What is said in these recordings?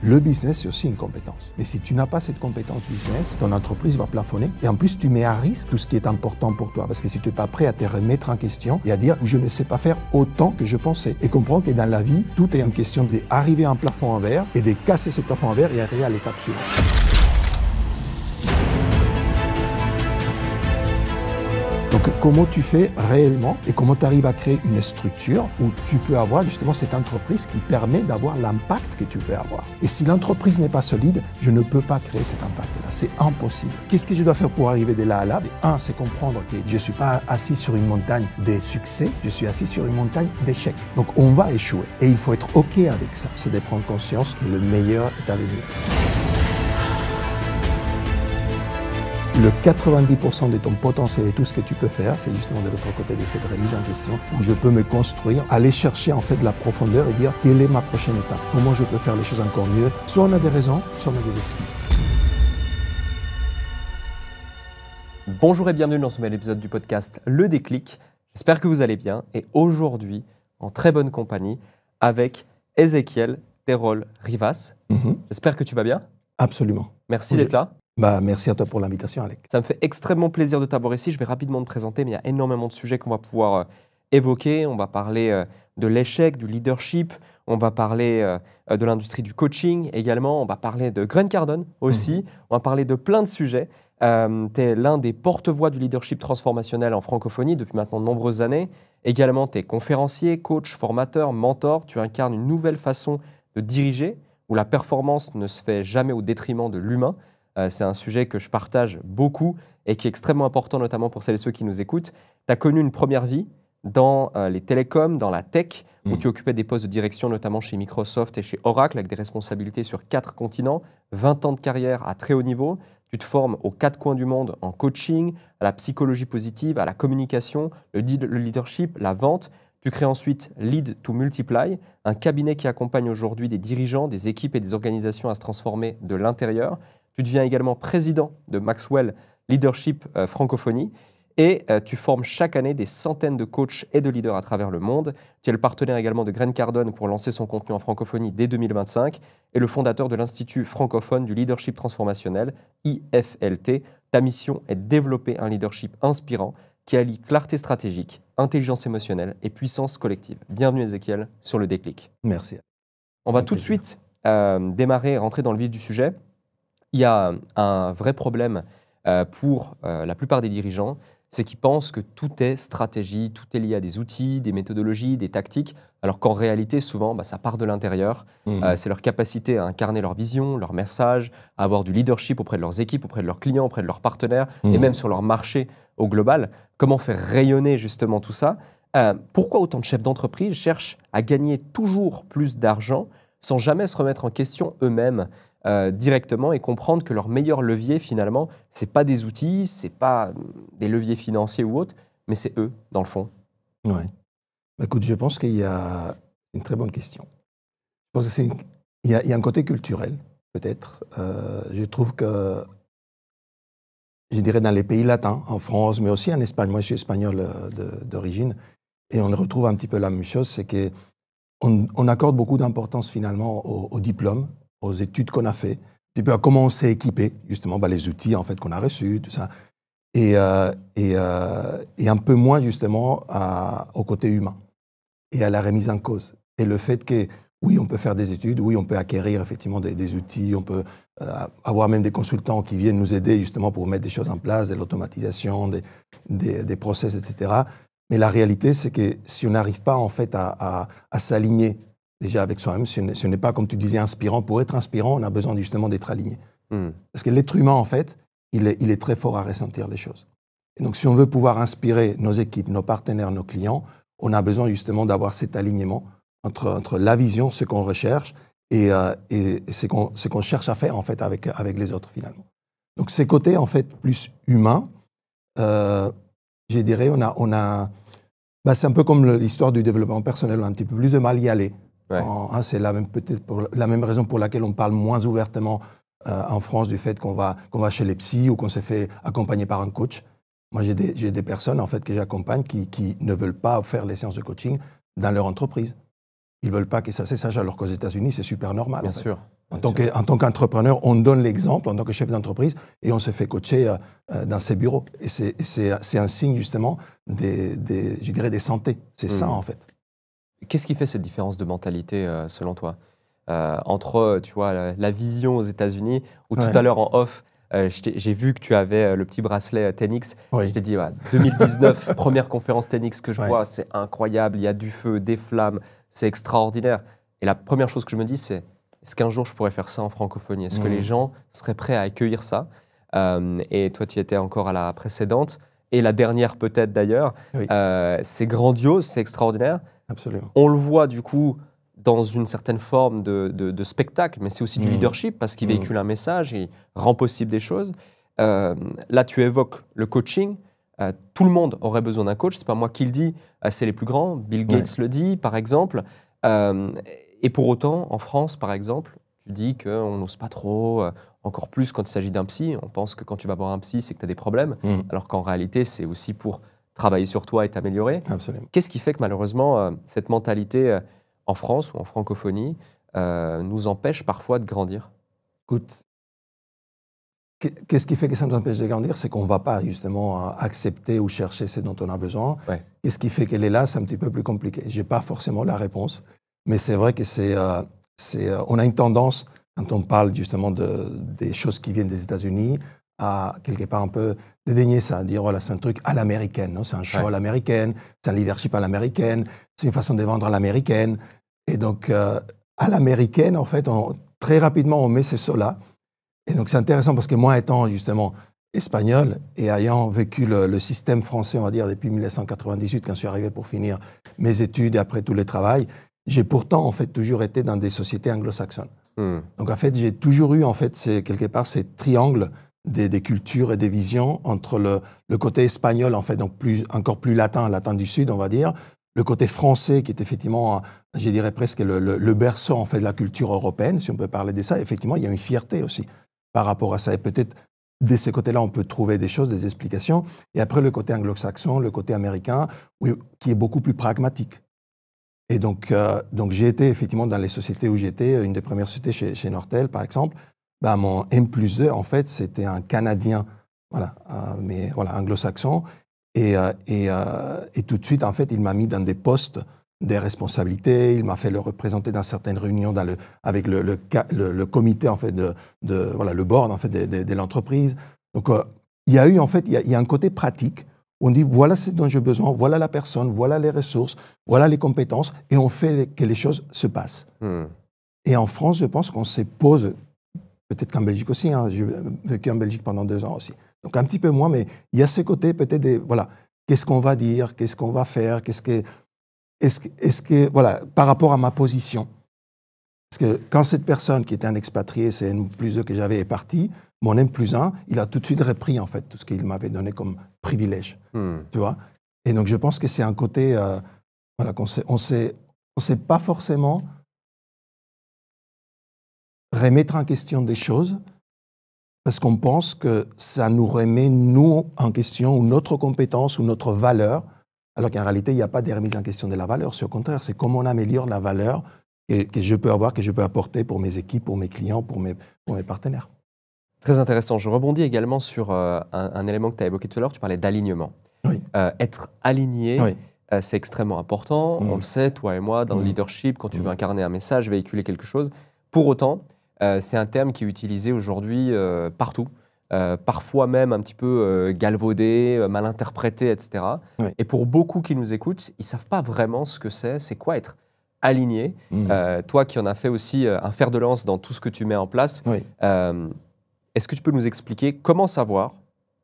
Le business, c'est aussi une compétence. Mais si tu n'as pas cette compétence business, ton entreprise va plafonner. Et en plus, tu mets à risque tout ce qui est important pour toi. Parce que si tu n'es pas prêt à te remettre en question et à dire « je ne sais pas faire autant que je pensais ». Et comprends que dans la vie, tout est une question d'arriver à un plafond en verre et de casser ce plafond en verre et arriver à l'étape suivante. Donc, comment tu fais réellement et comment tu arrives à créer une structure où tu peux avoir justement cette entreprise qui permet d'avoir l'impact que tu peux avoir. Et si l'entreprise n'est pas solide, je ne peux pas créer cet impact-là. C'est impossible. Qu'est-ce que je dois faire pour arriver de là à là? Un, c'est comprendre que je ne suis pas assis sur une montagne des succès, je suis assis sur une montagne d'échecs. Donc, on va échouer. Et il faut être OK avec ça. C'est de prendre conscience que le meilleur est à venir. Le 90% de ton potentiel et tout ce que tu peux faire, c'est justement de l'autre côté de cette remise en question où je peux me construire, aller chercher en fait de la profondeur et dire quelle est ma prochaine étape, comment je peux faire les choses encore mieux. Soit on a des raisons, soit on a des excuses. Bonjour et bienvenue dans ce nouvel épisode du podcast Le Déclic. J'espère que vous allez bien et aujourd'hui, en très bonne compagnie, avec Ezequiel Terol Rivas. J'espère que tu vas bien. Absolument. Merci d'être là. Merci à toi pour l'invitation, Alec. Ça me fait extrêmement plaisir de t'avoir ici. Je vais rapidement te présenter, mais il y a énormément de sujets qu'on va pouvoir évoquer. On va parler de l'échec, du leadership. On va parler de l'industrie du coaching également. On va parler de Grant Cardone aussi. On va parler de plein de sujets. Tu es l'un des porte-voix du leadership transformationnel en francophonie depuis maintenant de nombreuses années. Également, tu es conférencier, coach, formateur, mentor. Tu incarnes une nouvelle façon de diriger où la performance ne se fait jamais au détriment de l'humain. C'est un sujet que je partage beaucoup et qui est extrêmement important, notamment pour celles et ceux qui nous écoutent. Tu as connu une première vie dans les télécoms, dans la tech, où tu occupais des postes de direction, notamment chez Microsoft et chez Oracle, avec des responsabilités sur 4 continents, 20 ans de carrière à très haut niveau. Tu te formes aux 4 coins du monde en coaching, à la psychologie positive, à la communication, le leadership, la vente. Tu crées ensuite Lead to Multiply, un cabinet qui accompagne aujourd'hui des dirigeants, des équipes et des organisations à se transformer de l'intérieur. Tu deviens également président de Maxwell Leadership Francophonie et tu formes chaque année des centaines de coachs et de leaders à travers le monde. Tu es le partenaire également de Grant Cardone pour lancer son contenu en francophonie dès 2025 et le fondateur de l'Institut francophone du leadership transformationnel, IFLT. Ta mission est de développer un leadership inspirant qui allie clarté stratégique, intelligence émotionnelle et puissance collective. Bienvenue Ezequiel sur Le Déclic. Merci. On va tout de suite démarrer, rentrer dans le vif du sujet. Il y a un vrai problème pour la plupart des dirigeants, c'est qu'ils pensent que tout est stratégie, tout est lié à des outils, des méthodologies, des tactiques, alors qu'en réalité, souvent, ça part de l'intérieur. C'est leur capacité à incarner leur vision, leur message, à avoir du leadership auprès de leurs équipes, auprès de leurs clients, auprès de leurs partenaires, et même sur leur marché au global. Comment faire rayonner justement tout ça? Pourquoi autant de chefs d'entreprise cherchent à gagner toujours plus d'argent sans jamais se remettre en question eux-mêmes directement et comprendre que leur meilleur levier, finalement, ce n'est pas des outils, ce n'est pas des leviers financiers ou autres, mais c'est eux, dans le fond. Oui. Écoute, je pense qu'il y a une très bonne question. Je pense qu'il y a un côté culturel, peut-être. Je trouve que, je dirais dans les pays latins, en France, mais aussi en Espagne, moi je suis espagnol d'origine, et on retrouve un petit peu la même chose, c'est qu'on accorde beaucoup d'importance finalement au diplôme, aux études qu'on a fait, un petit peu à comment on s'est équipé, justement, les outils en fait qu'on a reçus, tout ça, et un peu moins justement au côté humain et à la remise en cause. Et le fait que, oui, on peut faire des études, oui, on peut acquérir effectivement des outils, on peut avoir même des consultants qui viennent nous aider justement pour mettre des choses en place, de l'automatisation, des process, etc. Mais la réalité, c'est que si on n'arrive pas en fait à s'aligner déjà avec soi-même, ce n'est pas, comme tu disais, inspirant. Pour être inspirant, on a besoin justement d'être aligné. Parce que l'être humain, en fait, il est très fort à ressentir les choses. Et donc, si on veut pouvoir inspirer nos équipes, nos partenaires, nos clients, on a besoin justement d'avoir cet alignement entre la vision, ce qu'on recherche, et ce qu'on cherche à faire, en fait, avec les autres, finalement. Donc, ces côtés, en fait, plus humains, je dirais, c'est un peu comme l'histoire du développement personnel, on a un petit peu plus de mal y aller. Ouais. C'est peut-être la même raison pour laquelle on parle moins ouvertement en France du fait qu'on va chez les psys ou qu'on se fait accompagner par un coach. Moi, j'ai des personnes en fait, que j'accompagne qui ne veulent pas faire les séances de coaching dans leur entreprise. Ils ne veulent pas que ça se sache, alors qu'aux États-Unis, c'est super normal. Bien sûr. En tant qu'entrepreneur, on donne l'exemple en tant que chef d'entreprise et on se fait coacher dans ses bureaux. Et c'est un signe justement je dirais des santé. C'est ça en fait. Qu'est-ce qui fait cette différence de mentalité selon toi entre tu vois, la vision aux États-Unis ou tout à l'heure en off, j'ai vu que tu avais le petit bracelet Tenix. Oui. Je t'ai dit, 2019, première conférence Tenix que je vois, c'est incroyable, il y a du feu, des flammes, c'est extraordinaire. Et la première chose que je me dis, c'est est-ce qu'un jour je pourrais faire ça en francophonie? Est-ce que les gens seraient prêts à accueillir ça? Et toi, tu étais encore à la précédente et la dernière peut-être d'ailleurs. Oui. C'est grandiose, c'est extraordinaire. Absolument. On le voit du coup dans une certaine forme de spectacle, mais c'est aussi du leadership parce qu'il véhicule un message, il rend possible des choses. Là, tu évoques le coaching. Tout le monde aurait besoin d'un coach. C'est pas moi qui le dis, c'est les plus grands. Bill Gates le dit, par exemple. Et pour autant, en France, par exemple, tu dis qu'on n'ose pas trop, encore plus quand il s'agit d'un psy. On pense que quand tu vas voir un psy, c'est que tu as des problèmes, alors qu'en réalité, c'est aussi pour travailler sur toi et t'améliorer. Absolument. Qu'est-ce qui fait que malheureusement, cette mentalité en France ou en francophonie nous empêche parfois de grandir? Écoute, qu'est-ce qui fait que ça nous empêche de grandir? C'est qu'on ne va pas justement accepter ou chercher ce dont on a besoin. Qu'est-ce qui fait qu'elle est là? C'est un petit peu plus compliqué. Je n'ai pas forcément la réponse, mais c'est vrai que on a une tendance, quand on parle justement des choses qui viennent des États-Unis, à quelque part un peu dédaigner ça, dire voilà, c'est un truc à l'américaine, c'est un show à l'américaine, c'est un leadership à l'américaine, c'est une façon de vendre à l'américaine. Et donc, à l'américaine, en fait, très rapidement, on met ces sauts-là. Et donc, c'est intéressant parce que moi, étant justement espagnol et ayant vécu le système français, on va dire, depuis 1998, quand je suis arrivé pour finir mes études et après tout le travail, j'ai pourtant, en fait, toujours été dans des sociétés anglo-saxonnes. Donc, en fait, j'ai toujours eu, en fait, quelque part, ces triangles des cultures et des visions entre le côté espagnol, en fait, donc encore plus latin du Sud, on va dire, le côté français qui est effectivement, je dirais presque le berceau, en fait, de la culture européenne, si on peut parler de ça. Effectivement, il y a une fierté aussi par rapport à ça. Et peut-être, de ces côtés-là, on peut trouver des choses, des explications. Et après, le côté anglo-saxon, le côté américain, qui est beaucoup plus pragmatique. Et donc j'ai été effectivement dans les sociétés où j'étais, une des premières sociétés chez Nortel, par exemple, mon M+2, en fait, c'était un Canadien, mais voilà, anglo-saxon. Et tout de suite, en fait, il m'a mis dans des postes, des responsabilités. Il m'a fait le représenter dans certaines réunions avec le comité, en fait, voilà, le board, en fait, de l'entreprise. Donc, il y a eu, en fait, il y a un côté pratique. On dit, voilà ce dont j'ai besoin, voilà la personne, voilà les ressources, voilà les compétences, et on fait que les choses se passent. Et en France, je pense qu'on se pose, peut-être qu'en Belgique aussi, j'ai vécu en Belgique pendant 2 ans aussi. Donc un petit peu moins, mais il y a ce côté peut-être, voilà, qu'est-ce qu'on va dire, qu'est-ce qu'on va faire, est-ce que, voilà, par rapport à ma position. Parce que quand cette personne qui était un expatrié, c'est N+2 que j'avais, est partie, mon N+1, il a tout de suite repris, en fait, tout ce qu'il m'avait donné comme privilège. Tu vois? Et donc, je pense que c'est un côté, voilà, on sait pas forcément remettre en question des choses parce qu'on pense que ça nous remet, nous, en question, ou notre compétence, ou notre valeur, alors qu'en réalité, il n'y a pas de remise en question de la valeur. C'est au contraire, c'est comment on améliore la valeur que je peux avoir, que je peux apporter pour mes équipes, pour mes clients, pour mes partenaires. Très intéressant. Je rebondis également sur un élément que tu as évoqué tout à l'heure. Tu parlais d'alignement. Oui. Être aligné, c'est extrêmement important. On le sait, toi et moi, dans le leadership, quand tu veux incarner un message, véhiculer quelque chose. Pour autant, c'est un terme qui est utilisé aujourd'hui partout. Parfois même un petit peu galvaudé, mal interprété, etc. Et pour beaucoup qui nous écoutent, ils ne savent pas vraiment ce que c'est quoi être aligné. Toi qui en as fait aussi un fer de lance dans tout ce que tu mets en place, est-ce que tu peux nous expliquer comment savoir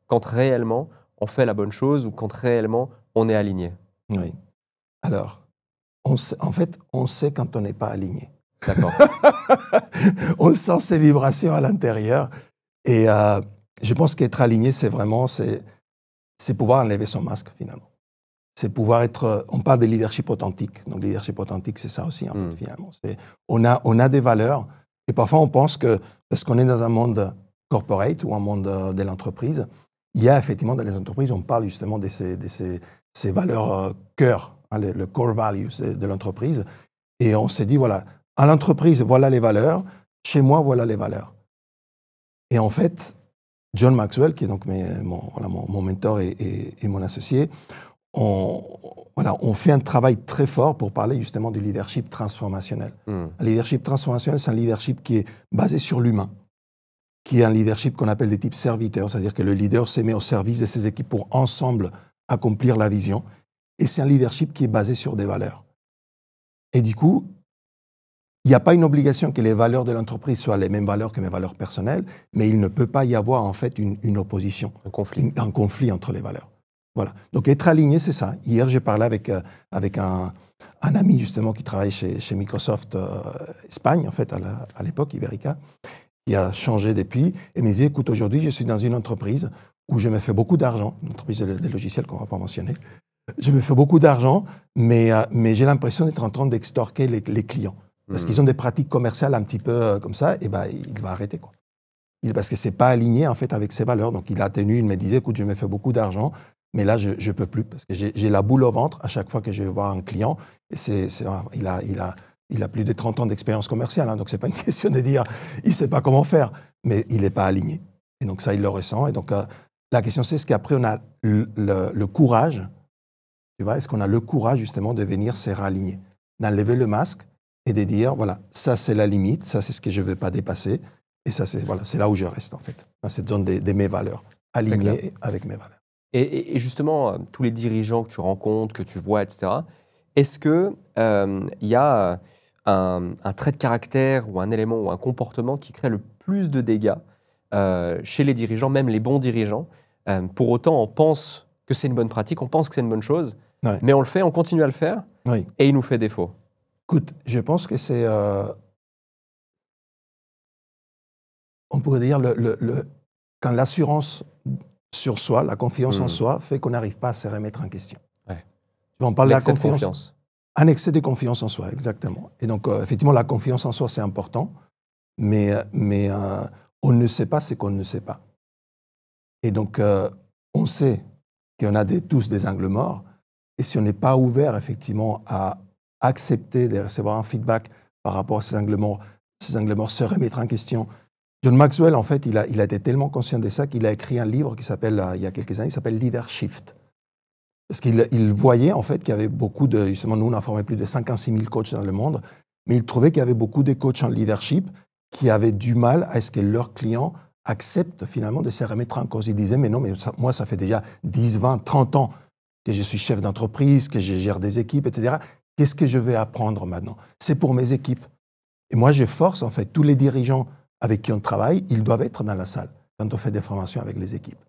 quand réellement on fait la bonne chose ou quand réellement on est aligné? Oui. Alors, en fait, on sait quand on n'est pas aligné. D'accord. On sent ces vibrations à l'intérieur. Et je pense qu'être aligné, c'est vraiment, c'est pouvoir enlever son masque, finalement. C'est pouvoir être, on parle de leadership authentique. Donc, leadership authentique, c'est ça aussi, en fait, finalement. On a des valeurs. Et parfois, on pense que, parce qu'on est dans un monde corporate ou un monde de l'entreprise, il y a effectivement dans les entreprises, on parle justement de ces valeurs cœur, le core values de l'entreprise. Et on s'est dit, voilà, à l'entreprise, voilà les valeurs. chez moi, voilà les valeurs. Et en fait, John Maxwell, qui est donc mon mentor et mon associé, on fait un travail très fort pour parler justement du leadership transformationnel. Le leadership transformationnel, c'est un leadership qui est basé sur l'humain, qui est un leadership qu'on appelle des types serviteurs, c'est-à-dire que le leader se met au service de ses équipes pour ensemble accomplir la vision. Et c'est un leadership qui est basé sur des valeurs. Et du coup, il n'y a pas une obligation que les valeurs de l'entreprise soient les mêmes valeurs que mes valeurs personnelles, mais il ne peut pas y avoir en fait une opposition, un conflit entre les valeurs. Voilà. Donc être aligné, c'est ça. Hier, j'ai parlé avec un ami justement qui travaille chez Microsoft Espagne, en fait, à l'époque, Ibérica, qui a changé depuis, et me disait, écoute, aujourd'hui, je suis dans une entreprise où je me fais beaucoup d'argent, une entreprise de logiciels qu'on ne va pas mentionner. Je me fais beaucoup d'argent, mais j'ai l'impression d'être en train d'extorquer les clients. Parce qu'ils ont des pratiques commerciales un petit peu comme ça, et ben il va arrêter, quoi. Parce que c'est pas aligné en fait avec ses valeurs. Donc il a tenu, il me disait, écoute, je me fais beaucoup d'argent, mais là je peux plus parce que j'ai la boule au ventre à chaque fois que je vais voir un client. Et il a plus de 30 ans d'expérience commerciale, hein, donc c'est pas une question de dire il sait pas comment faire, mais il n'est pas aligné. Et donc ça il le ressent. Et donc la question c'est est-ce qu'après on a le courage, tu vois, est-ce qu'on a le courage justement de venir se réaligner, d'enlever le masque et de dire, voilà, ça c'est la limite, ça c'est ce que je ne veux pas dépasser, et ça c'est là où je reste en fait, dans cette zone de mes valeurs, alignées avec mes valeurs. Et justement, tous les dirigeants que tu rencontres, que tu vois, etc., est-ce qu'il y a un trait de caractère ou un élément ou un comportement qui crée le plus de dégâts chez les dirigeants, même les bons dirigeants? Pour autant, on pense que c'est une bonne pratique, on pense que c'est une bonne chose, mais on le fait, on continue à le faire, et il nous fait défaut. Écoute, je pense que c'est, on pourrait dire, quand l'assurance sur soi, la confiance en soi, fait qu'on n'arrive pas à se remettre en question. On parle de la confiance. Un excès de confiance en soi, exactement. Et donc, effectivement, la confiance en soi, c'est important, mais on ne sait pas ce qu'on ne sait pas. Et donc, on sait qu'on a tous des angles morts, et si on n'est pas ouvert, effectivement, à accepter de recevoir un feedback par rapport à ces angles morts, se remettre en question. John Maxwell, en fait, il a été tellement conscient de ça qu'il a écrit un livre qui s'appelle, il y a quelques années, il s'appelle Leadership. Parce qu'il voyait, en fait, qu'il y avait beaucoup de, justement, nous, on a formé plus de 56 000 coachs dans le monde, mais il trouvait qu'il y avait beaucoup de coachs en leadership qui avaient du mal à ce que leurs clients acceptent finalement de se remettre en cause. Ils disaient, mais non, mais moi, ça fait déjà 10, 20, 30 ans que je suis chef d'entreprise, que je gère des équipes, etc. Qu'est-ce que je vais apprendre maintenant? C'est pour mes équipes. Et moi, je force, en fait, tous les dirigeants avec qui on travaille, ils doivent être dans la salle quand on fait des formations avec les équipes.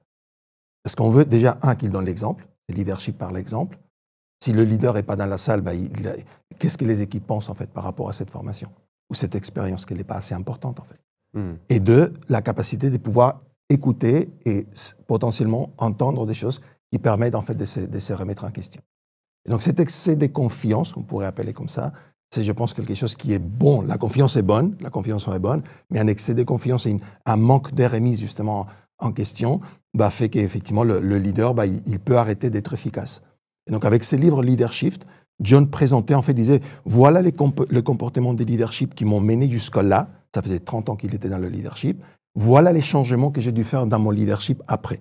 Parce qu'on veut déjà, qu'ils donnent l'exemple, c'est leadership par l'exemple. Si le leader n'est pas dans la salle, qu'est-ce que les équipes pensent, en fait, par rapport à cette formation ou cette expérience qui n'est pas assez importante, en fait. Et deux, la capacité de pouvoir écouter et potentiellement entendre des choses qui permettent, en fait, de se remettre en question. Et donc cet excès de confiance, on pourrait appeler comme ça, c'est, je pense, quelque chose qui est bon. La confiance est bonne, mais un excès de confiance et un manque de remise justement en question fait qu'effectivement le leader, il peut arrêter d'être efficace. Et donc avec ce livre Leadership, John présentait, en fait, disait, voilà le comportement des leadership qui m'ont mené jusque-là, ça faisait 30 ans qu'il était dans le leadership, voilà les changements que j'ai dû faire dans mon leadership après.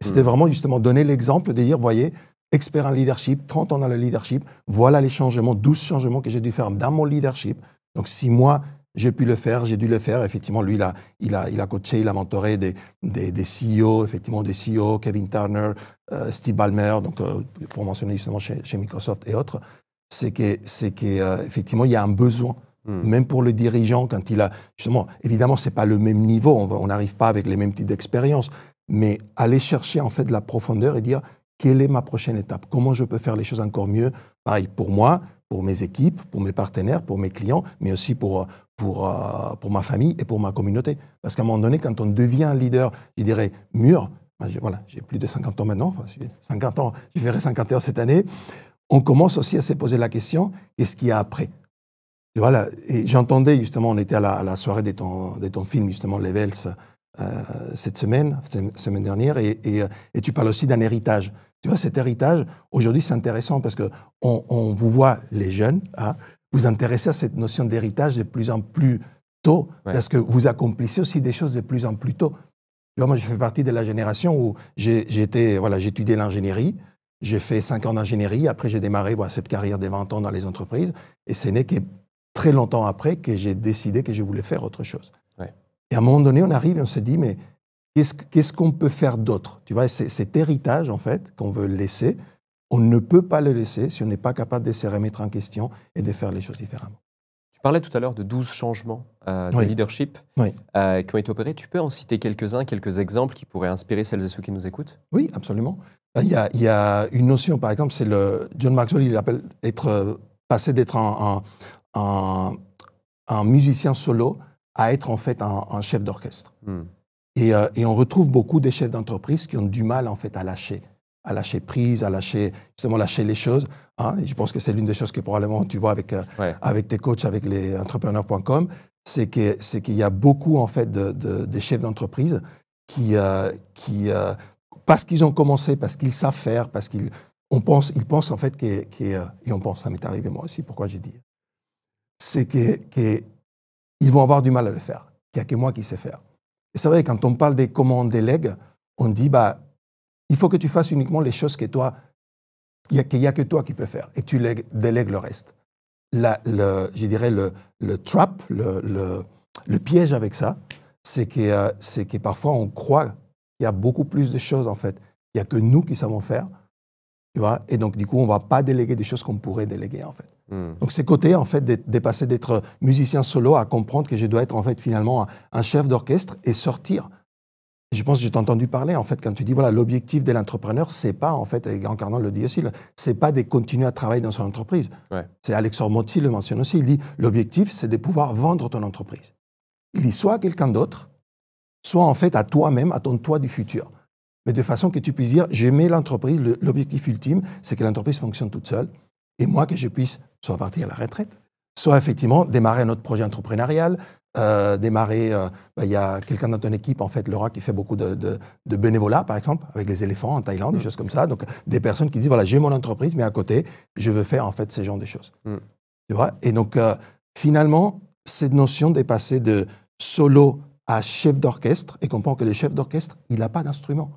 C'était vraiment justement donner l'exemple de dire, voyez, expert en leadership, 30 ans dans le leadership, voilà les changements, 12 changements que j'ai dû faire dans mon leadership. Donc si moi, j'ai pu le faire, j'ai dû le faire. Effectivement, lui, il a coaché, il a mentoré des CEO, effectivement des CEO, Kevin Turner, Steve Ballmer, donc, pour mentionner justement chez Microsoft et autres, c'est qu'effectivement, il y a un besoin. Même pour le dirigeant, quand il a... Justement, évidemment, ce n'est pas le même niveau, on n'arrive pas avec les mêmes types d'expériences, mais aller chercher en fait de la profondeur et dire quelle est ma prochaine étape, comment je peux faire les choses encore mieux, pareil pour moi, pour mes équipes, pour mes partenaires, pour mes clients, mais aussi pour ma famille et pour ma communauté. Parce qu'à un moment donné, quand on devient un leader, je dirais mûr, j'ai plus de 50 ans maintenant, j'ai 50 ans, je ferai 51 cette année, on commence aussi à se poser la question, qu'est-ce qu'il y a après? Voilà, et j'entendais justement, on était à la soirée de ton film, justement, Levels, cette semaine dernière, et tu parles aussi d'un héritage. Tu vois, cet héritage, aujourd'hui, c'est intéressant parce qu'on vous voit, les jeunes, vous intéresser à cette notion d'héritage de plus en plus tôt, Ouais. parce que vous accomplissez aussi des choses de plus en plus tôt. Tu vois, moi, je fais partie de la génération où voilà, j'ai étudié l'ingénierie, j'ai fait 5 ans d'ingénierie, après j'ai démarré cette carrière de 20 ans dans les entreprises, et ce n'est que très longtemps après que j'ai décidé que je voulais faire autre chose. Ouais. Et à un moment donné, on arrive et on se dit, mais qu'est-ce qu'on peut faire d'autre? Tu vois, cet héritage, en fait, qu'on veut laisser, on ne peut pas le laisser si on n'est pas capable de se remettre en question et de faire les choses différemment. Tu parlais tout à l'heure de 12 changements de Oui. leadership Oui. Qui ont été opérés. Tu peux en citer quelques-uns, quelques exemples qui pourraient inspirer celles et ceux qui nous écoutent? Oui, absolument. Il y a une notion, par exemple, c'est John Maxwell, il appelle passer d'être un musicien solo à être en fait un chef d'orchestre. Et on retrouve beaucoup des chefs d'entreprise qui ont du mal en fait à lâcher prise, justement lâcher les choses. Hein. Et je pense que c'est l'une des choses que probablement tu vois avec tes coachs, avec les entrepreneurs.com, c'est qu'il y a beaucoup en fait de chefs d'entreprise qui parce qu'ils ont commencé, parce qu'ils savent faire, parce qu'ils pensent en fait et on pense, ça m'est arrivé moi aussi, pourquoi j'ai dit, c'est qu'ils vont avoir du mal à le faire, qu'il n'y a que moi qui sais faire. Et c'est vrai, quand on parle de comment on délègue, on dit, il faut que tu fasses uniquement les choses qu'il n'y a que toi qui peux faire, et tu délègues le reste. Je dirais le trap, le piège avec ça, c'est que parfois on croit qu'il y a beaucoup plus de choses, en fait. Il n'y a que nous qui savons faire, tu vois, et donc du coup, on ne va pas déléguer des choses qu'on pourrait déléguer, en fait. Donc c'est côté, en fait, de passer d'être musicien solo à comprendre que je dois être, en fait, finalement, un chef d'orchestre et sortir. Je pense que je t'ai entendu parler, en fait, quand tu dis, voilà, l'objectif de l'entrepreneur, c'est pas, en fait, et Grant Cardone le dit aussi, c'est pas de continuer à travailler dans son entreprise. Ouais. C'est Alex Hormozi le mentionne aussi, il dit, l'objectif, c'est de pouvoir vendre ton entreprise. Il dit, soit à quelqu'un d'autre, soit, en fait, à toi-même, à ton toi du futur. Mais de façon que tu puisses dire, j'aimais l'entreprise, l'objectif ultime, c'est que l'entreprise fonctionne toute seule, et moi, que je puisse soit partir à la retraite, soit effectivement démarrer un autre projet entrepreneurial, il y a quelqu'un dans ton équipe, en fait, Laura, qui fait beaucoup de bénévolat, par exemple, avec les éléphants en Thaïlande, des choses comme ça. Donc, des personnes qui disent, voilà, j'ai mon entreprise, mais à côté, je veux faire, en fait, ces genres de choses. Tu vois? Et donc, finalement, cette notion de passer de solo à chef d'orchestre, et comprendre que le chef d'orchestre, il n'a pas d'instrument.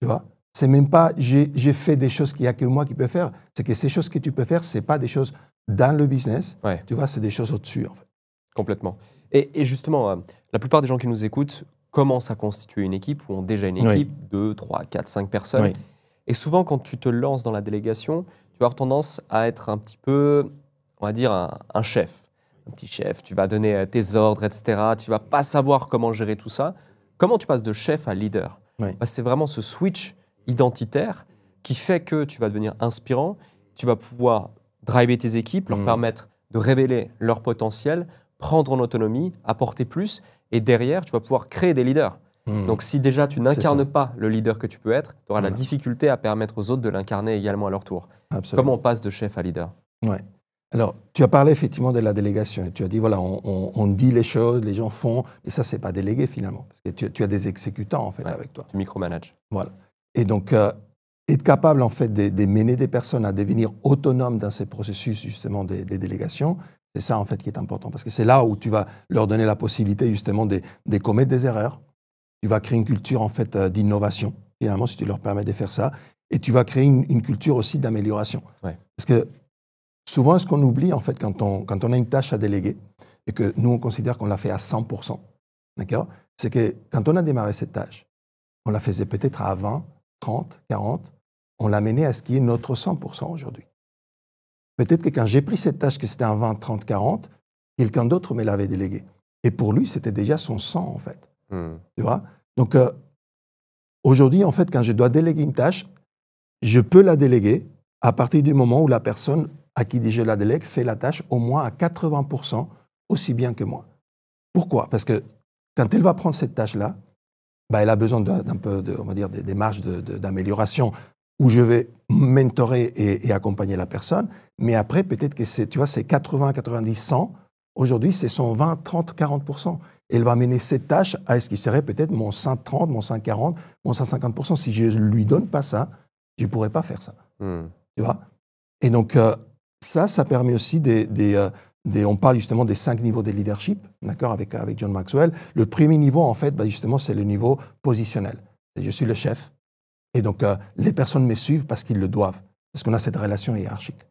Tu vois? C'est même pas, j'ai fait des choses qu'il n'y a que moi qui peux faire. C'est que ces choses que tu peux faire, ce n'est pas des choses dans le business. Ouais. Tu vois, c'est des choses au-dessus, en fait. Complètement. Et justement, la plupart des gens qui nous écoutent commencent à constituer une équipe ou ont déjà une équipe, 2, 3, 4, 5 personnes. Oui. Et souvent, quand tu te lances dans la délégation, tu vas avoir tendance à être un petit peu, on va dire, un chef. Un petit chef, tu vas donner tes ordres, etc. Tu ne vas pas savoir comment gérer tout ça. Comment tu passes de chef à leader? C'est vraiment ce switch identitaire qui fait que tu vas devenir inspirant, tu vas pouvoir driver tes équipes, leur permettre de révéler leur potentiel, prendre en autonomie, apporter plus, et derrière, tu vas pouvoir créer des leaders. Donc si déjà tu n'incarnes pas le leader que tu peux être, tu auras la difficulté à permettre aux autres de l'incarner également à leur tour. Absolument. Comment on passe de chef à leader? Ouais. Alors, tu as parlé effectivement de la délégation. Tu as dit, voilà, on dit les choses, les gens font, et ça, c'est pas délégué finalement, parce que tu as des exécutants, en fait, avec toi. Tu micromanages. Voilà. Et donc, être capable, en fait, de mener des personnes à devenir autonomes dans ces processus, justement, des délégations, c'est ça, en fait, qui est important. Parce que c'est là où tu vas leur donner la possibilité, justement, de commettre des erreurs. Tu vas créer une culture, en fait, d'innovation, finalement, si tu leur permets de faire ça. Et tu vas créer une culture aussi d'amélioration. Ouais. Parce que souvent, ce qu'on oublie, en fait, quand on a une tâche à déléguer, et que nous, on considère qu'on l'a fait à 100%, d'accord, c'est que quand on a démarré cette tâche, on la faisait peut-être à 20, 30, 40, on l'a menée à ce qui est notre 100% aujourd'hui. Peut-être que quand j'ai pris cette tâche, que c'était un 20, 30, 40, quelqu'un d'autre me l'avait délégué. Et pour lui, c'était déjà son 100, en fait. Tu vois? Donc, aujourd'hui, en fait, quand je dois déléguer une tâche, je peux la déléguer à partir du moment où la personne à qui je la délègue fait la tâche au moins à 80% aussi bien que moi. Pourquoi? Parce que quand elle va prendre cette tâche-là, elle a besoin d'un peu, on va dire, des marges d'amélioration où je vais mentorer et accompagner la personne. Mais après, peut-être que c'est 80, 90, 100. Aujourd'hui, c'est son 20, 30, 40%. Elle va mener cette tâche à ce qui serait peut-être mon 130, mon 140, mon 150%. Si je ne lui donne pas ça, je ne pourrais pas faire ça. Tu vois? Et donc, ça permet aussi on parle justement des 5 niveaux de leadership, d'accord, avec John Maxwell. Le premier niveau, en fait, justement, c'est le niveau positionnel. Je suis le chef, et donc les personnes me suivent parce qu'ils le doivent, parce qu'on a cette relation hiérarchique.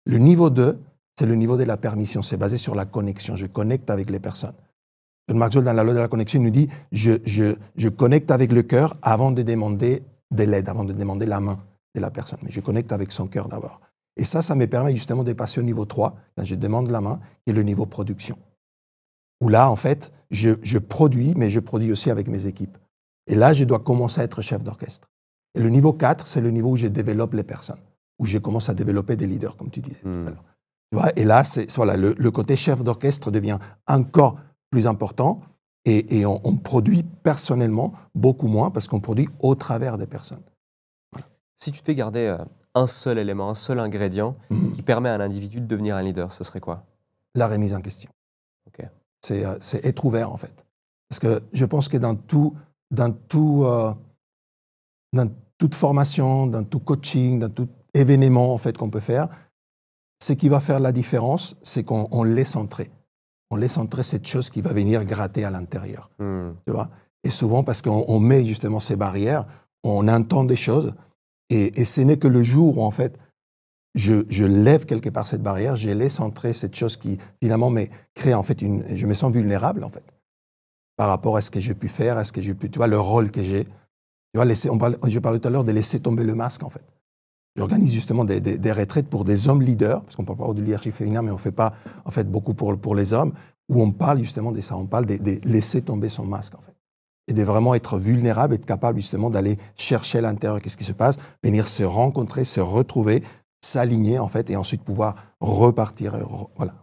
Le niveau 2, c'est le niveau de la permission. C'est basé sur la connexion. Je connecte avec les personnes. John Maxwell, dans la loi de la connexion, nous dit je connecte avec le cœur avant de demander de l'aide, avant de demander la main de la personne. Mais je connecte avec son cœur d'abord. Et ça me permet justement de passer au niveau 3, quand je demande la main, qui est le niveau production. Où là, en fait, je produis, mais je produis aussi avec mes équipes. Et là, je dois commencer à être chef d'orchestre. Et le niveau 4, c'est le niveau où je développe les personnes, où je commence à développer des leaders, comme tu disais. Alors, tu vois, et là, voilà, le côté chef d'orchestre devient encore plus important et on produit personnellement beaucoup moins parce qu'on produit au travers des personnes. Voilà. Si tu devais garder un seul élément, un seul ingrédient qui permet à un individu de devenir un leader, ce serait quoi? La remise en question. Okay. C'est être ouvert, en fait. Parce que je pense que dans toute formation, dans tout coaching, dans tout événement en fait, qu'on peut faire, ce qui va faire la différence, c'est qu'on laisse entrer. On laisse entrer cette chose qui va venir gratter à l'intérieur. Tu vois? Et souvent, parce qu'on met justement ces barrières, on entend des choses, et ce n'est que le jour où, en fait, je lève quelque part cette barrière, je laisse entrer cette chose qui, finalement, crée, en fait, je me sens vulnérable, en fait, par rapport à ce que j'ai pu faire, à ce que j'ai pu, tu vois, le rôle que j'ai. Tu vois, je parlais tout à l'heure de laisser tomber le masque, en fait. J'organise justement des retraites pour des hommes leaders, parce qu'on ne parle pas de leadership féminin, mais on ne fait pas, en fait, beaucoup pour les hommes, où on parle justement de ça. On parle de laisser tomber son masque, en fait. Et de vraiment être vulnérable, être capable justement d'aller chercher à l'intérieur qu'est-ce qui se passe, venir se rencontrer, se retrouver, s'aligner, en fait, et ensuite pouvoir repartir,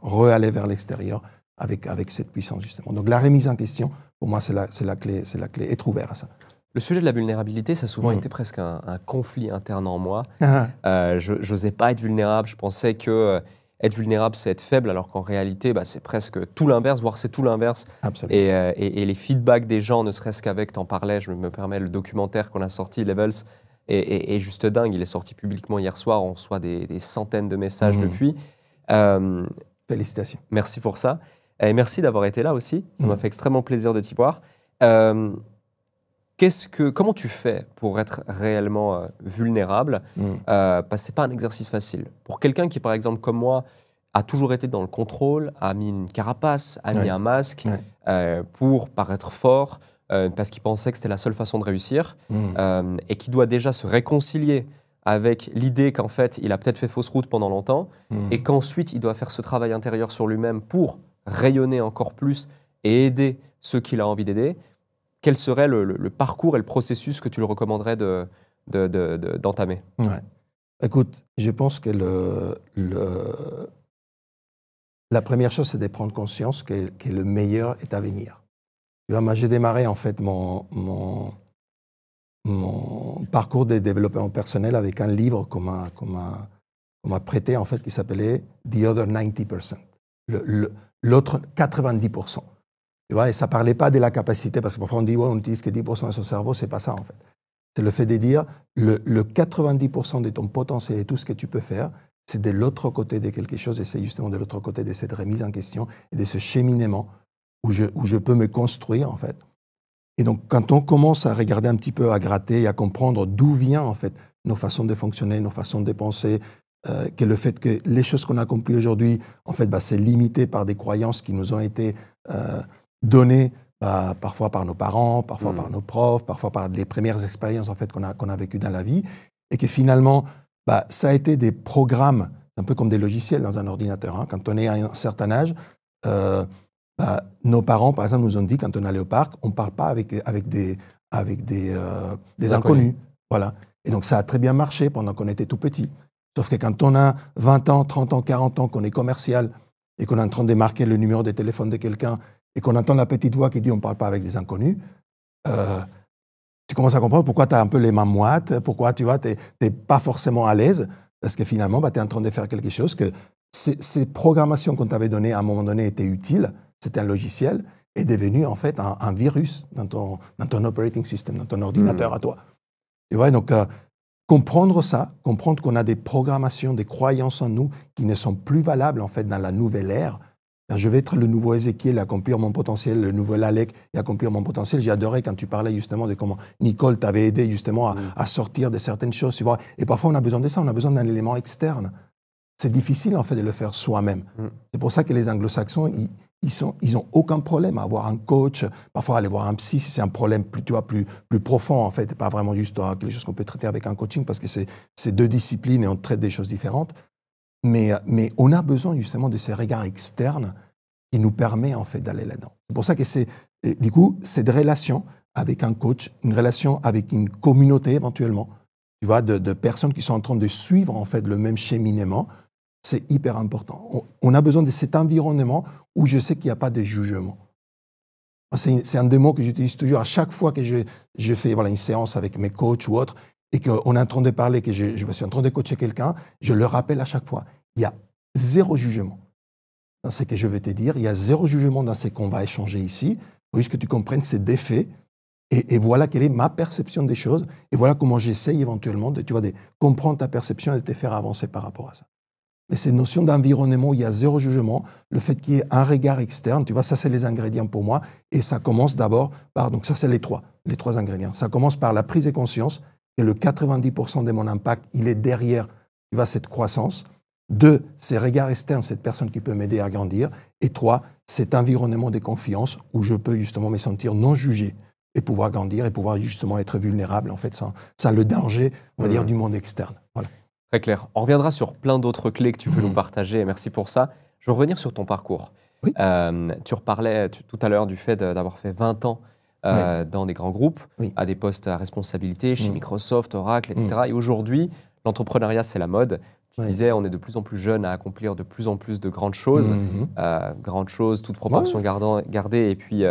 re-aller vers l'extérieur avec cette puissance, justement. Donc la remise en question, pour moi, c'est la clé, être ouvert à ça. Le sujet de la vulnérabilité, ça a souvent été presque un conflit interne en moi. Je n'osais pas être vulnérable, je pensais que être vulnérable, c'est être faible, alors qu'en réalité, c'est presque tout l'inverse, voire c'est tout l'inverse. Et les feedbacks des gens, ne serait-ce qu'avec, t'en parlais, je me permets, le documentaire qu'on a sorti, Levels, est juste dingue. Il est sorti publiquement hier soir, on reçoit des centaines de messages depuis. Félicitations. Merci pour ça. Et merci d'avoir été là aussi, ça m'a fait extrêmement plaisir de t'y voir. Comment tu fais pour être réellement vulnérable parce que ce n'est pas un exercice facile. Pour quelqu'un qui, par exemple, comme moi, a toujours été dans le contrôle, a mis une carapace, a mis un masque pour paraître fort, parce qu'il pensait que c'était la seule façon de réussir, et qui doit déjà se réconcilier avec l'idée qu'en fait, il a peut-être fait fausse route pendant longtemps, et qu'ensuite, il doit faire ce travail intérieur sur lui-même pour rayonner encore plus et aider ceux qu'il a envie d'aider. Quel serait le parcours et le processus que tu le recommanderais d'entamer? Écoute, je pense que la première chose, c'est de prendre conscience que le meilleur est à venir. Tu vois, moi, j'ai démarré en fait mon parcours de développement personnel avec un livre qu'on m'a prêté en fait qui s'appelait The Other 90%, l'autre 90%. Tu vois, et ça ne parlait pas de la capacité, parce que parfois on dit on n'utilise que 10% de son cerveau, ce n'est pas ça en fait. C'est le fait de dire le 90% de ton potentiel et tout ce que tu peux faire, c'est de l'autre côté de quelque chose, et c'est justement de l'autre côté de cette remise en question et de ce cheminement où je peux me construire en fait. Et donc quand on commence à regarder un petit peu, à gratter et à comprendre d'où vient en fait nos façons de fonctionner, nos façons de penser, que le fait que les choses qu'on a accomplies aujourd'hui, en fait, c'est limité par des croyances qui nous ont été données parfois par nos parents, parfois par nos profs, parfois par les premières expériences en fait, qu'on a vécues dans la vie, et que finalement, ça a été des programmes, un peu comme des logiciels dans un ordinateur. Hein. Quand on est à un certain âge, nos parents, par exemple, nous ont dit, quand on allait au parc, on ne parle pas avec des inconnus. Voilà. Et donc, ça a très bien marché pendant qu'on était tout petit. Sauf que quand on a 20 ans, 30 ans, 40 ans, qu'on est commercial et qu'on est en train de marquer le numéro de téléphone de quelqu'un et qu'on entend la petite voix qui dit « on ne parle pas avec des inconnus », tu commences à comprendre pourquoi tu as un peu les mains moites, pourquoi tu n'es pas forcément à l'aise, parce que finalement, tu es en train de faire quelque chose que ces programmations qu'on t'avait données à un moment donné étaient utiles, c'était un logiciel, est devenu en fait un virus dans ton operating system, dans ton ordinateur à toi. Tu vois, donc comprendre ça, comprendre qu'on a des programmations, des croyances en nous qui ne sont plus valables en fait dans la nouvelle ère, je vais être le nouveau Ézéchiel, accomplir mon potentiel, le nouvel Alec et accomplir mon potentiel. J'ai adoré quand tu parlais justement de comment Nicole t'avait aidé justement à sortir de certaines choses. Tu vois. Et parfois, on a besoin de ça, on a besoin d'un élément externe. C'est difficile en fait de le faire soi-même. C'est pour ça que les anglo-saxons, ils ont aucun problème à avoir un coach, parfois aller voir un psy si c'est un problème plus profond en fait, et pas vraiment juste quelque chose qu'on peut traiter avec un coaching parce que c'est deux disciplines et on traite des choses différentes. Mais on a besoin justement de ces regards externes qui nous permet en fait d'aller là-dedans. C'est pour ça que du coup, cette relation avec un coach, une relation avec une communauté éventuellement, tu vois, de personnes qui sont en train de suivre en fait le même cheminement, c'est hyper important. On a besoin de cet environnement où je sais qu'il n'y a pas de jugement. C'est un des mots que j'utilise toujours à chaque fois que je fais une séance avec mes coachs ou autres et qu'on est en train de parler, que je suis en train de coacher quelqu'un, je le rappelle à chaque fois. Il y a zéro jugement dans ce que je vais te dire. Il y a zéro jugement dans ce qu'on va échanger ici. Il faut juste que tu comprennes ces défaits. Et voilà quelle est ma perception des choses. Et voilà comment j'essaye éventuellement de comprendre ta perception et de te faire avancer par rapport à ça. Mais cette notion d'environnement où il y a zéro jugement, le fait qu'il y ait un regard externe, tu vois, ça c'est les ingrédients pour moi. Et ça commence d'abord par, donc ça c'est les trois ingrédients. Ça commence par la prise de conscience, et le 90% de mon impact, il est derrière, tu vois, cette croissance. 2, ces regards externes, cette personne qui peut m'aider à grandir. Et 3, cet environnement de confiance où je peux justement me sentir non jugé et pouvoir grandir et pouvoir justement être vulnérable, en fait, sans le danger, on va dire, du monde externe. Voilà. Très clair. On reviendra sur plein d'autres clés que tu peux nous partager. Merci pour ça. Je veux revenir sur ton parcours. Oui. Tu reparlais tout à l'heure du fait d'avoir fait 20 ans dans des grands groupes, à des postes à responsabilité, chez Microsoft, Oracle, etc. Et aujourd'hui, l'entrepreneuriat, c'est la mode. Tu disais, on est de plus en plus jeunes à accomplir de plus en plus de grandes choses. Grandes choses, toute proportion gardée, et puis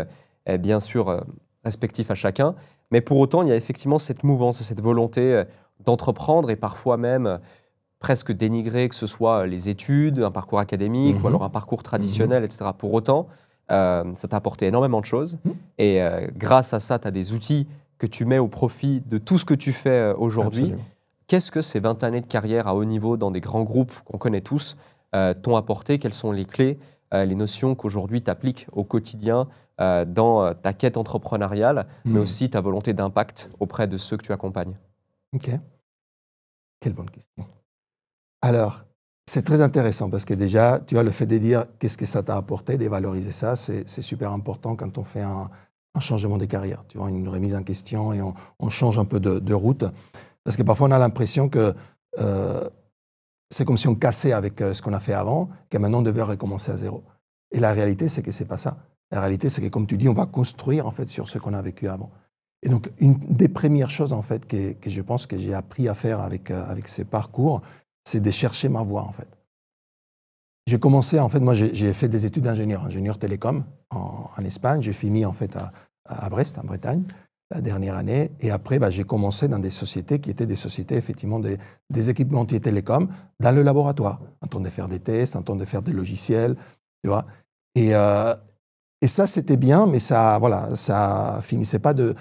bien sûr, respectif à chacun. Mais pour autant, il y a effectivement cette mouvance et cette volonté d'entreprendre et parfois même presque dénigrer que ce soit les études, un parcours académique ou alors un parcours traditionnel, etc. Pour autant, ça t'a apporté énormément de choses et grâce à ça, tu as des outils que tu mets au profit de tout ce que tu fais aujourd'hui. Qu'est-ce que ces 20 années de carrière à haut niveau dans des grands groupes qu'on connaît tous t'ont apporté? Quelles sont les clés, les notions qu'aujourd'hui tu appliques au quotidien dans ta quête entrepreneuriale, mais aussi ta volonté d'impact auprès de ceux que tu accompagnes? Ok. Quelle bonne question. Alors, c'est très intéressant parce que déjà, tu vois, le fait de dire qu'est-ce que ça t'a apporté, de valoriser ça, c'est super important quand on fait un changement de carrière. Tu vois, une remise en question et on change un peu de route. Parce que parfois, on a l'impression que c'est comme si on cassait avec ce qu'on a fait avant, que maintenant, on devait recommencer à zéro. Et la réalité, c'est que ce n'est pas ça. La réalité, c'est que, comme tu dis, on va construire en fait, sur ce qu'on a vécu avant. Et donc, une des premières choses en fait, que je pense que j'ai appris à faire avec ces parcours, c'est de chercher ma voie, en fait. J'ai commencé, en fait, moi, j'ai fait des études ingénieur télécom en Espagne. J'ai fini, en fait, à Brest, en Bretagne, la dernière année. Et après, j'ai commencé dans des sociétés qui étaient des sociétés, effectivement, des équipementiers télécom, dans le laboratoire, en train de faire des tests, en train de faire des logiciels, tu vois. Et ça, c'était bien, mais ça finissait pas de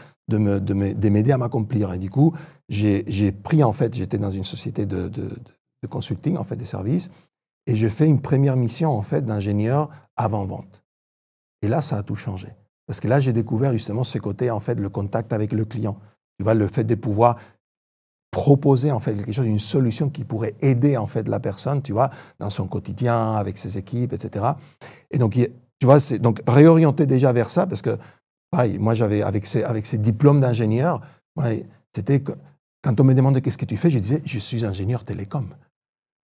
m'aider à m'accomplir. Et du coup, j'ai pris, en fait, j'étais dans une société de consulting, en fait, des services, et j'ai fait une première mission, en fait, d'ingénieur avant-vente. Et là, ça a tout changé. Parce que là, j'ai découvert justement ce côté, en fait, le contact avec le client. Tu vois, le fait de pouvoir proposer, en fait, quelque chose, une solution qui pourrait aider, en fait, la personne, tu vois, dans son quotidien, avec ses équipes, etc. Et donc, tu vois, c'est donc réorienter déjà vers ça, parce que, pareil, moi, j'avais, avec ces diplômes d'ingénieur, c'était quand on me demandait qu'est-ce que tu fais, je disais, je suis ingénieur télécom.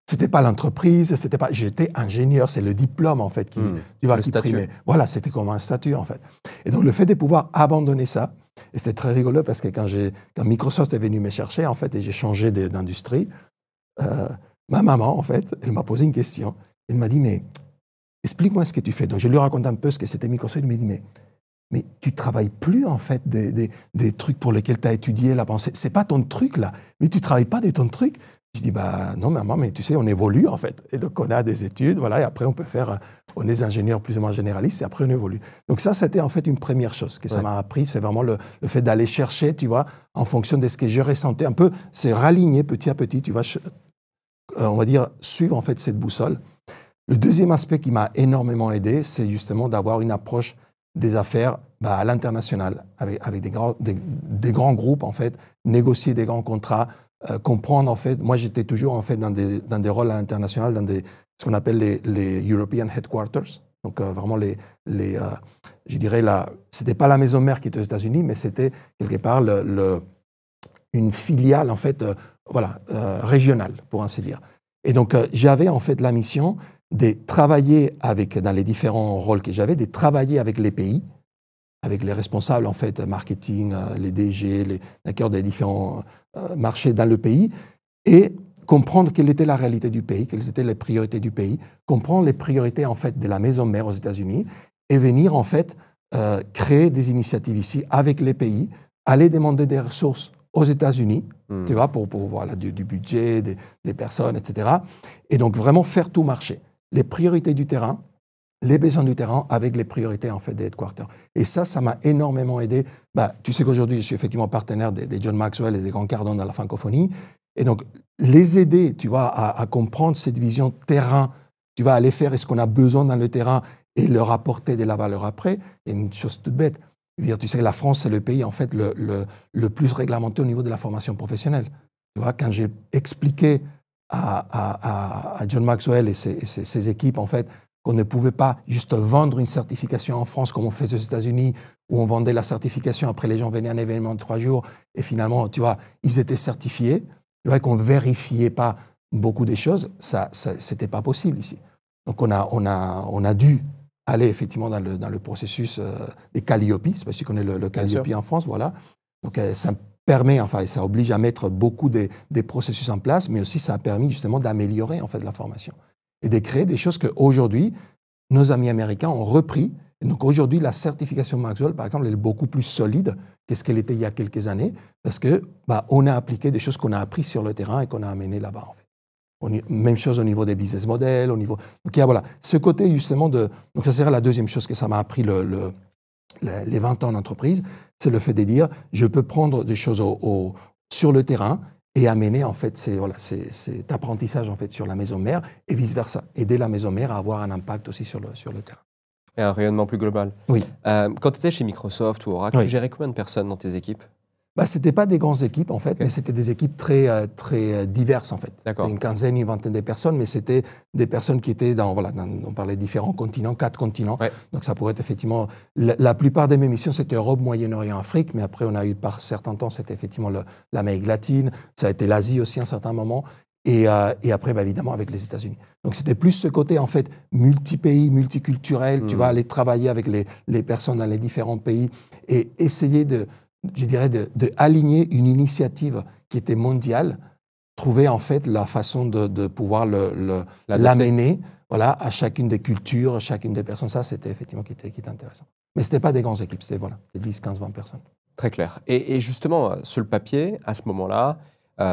C'était pas l'entreprise, c'était pas, j'étais ingénieur, c'est le diplôme, en fait, qui primait. Voilà, c'était comme un statut, en fait. Et donc, le fait de pouvoir abandonner ça, et c'était très rigolo parce que quand Microsoft est venu me chercher, en fait, et j'ai changé d'industrie, ma maman, en fait, elle m'a posé une question. Elle m'a dit, mais explique-moi ce que tu fais. Donc, je lui raconte un peu ce que c'était Microsoft. Elle m'a dit, mais tu ne travailles plus, en fait, des trucs pour lesquels tu as étudié la pensée. Ce n'est pas ton truc, là. Mais tu ne travailles pas de ton truc. Je dis, non, maman, mais tu sais, on évolue, en fait. Et donc, on a des études, voilà, et après, on est des ingénieurs plus ou moins généralistes, et après, on évolue. Donc ça, c'était en fait une première chose que ça m'a appris, c'est vraiment le fait d'aller chercher, tu vois, en fonction de ce que je ressentais, un peu, c'est raligner petit à petit, tu vois, on va dire, suivre, en fait, cette boussole. Le deuxième aspect qui m'a énormément aidé, c'est justement d'avoir une approche des affaires à l'international, avec des grands groupes, en fait, négocier des grands contrats, comprendre, en fait, moi j'étais toujours en fait dans des rôles à l'international, dans ce qu'on appelle les European Headquarters, donc vraiment je dirais, c'était pas la maison mère qui était aux États-Unis, mais c'était quelque part une filiale, en fait, régionale, pour ainsi dire. Et donc, j'avais en fait la mission de travailler dans les différents rôles que j'avais, de travailler avec les pays, avec les responsables, en fait, marketing, les DG, des différents marchés dans le pays, et comprendre quelle était la réalité du pays, quelles étaient les priorités du pays, comprendre les priorités, en fait, de la maison mère aux États-Unis, et venir, en fait, créer des initiatives ici avec les pays, aller demander des ressources aux États-Unis, tu vois, pour voilà, du budget, des personnes, etc. Et donc, vraiment faire tout marcher. Les priorités du terrain, les besoins du terrain avec les priorités, en fait, des headquarters. Et ça m'a énormément aidé. Tu sais qu'aujourd'hui, je suis effectivement partenaire des John Maxwell et des Grant Cardone dans la francophonie. Et donc, les aider, tu vois, à comprendre cette vision terrain, tu vas aller faire ce qu'on a besoin dans le terrain et leur apporter de la valeur après. Et une chose toute bête, tu sais, la France, c'est le pays, en fait, le plus réglementé au niveau de la formation professionnelle. Tu vois, quand j'ai expliqué à John Maxwell et ses équipes, en fait, qu'on ne pouvait pas juste vendre une certification en France comme on fait aux États-Unis, où on vendait la certification, après les gens venaient à un événement de 3 jours, et finalement, tu vois, ils étaient certifiés. Tu vois qu'on ne vérifiait pas beaucoup des choses, c'était pas possible ici. Donc, on a dû aller effectivement dans le processus des Calliope, je ne sais pas si tu connais le Calliope en France, voilà. Donc, ça permet, enfin, ça oblige à mettre beaucoup des processus en place, mais aussi ça a permis justement d'améliorer, en fait, la formation et de créer des choses qu'aujourd'hui, nos amis américains ont repris. Et donc aujourd'hui, la certification Maxwell, par exemple, elle est beaucoup plus solide que ce qu'elle était il y a quelques années, parce qu'on a appliqué des choses qu'on a apprises sur le terrain et qu'on a amenées là-bas, en fait. Même chose au niveau des business models, au niveau... Donc, il y a, voilà, ce côté justement de... Donc, ça serait la deuxième chose que ça m'a appris les 20 ans d'entreprise, c'est le fait de dire, je peux prendre des choses sur le terrain et amener, en fait, cet apprentissage, en fait, sur la maison mère et vice-versa. Aider la maison mère à avoir un impact aussi sur le terrain. Et un rayonnement plus global. Oui. Quand tu étais chez Microsoft ou Oracle, tu gérais combien de personnes dans tes équipes ? Ce n'étaient pas des grandes équipes, en fait, mais c'était des équipes très, très diverses, en fait. D'accord. Une quinzaine, une vingtaine de personnes, mais c'était des personnes qui étaient on parlait de différents continents, 4 continents. Ouais. Donc, ça pourrait être effectivement... La plupart de mes missions, c'était Europe, Moyen-Orient, Afrique, mais après, on a eu, par certains temps, c'était effectivement l'Amérique latine, ça a été l'Asie aussi à un certain moment, et après, évidemment, avec les États-Unis. Donc, c'était plus ce côté, en fait, multi-pays, multiculturel, tu vas aller travailler avec les personnes dans les différents pays et essayer je dirais, d'aligner une initiative qui était mondiale, trouver en fait la façon de pouvoir l'amener à chacune des cultures, chacune des personnes. Ça, c'était effectivement qui était intéressant. Mais ce n'était pas des grandes équipes, c'était 10, 15, 20 personnes. Très clair. Et justement, sur le papier, à ce moment-là, tu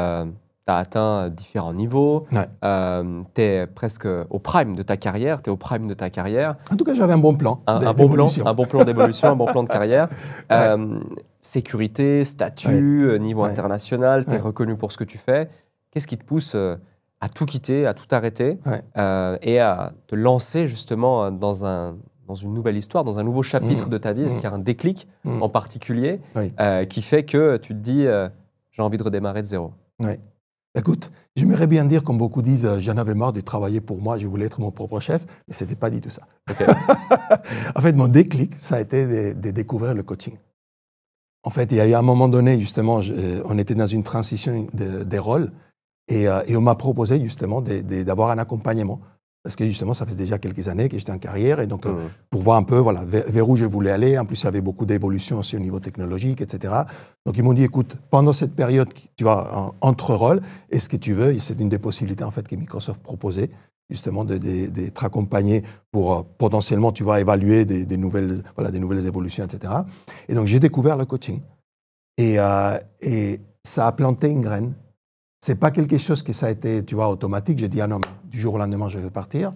as atteint différents niveaux, ouais. Tu es presque au prime de ta carrière, En tout cas, j'avais un bon plan d'évolution. Un bon plan d'évolution, un bon plan de carrière. Ouais. Sécurité, statut, niveau international, tu es reconnu pour ce que tu fais. Qu'est-ce qui te pousse à tout quitter, à tout arrêter et à te lancer justement dans une nouvelle histoire, dans un nouveau chapitre de ta vie? Est-ce qu'il y a un déclic en particulier qui fait que tu te dis j'ai envie de redémarrer de zéro? Oui. Écoute, j'aimerais bien dire, comme beaucoup disent, j'en avais marre de travailler pour moi, je voulais être mon propre chef, mais ce n'était pas du tout ça. Okay. En fait, mon déclic, ça a été de découvrir le coaching. En fait, il y a eu un moment donné, justement, on était dans une transition des rôles et on m'a proposé justement d'avoir un accompagnement. Parce que justement, ça fait déjà quelques années que j'étais en carrière et donc pour voir un peu vers où je voulais aller. En plus, il y avait beaucoup d'évolution aussi au niveau technologique, etc. Donc, ils m'ont dit, écoute, pendant cette période, tu vois, entre rôles, est-ce que tu veux, c'est une des possibilités en fait que Microsoft proposait, justement d'être accompagné pour potentiellement, tu vois, évaluer des nouvelles évolutions, etc. Et donc, j'ai découvert le coaching. Et ça a planté une graine. C'est pas quelque chose que ça a été, tu vois, automatique. J'ai dit, ah non, du jour au lendemain, je vais partir.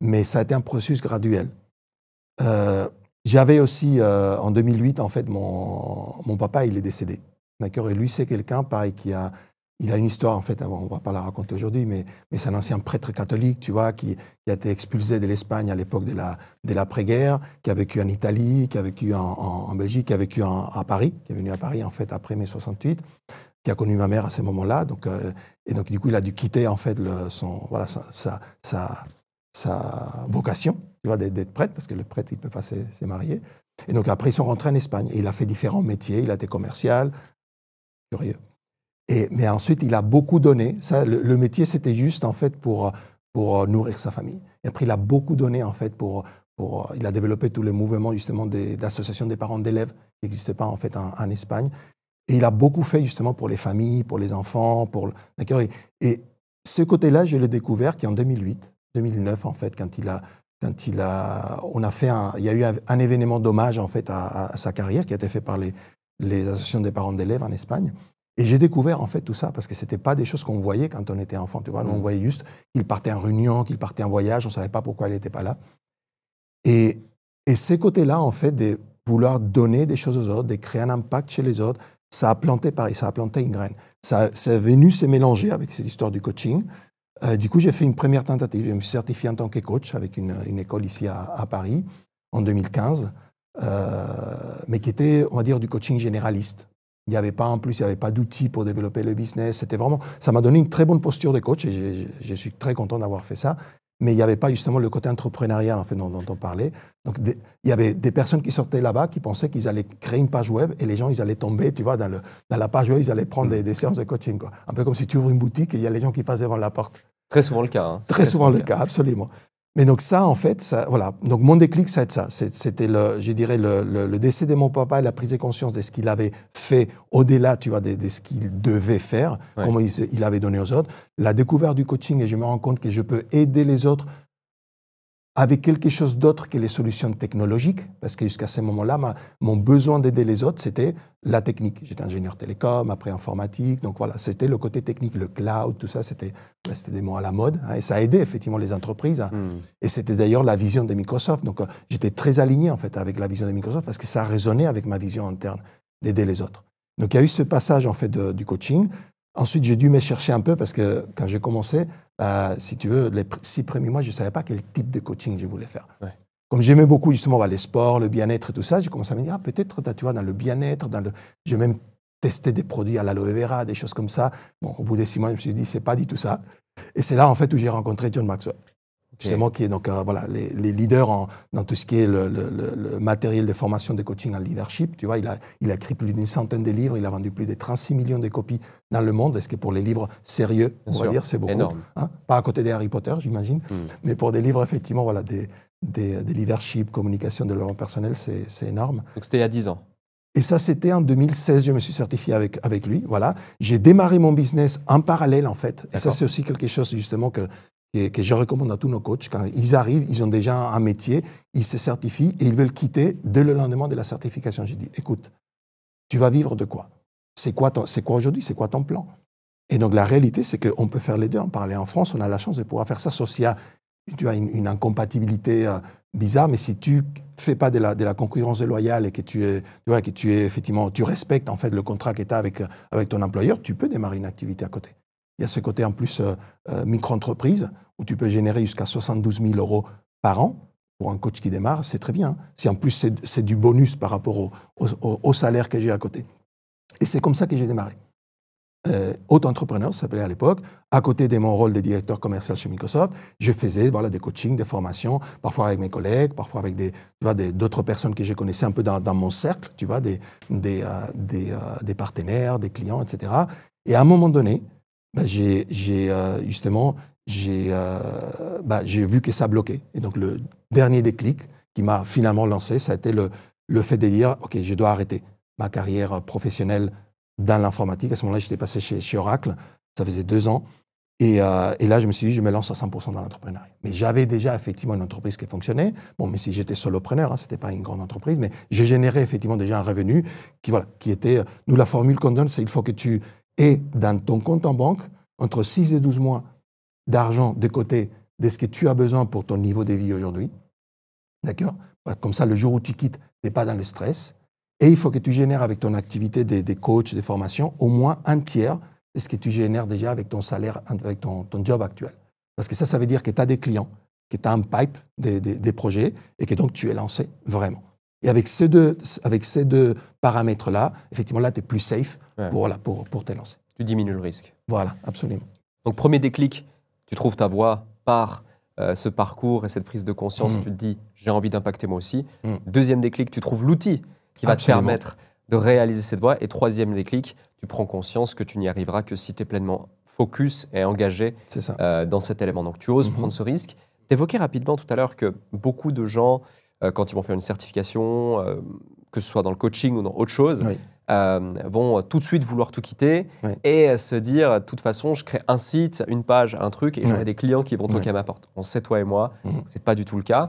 Mais ça a été un processus graduel. J'avais aussi, en 2008, en fait, mon papa, il est décédé. D'accord. Et lui, c'est quelqu'un, pareil, qui a il a une histoire, en fait, on ne va pas la raconter aujourd'hui, mais c'est un ancien prêtre catholique, tu vois, qui a été expulsé de l'Espagne à l'époque de l'après-guerre, qui a vécu en Italie, qui a vécu en Belgique, qui a vécu à Paris, qui est venu à Paris, en fait, après mai 68, qui a connu ma mère à ce moment-là. Donc, et donc, du coup, il a dû quitter, en fait, sa vocation, tu vois, d'être prêtre, parce que le prêtre, il ne peut pas se marier. Et donc, après, ils sont rentrés en Espagne. Et il a fait différents métiers. Il a été commercial, curieux. Mais ensuite, il a beaucoup donné. Ça, le métier, c'était juste, en fait, pour nourrir sa famille. Et après, il a beaucoup donné, en fait, il a développé tous les mouvements, justement, d'associations des parents d'élèves qui n'existaient pas, en fait, en Espagne. Et il a beaucoup fait, justement, pour les familles, pour les enfants, d'accord. Et ce côté-là, je l'ai découvert qu'en 2008, 2009, en fait, il y a eu un événement d'hommage, en fait, à sa carrière qui a été fait par les associations des parents d'élèves en Espagne. Et j'ai découvert, en fait, tout ça, parce que c'était pas des choses qu'on voyait quand on était enfant, tu vois. Nous, on voyait juste qu'il partait en réunion, qu'il partait en voyage, on savait pas pourquoi il n'était pas là. Et ce côté-là, en fait, de vouloir donner des choses aux autres, de créer un impact chez les autres, ça a planté une graine. Ça est venu se mélanger avec cette histoire du coaching. Du coup, j'ai fait une première tentative. Je me suis certifié en tant que coach avec une école ici à Paris en 2015, mais qui était, on va dire, du coaching généraliste. Il n'y avait pas d'outils pour développer le business. C'était vraiment, ça m'a donné une très bonne posture de coach et je suis très content d'avoir fait ça. Mais il n'y avait pas justement le côté entrepreneurial, en fait, dont on parlait. Donc, il y avait des personnes qui sortaient là-bas qui pensaient qu'ils allaient créer une page web et les gens, ils allaient tomber, tu vois, dans la page web, ils allaient prendre des séances de coaching, quoi. Un peu comme si tu ouvres une boutique et il y a les gens qui passent devant la porte. Très souvent le cas. Hein. Très souvent le cas, absolument. Mais donc ça, en fait, voilà. Donc mon déclic, ça a été ça. C'était, je dirais, le décès de mon papa et la prise de conscience de ce qu'il avait fait au-delà, tu vois, de ce qu'il devait faire, comment il avait donné aux autres. La découverte du coaching, et je me rends compte que je peux aider les autres avec quelque chose d'autre que les solutions technologiques, parce que jusqu'à ce moment-là, mon besoin d'aider les autres, c'était la technique. J'étais ingénieur télécom, après informatique, donc voilà, c'était le côté technique, le cloud, tout ça, c'était des mots à la mode, hein, et ça a aidé effectivement les entreprises, hein, et c'était d'ailleurs la vision de Microsoft, donc j'étais très aligné en fait avec la vision de Microsoft, parce que ça résonnait avec ma vision interne d'aider les autres. Donc il y a eu ce passage en fait du coaching. Ensuite, j'ai dû me chercher un peu parce que quand j'ai commencé, si tu veux, les 6 premiers mois, je ne savais pas quel type de coaching je voulais faire. Ouais. Comme j'aimais beaucoup justement les sports, le bien-être et tout ça, j'ai commencé à me dire, peut-être, tu vois, dans le bien-être, j'ai même testé des produits à l'aloe vera, des choses comme ça. Bon, au bout des 6 mois, je me suis dit, c'est pas du tout ça. Et c'est là, en fait, où j'ai rencontré John Maxwell. Justement, qui est donc, voilà, les leaders dans tout ce qui est le matériel de formation de coaching en leadership. Tu vois, il a écrit plus d'une centaine de livres, il a vendu plus de 36 millions de copies dans le monde. Est-ce que pour les livres sérieux, on va dire, c'est beaucoup. Énorme. Hein, pas à côté des Harry Potter, j'imagine, mais pour des livres, effectivement, voilà, des leadership, communication, développement personnel, c'est énorme. Donc c'était il y a 10 ans. Et ça, c'était en 2016, je me suis certifié avec lui. Voilà. J'ai démarré mon business en parallèle, en fait. Et ça, c'est aussi quelque chose, justement, que je recommande à tous nos coachs. Quand ils arrivent, ils ont déjà un métier, ils se certifient et ils veulent quitter dès le lendemain de la certification. J'ai dit, écoute, tu vas vivre de quoi? C'est quoi aujourd'hui? C'est quoi ton plan? Et donc, la réalité, c'est qu'on peut faire les deux. En parler en France, on a la chance de pouvoir faire ça, sauf s'il y a une incompatibilité bizarre. Mais si tu fais pas de la concurrence déloyale et que tu es effectivement, tu respectes en fait le contrat que tu as avec ton employeur, tu peux démarrer une activité à côté. Il y a ce côté en plus micro-entreprise où tu peux générer jusqu'à 72 000 € par an pour un coach qui démarre, c'est très bien. Si en plus c'est du bonus par rapport au salaire que j'ai à côté. Et c'est comme ça que j'ai démarré. Auto-entrepreneur, ça s'appelait à l'époque. À côté de mon rôle de directeur commercial chez Microsoft, je faisais des coachings, des formations, parfois avec mes collègues, parfois avec d'autres personnes que je connaissais un peu dans mon cercle, tu vois, des partenaires, des clients, etc. Et à un moment donné, j'ai vu que ça bloquait. Et donc, le dernier déclic qui m'a finalement lancé, ça a été le fait de dire, OK, je dois arrêter ma carrière professionnelle dans l'informatique. À ce moment-là, j'étais passé chez Oracle. Ça faisait 2 ans. Et là, je me suis dit, je me lance à 100% dans l'entrepreneuriat. Mais j'avais déjà effectivement une entreprise qui fonctionnait. Bon, mais si j'étais solopreneur, ce n'était pas une grande entreprise, mais j'ai généré effectivement déjà un revenu qui était... Nous, la formule qu'on donne, c'est il faut que tu aies dans ton compte en banque entre 6 et 12 mois d'argent de côté de ce que tu as besoin pour ton niveau de vie aujourd'hui. D'accord? Comme ça, le jour où tu quittes, tu n'es pas dans le stress. Et il faut que tu génères avec ton activité des coachs, des formations, au moins un tiers c'est ce que tu génères déjà avec ton salaire, avec ton job actuel. Parce que ça veut dire que tu as des clients, que tu as un pipe des projets et que donc tu es lancé vraiment. Et avec ces deux paramètres-là, effectivement, là, tu es plus safe pour te lancer. Tu diminues le risque. Voilà, absolument. Donc, premier déclic, tu trouves ta voie par ce parcours et cette prise de conscience. Tu te dis, j'ai envie d'impacter moi aussi. Deuxième déclic, tu trouves l'outil qui va te permettre de réaliser cette voie. Et troisième déclic, tu prends conscience que tu n'y arriveras que si tu es pleinement focus et engagé dans cet élément. Donc, tu oses prendre ce risque. Tu évoquais rapidement tout à l'heure que beaucoup de gens, quand ils vont faire une certification, que ce soit dans le coaching ou dans autre chose, vont tout de suite vouloir tout quitter et se dire, de toute façon, je crée un site, une page, un truc, et j'aurai des clients qui vont toquer à ma porte. On sait, toi et moi, c'est pas du tout le cas.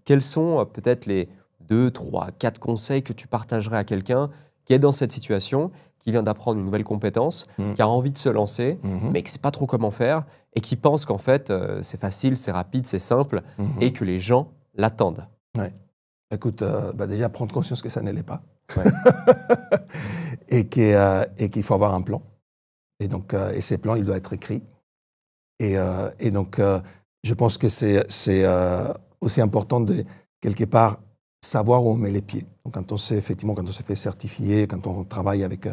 Quels sont peut-être les 2, 3, 4 conseils que tu partagerais à quelqu'un qui est dans cette situation, qui vient d'apprendre une nouvelle compétence, qui a envie de se lancer, mais qui ne sait pas trop comment faire, et qui pense qu'en fait, c'est facile, c'est rapide, c'est simple, et que les gens l'attendent? Écoute, déjà, prendre conscience que ça ne l'est pas. et qu'il faut avoir un plan. Et donc, ces plans, il doit être écrit. Et donc, je pense que c'est aussi important de, quelque part, savoir où on met les pieds. Donc, quand on s'est fait certifier, quand on travaille avec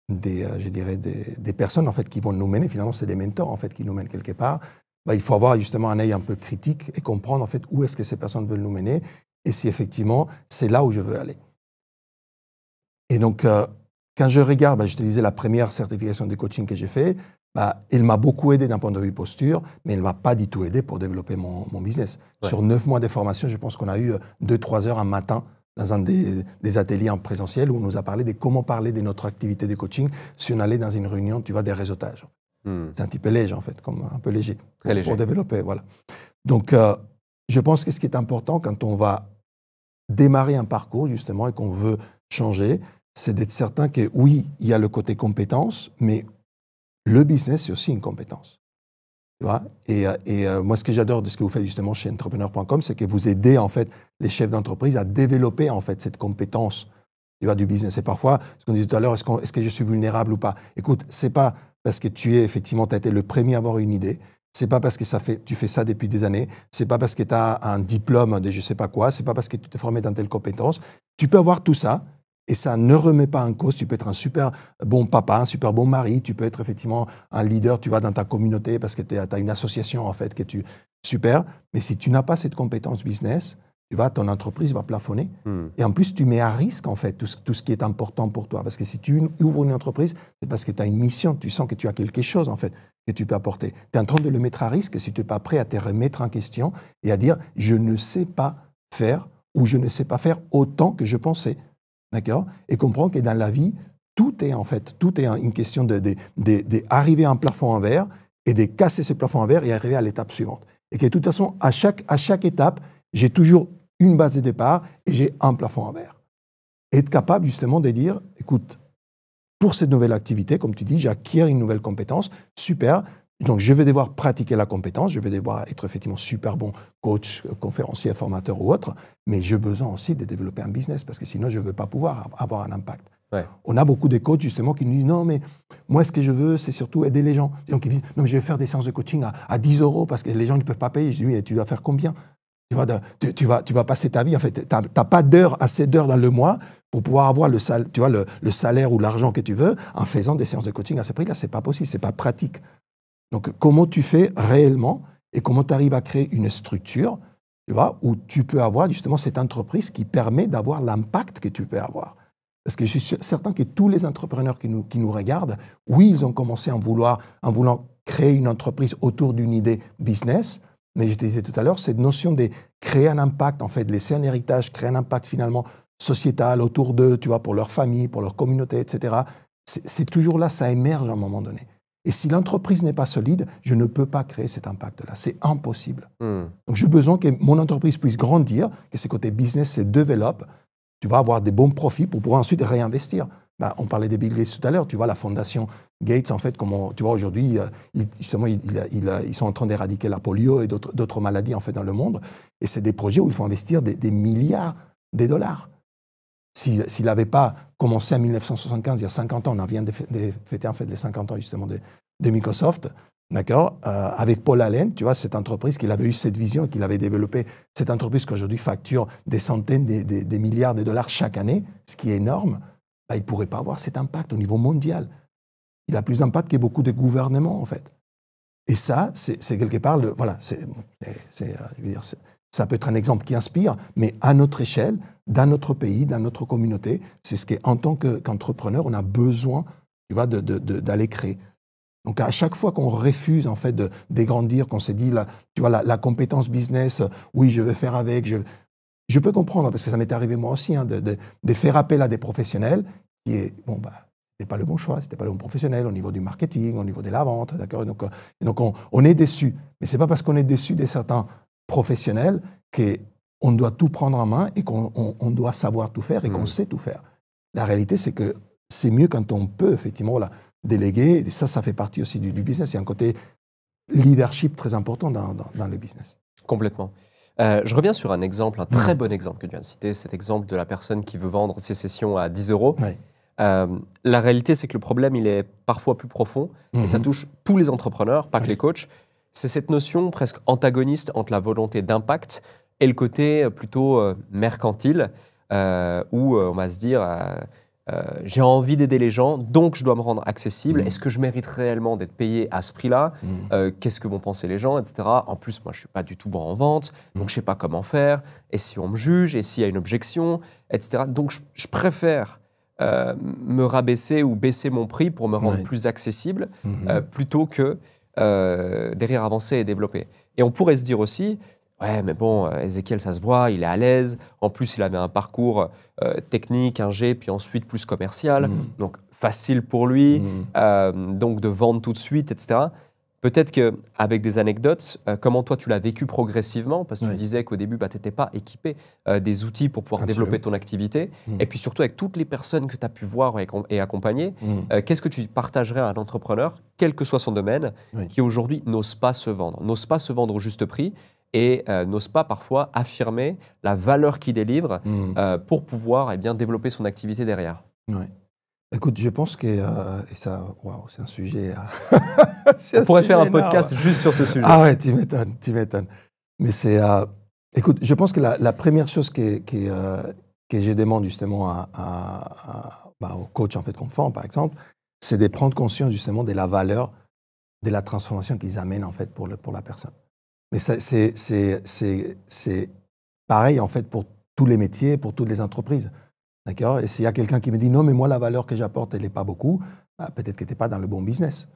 des personnes en fait, qui vont nous mener, finalement, c'est des mentors en fait, qui nous mènent quelque part, il faut avoir justement un œil un peu critique et comprendre en fait, où est-ce que ces personnes veulent nous mener et si effectivement, c'est là où je veux aller. Et donc, quand je regarde, je te disais, la première certification de coaching que j'ai fait, elle m'a beaucoup aidé d'un point de vue posture, mais elle ne m'a pas du tout aidé pour développer mon business. Sur 9 mois de formation, je pense qu'on a eu 2-3 heures un matin dans un des ateliers en présentiel où on nous a parlé de comment parler de notre activité de coaching si on allait dans une réunion, tu vois, des réseautages. C'est un petit peu léger, en fait, comme un peu léger. Très léger. Pour développer, voilà. Donc, je pense que ce qui est important quand on va démarrer un parcours, justement, et qu'on veut changer, c'est d'être certain que, oui, il y a le côté compétence, mais le business, c'est aussi une compétence. Tu vois, et moi, ce que j'adore de ce que vous faites justement chez entrepreneur.com, c'est que vous aidez, en fait, les chefs d'entreprise à développer, en fait, cette compétence, tu vois, du business. Et parfois, ce qu'on disait tout à l'heure, est-ce que je suis vulnérable ou pas? Écoute, c'est pas parce que tu as été le premier à avoir une idée. C'est pas parce que tu fais ça depuis des années. C'est pas parce que tu as un diplôme de je sais pas quoi. C'est pas parce que tu t'es formé dans telle compétence. Tu peux avoir tout ça et ça ne remet pas en cause. Tu peux être un super bon papa, un super bon mari. Tu peux être effectivement un leader, tu vas dans ta communauté parce que tu as une association en fait que tu super. Mais si tu n'as pas cette compétence business, ton entreprise va plafonner. Et en plus, tu mets à risque, en fait, tout ce qui est important pour toi. Parce que si tu ouvres une entreprise, c'est parce que tu as une mission. Tu sens que tu as quelque chose, en fait, que tu peux apporter. Tu es en train de le mettre à risque si tu n'es pas prêt à te remettre en question et à dire « je ne sais pas faire » ou « je ne sais pas faire autant que je pensais ». D'accord? Et comprends que dans la vie, tout est une question d'arriver à un plafond en verre et de casser ce plafond en verre et arriver à l'étape suivante. Et que de toute façon, à chaque étape, j'ai toujours une base de départ et j'ai un plafond en verre. Et être capable justement de dire, écoute, pour cette nouvelle activité, comme tu dis, j'acquiers une nouvelle compétence, super, donc je vais devoir pratiquer la compétence, je vais devoir être effectivement super bon coach, conférencier, formateur ou autre, mais j'ai besoin aussi de développer un business parce que sinon je ne vais pas pouvoir avoir un impact. On a beaucoup de coachs justement qui nous disent non mais moi ce que je veux c'est surtout aider les gens. Donc ils disent non mais je vais faire des séances de coaching à 10 € parce que les gens ne peuvent pas payer. Je dis oui, et tu dois faire combien? Tu vas passer ta vie, en fait, tu n'as pas assez d'heures dans le mois pour pouvoir avoir le salaire ou l'argent que tu veux en faisant des séances de coaching à ce prix-là. Ce n'est pas possible, ce n'est pas pratique. Donc, comment tu fais réellement et comment tu arrives à créer une structure où tu peux avoir justement cette entreprise qui permet d'avoir l'impact que tu peux avoir. Parce que je suis certain que tous les entrepreneurs qui nous regardent, oui, ils ont commencé en voulant créer une entreprise autour d'une idée business. Mais je te disais tout à l'heure, cette notion de créer un impact, en fait, de laisser un héritage, créer un impact finalement sociétal autour d'eux, tu vois, pour leur famille, pour leur communauté, etc. C'est toujours là, ça émerge à un moment donné. Et si l'entreprise n'est pas solide, je ne peux pas créer cet impact-là. C'est impossible. Donc j'ai besoin que mon entreprise puisse grandir, que ce côté business se développe, tu vas avoir des bons profits pour pouvoir ensuite réinvestir. On parlait des Bill Gates tout à l'heure, tu vois, la fondation Gates, en fait, comment, tu vois, aujourd'hui, justement, ils sont en train d'éradiquer la polio et d'autres maladies, en fait, dans le monde. Et c'est des projets où il faut investir des milliards de dollars. s'il n'avait pas commencé en 1975, il y a 50 ans, on vient de fêter en fait les 50 ans justement de Microsoft, d'accord, avec Paul Allen, tu vois, cette entreprise qu'il avait eu cette vision, qu'il avait développé, cette entreprise qu'aujourd'hui facture des centaines, des milliards de dollars chaque année, ce qui est énorme, bah, il ne pourrait pas avoir cet impact au niveau mondial. Il a plus d'impact que beaucoup de gouvernements, en fait. Et ça, c'est quelque part, voilà, je veux dire, ça peut être un exemple qui inspire, mais à notre échelle, dans notre pays, dans notre communauté, c'est ce qu'en tant qu'entrepreneur, on a besoin, tu vois, d'aller créer. Donc, à chaque fois qu'on refuse, en fait, de dégrandir, qu'on s'est dit, tu vois, la compétence business, oui, je vais faire avec, je peux comprendre, parce que ça m'est arrivé moi aussi, hein, de faire appel à des professionnels qui est, bon, bah, c'était pas le bon choix, c'était pas le bon professionnel au niveau du marketing, au niveau de la vente, d'accord. Donc on est déçu, mais c'est pas parce qu'on est déçu de certains professionnels qu'on doit tout prendre en main et qu'on doit savoir tout faire et qu'on sait tout faire. La réalité, c'est que c'est mieux quand on peut effectivement voilà, déléguer. Et ça fait partie aussi du business. Il y a un côté leadership très important dans le business. Complètement. Je reviens sur un exemple, un très bon exemple que tu viens de citer, cet exemple de la personne qui veut vendre ses sessions à 10 €. Oui. La réalité, c'est que le problème, il est parfois plus profond et ça touche tous les entrepreneurs, pas que les coachs. C'est cette notion presque antagoniste entre la volonté d'impact et le côté plutôt mercantile où on va se dire j'ai envie d'aider les gens, donc je dois me rendre accessible. Est-ce que je mérite réellement d'être payé à ce prix-là Qu'est-ce que vont penser les gens, etc. En plus, moi, je ne suis pas du tout bon en vente, donc je ne sais pas comment faire. Et si on me juge Et s'il y a une objection, etc. Donc, je préfère me rabaisser ou baisser mon prix pour me rendre plus accessible plutôt que derrière avancer et développer. Et on pourrait se dire aussi, ouais, mais bon, Ezekiel, ça se voit, il est à l'aise. En plus, il avait un parcours technique, ingé, puis ensuite plus commercial. Donc, facile pour lui, donc de vendre tout de suite, etc. Peut-être qu'avec des anecdotes, comment toi tu l'as vécu progressivement, parce que tu disais qu'au début, bah, tu n'étais pas équipé des outils pour pouvoir développer ton activité. Et puis surtout avec toutes les personnes que tu as pu voir et accompagner, qu'est-ce que tu partagerais à un entrepreneur, quel que soit son domaine, qui aujourd'hui n'ose pas se vendre au juste prix et n'ose pas parfois affirmer la valeur qu'il délivre pour pouvoir développer son activité derrière. Oui. Écoute, je pense que et ça, waouh, c'est un sujet. On pourrait faire un podcast juste sur ce sujet. Ah ouais, tu m'étonnes. Mais c'est, écoute, je pense que la première chose que je demande justement aux coachs en fait qu'on forme, par exemple, c'est de prendre conscience justement de la valeur de la transformation qu'ils amènent en fait pour la personne. Mais c'est pareil en fait pour tous les métiers, pour toutes les entreprises. D'accord. Et s'il y a quelqu'un qui me dit non, mais moi, la valeur que j'apporte, elle n'est pas beaucoup, bah, peut-être que tu n'es pas dans le bon business.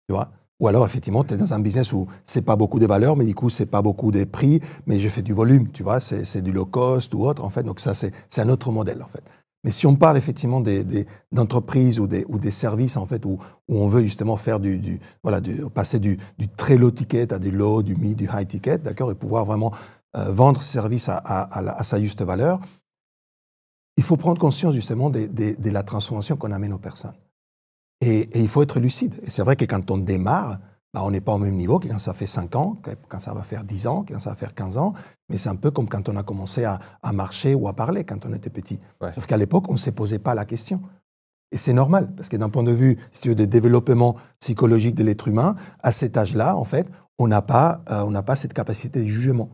Tu vois. Ou alors, effectivement, tu es dans un business où ce n'est pas beaucoup de valeur, mais du coup, ce n'est pas beaucoup de prix, mais je fais du volume, tu vois, c'est du low cost ou autre, en fait. Donc, ça, c'est un autre modèle, en fait. Mais si on parle effectivement d'entreprises ou des services, en fait, où on veut justement faire passer du très low ticket à du low, du mid, du high ticket, d'accord, et pouvoir vraiment vendre ces services à sa juste valeur, il faut prendre conscience justement de la transformation qu'on amène aux personnes. Et il faut être lucide. Et c'est vrai que quand on démarre, bah, on n'est pas au même niveau que quand ça fait 5 ans, quand ça va faire 10 ans, quand ça va faire 15 ans. Mais c'est un peu comme quand on a commencé à marcher ou à parler quand on était petit. Ouais. Sauf qu'à l'époque, on ne se posait pas la question. Et c'est normal, parce que d'un point de vue, si tu veux, de développement psychologique de l'être humain, à cet âge-là, en fait, on n'a pas cette capacité de jugement.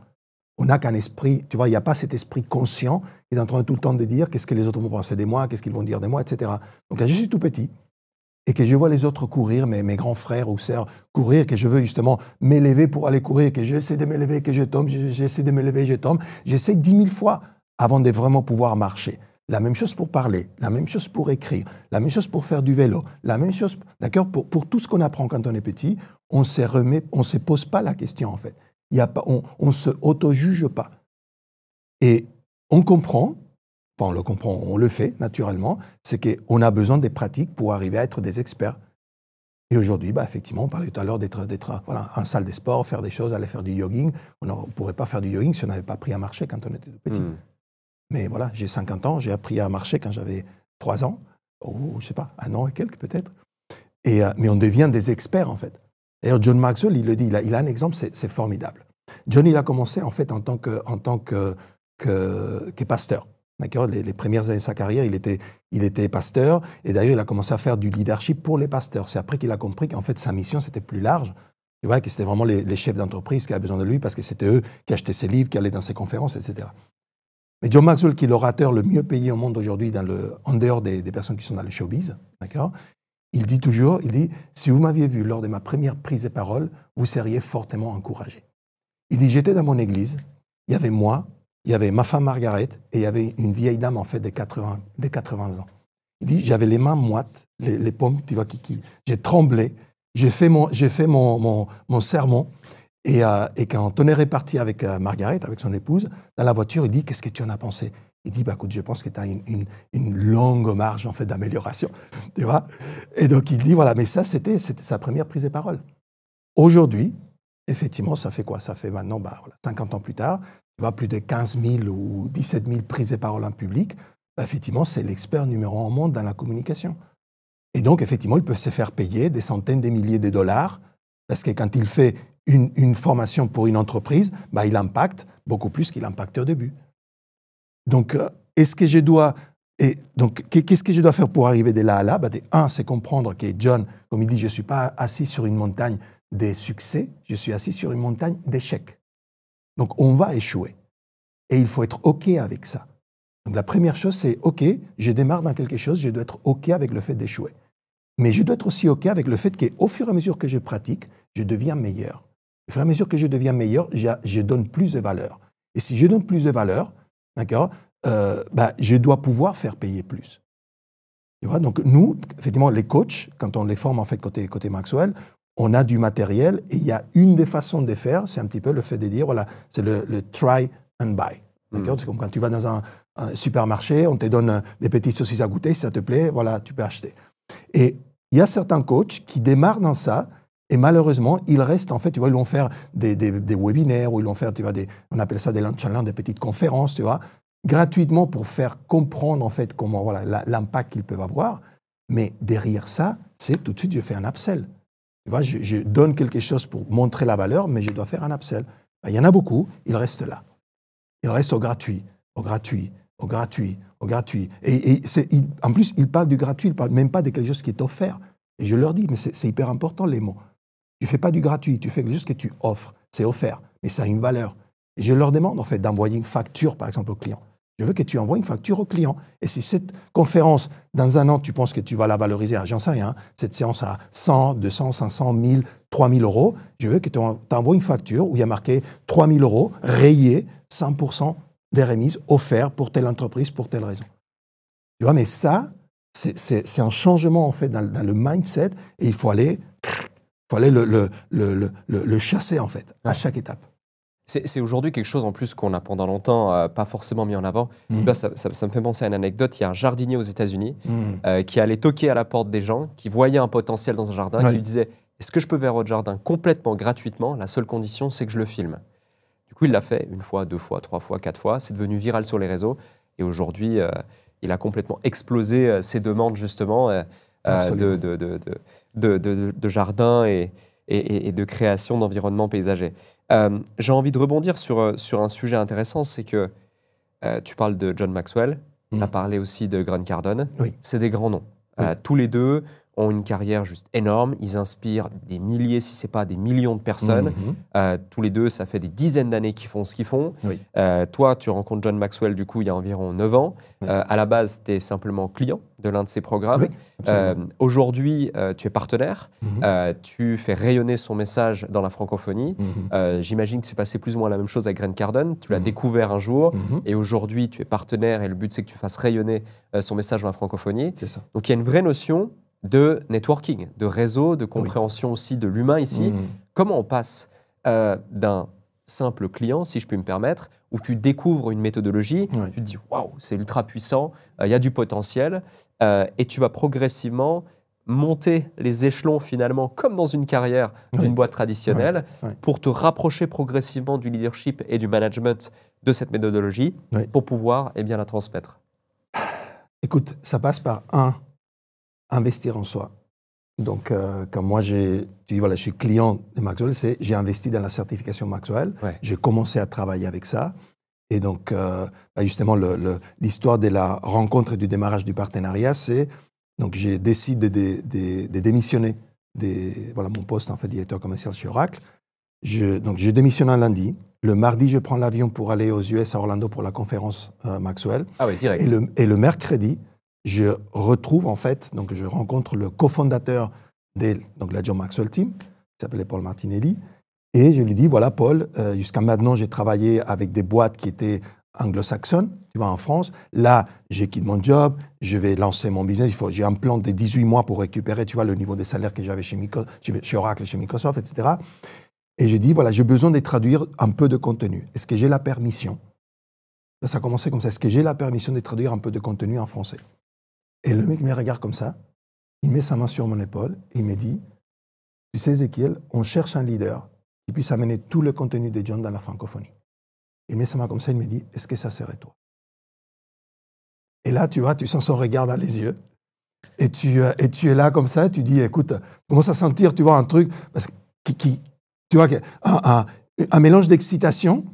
On n'a qu'un esprit, tu vois, il n'y a pas cet esprit conscient qui est en train tout le temps de dire qu'est-ce que les autres vont penser de moi, qu'est-ce qu'ils vont dire de moi, etc. Donc, quand je suis tout petit et que je vois les autres courir, mes grands frères ou sœurs courir, que je veux justement m'élever pour aller courir, que j'essaie de m'élever, que je tombe, j'essaie de m'élever, je tombe, j'essaie 10 000 fois avant de vraiment pouvoir marcher. La même chose pour parler, la même chose pour écrire, la même chose pour faire du vélo, la même chose, d'accord, pour tout ce qu'on apprend quand on est petit, on ne se pose pas la question en fait. On ne se auto-juge pas. Et on comprend, enfin on le comprend, on le fait naturellement, c'est qu'on a besoin des pratiques pour arriver à être des experts. Et aujourd'hui, bah, effectivement, on parlait tout à l'heure d'être en salle de sport, faire des choses, aller faire du jogging. On ne pourrait pas faire du jogging si on n'avait pas appris à marcher quand on était petit. Mais voilà, j'ai 50 ans, j'ai appris à marcher quand j'avais 3 ans, ou je ne sais pas, 1 an et quelques peut-être. Mais on devient des experts en fait. D'ailleurs, John Maxwell, il le dit, il a un exemple, c'est formidable. John, il a commencé en fait en tant que pasteur. D'accord, les premières années de sa carrière, il était pasteur. Et d'ailleurs, il a commencé à faire du leadership pour les pasteurs. C'est après qu'il a compris qu'en fait, sa mission, c'était plus large. Tu vois, que c'était vraiment les chefs d'entreprise qui avaient besoin de lui parce que c'était eux qui achetaient ses livres, qui allaient dans ses conférences, etc. Mais John Maxwell, qui est l'orateur le mieux payé au monde aujourd'hui, en dehors des personnes qui sont dans le showbiz, d'accord, il dit toujours, si vous m'aviez vu lors de ma première prise de parole, vous seriez fortement encouragé. Il dit, j'étais dans mon église, il y avait moi, il y avait ma femme Margaret et il y avait une vieille dame en fait de 80 ans. Il dit, j'avais les mains moites, les paumes, tu vois, j'ai tremblé, j'ai fait mon sermon et quand on est reparti avec Margaret, avec son épouse, dans la voiture, il dit, qu'est-ce que tu en as pensé? Il dit, bah, écoute, je pense que tu as une longue marge en fait d'amélioration, tu vois. Et donc il dit, voilà, mais ça c'était sa première prise de parole. Aujourd'hui, effectivement, ça fait quoi? Ça fait maintenant, 50 ans plus tard, tu vois, plus de 15 000 ou 17 000 prises de parole en public. Bah, effectivement, c'est l'expert numéro 1 au monde dans la communication. Et donc, effectivement, il peut se faire payer des centaines de milliers de dollars parce que quand il fait une formation pour une entreprise, bah, il impacte beaucoup plus qu'il impactait au début. Donc, qu'est-ce que je dois faire pour arriver de là à là? C'est comprendre que John, comme il dit, je ne suis pas assis sur une montagne des succès, je suis assis sur une montagne d'échecs. Donc, on va échouer. Et il faut être OK avec ça. Donc, la première chose, c'est OK, je démarre dans quelque chose, je dois être OK avec le fait d'échouer. Mais je dois être aussi OK avec le fait qu'au fur et à mesure que je pratique, je deviens meilleur. Au fur et à mesure que je deviens meilleur, je donne plus de valeur. Et si je donne plus de valeur, d'accord, je dois pouvoir faire payer plus. Tu vois, donc, nous, effectivement, les coachs, quand on les forme en fait côté Maxwell, on a du matériel et il y a une des façons de faire, c'est un petit peu le fait de dire, voilà, c'est le try and buy. D'accord? C'est comme quand tu vas dans un supermarché, on te donne des petites saucisses à goûter, si ça te plaît, voilà, tu peux acheter. Et il y a certains coachs qui démarrent dans ça et malheureusement, ils restent, en fait, tu vois, ils vont faire des webinaires ou ils vont faire, tu vois, on appelle ça des lunch and learn, des petites conférences, tu vois, gratuitement pour faire comprendre, en fait, comment, voilà, l'impact qu'ils peuvent avoir. Mais derrière ça, c'est tout de suite, je fais un upsell. Tu vois, je donne quelque chose pour montrer la valeur, mais je dois faire un upsell. Il y en a beaucoup, ils restent là. Ils restent au gratuit, au gratuit, au gratuit, au gratuit. Et en plus, ils parlent du gratuit, ils ne parlent même pas de quelque chose qui est offert. Et je leur dis, mais c'est hyper important les mots. Tu ne fais pas du gratuit, tu fais quelque chose que tu offres. C'est offert, mais ça a une valeur. Et je leur demande en fait d'envoyer une facture, par exemple, au client. Je veux que tu envoies une facture au client. Et si cette conférence, dans un an, tu penses que tu vas la valoriser à, j'en sais rien, cette séance à 100, 200, 500, 1000, 3000 euros, je veux que tu envoies une facture où il y a marqué 3000 euros, rayé 100% des remises offertes pour telle entreprise, pour telle raison. Tu vois, mais ça, c'est un changement en fait dans le mindset et il faut aller le chasser en fait, à chaque étape. C'est aujourd'hui quelque chose en plus qu'on a pendant longtemps pas forcément mis en avant. Là, ça me fait penser à une anecdote. Il y a un jardinier aux États-Unis qui allait toquer à la porte des gens, qui voyaient un potentiel dans un jardin, qui lui disait « Est-ce que je peux faire votre jardin complètement gratuitement? La seule condition, c'est que je le filme. » Du coup, il l'a fait une fois, 2 fois, 3 fois, 4 fois. C'est devenu viral sur les réseaux. Et aujourd'hui, il a complètement explosé ses demandes justement de jardins et de création d'environnements paysagers. J'ai envie de rebondir sur un sujet intéressant, c'est que tu parles de John Maxwell, tu as parlé aussi de Grant Cardone, c'est des grands noms. Tous les deux ont une carrière juste énorme, ils inspirent des milliers, si ce n'est pas des millions de personnes. Tous les deux, ça fait des dizaines d'années qu'ils font ce qu'ils font. Toi, tu rencontres John Maxwell, du coup, il y a environ 9 ans. À la base, tu es simplement client de l'un de ses programmes. Aujourd'hui, tu es partenaire. Tu fais rayonner son message dans la francophonie. J'imagine que c'est passé plus ou moins la même chose avec Grant Cardone. Tu l'as découvert un jour et aujourd'hui, tu es partenaire et le but, c'est que tu fasses rayonner son message dans la francophonie. C'est ça. Donc, il y a une vraie notion de networking, de réseau, de compréhension aussi de l'humain ici. Comment on passe d'un simple client, si je puis me permettre, où tu découvres une méthodologie, tu te dis « waouh, c'est ultra puissant, il y a du potentiel » et tu vas progressivement monter les échelons finalement, comme dans une carrière d'une boîte traditionnelle, pour te rapprocher progressivement du leadership et du management de cette méthodologie pour pouvoir bien la transmettre. Écoute, ça passe par investir en soi. Donc, comme moi, je suis client de Maxwell, j'ai investi dans la certification Maxwell. J'ai commencé à travailler avec ça. Et donc, justement, l'histoire de la rencontre et du démarrage du partenariat, c'est donc j'ai décidé de démissionner voilà, mon poste en fait directeur commercial chez Oracle. Donc, je démissionne un lundi. Le mardi, je prends l'avion pour aller aux US à Orlando pour la conférence Maxwell. Ah oui, direct. Et le mercredi, je retrouve en fait, donc je rencontre le cofondateur de la John Maxwell Team, qui s'appelait Paul Martinelli. Et je lui dis, voilà Paul, jusqu'à maintenant, j'ai travaillé avec des boîtes qui étaient anglo-saxonnes, tu vois, en France. Là, j'ai quitté mon job, je vais lancer mon business. J'ai un plan de 18 mois pour récupérer, tu vois, le niveau des salaires que j'avais chez Oracle, chez Microsoft, etc. Et je dis, voilà, j'ai besoin de traduire un peu de contenu. Est-ce que j'ai la permission? Ça a commencé comme ça. Est-ce que j'ai la permission de traduire un peu de contenu en français? Et le mec me regarde comme ça, il met sa main sur mon épaule et il me dit, tu sais, Ezekiel, on cherche un leader qui puisse amener tout le contenu de John dans la francophonie. Il met sa main comme ça, il me dit, est-ce que ça serait toi? Et là, tu vois, tu sens son regard dans les yeux. Et tu es là comme ça, tu dis, écoute, commence à sentir, tu vois, un truc, parce que, tu vois, un mélange d'excitation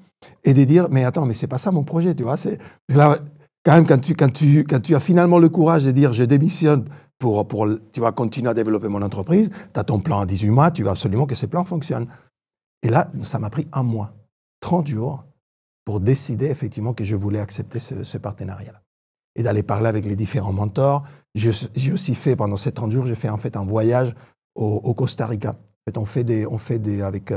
et de dire, mais attends, mais c'est pas ça mon projet, tu vois. C'est là, quand même, quand tu as finalement le courage de dire, je démissionne pour tu vas continuer à développer mon entreprise, tu as ton plan à 18 mois, tu veux absolument que ce plan fonctionne. Et là, ça m'a pris un mois, 30 jours, pour décider effectivement que je voulais accepter ce partenariat-là. Et d'aller parler avec les différents mentors. J'ai aussi fait, pendant ces 30 jours, j'ai fait en fait un voyage au Costa Rica. En fait, on fait des avec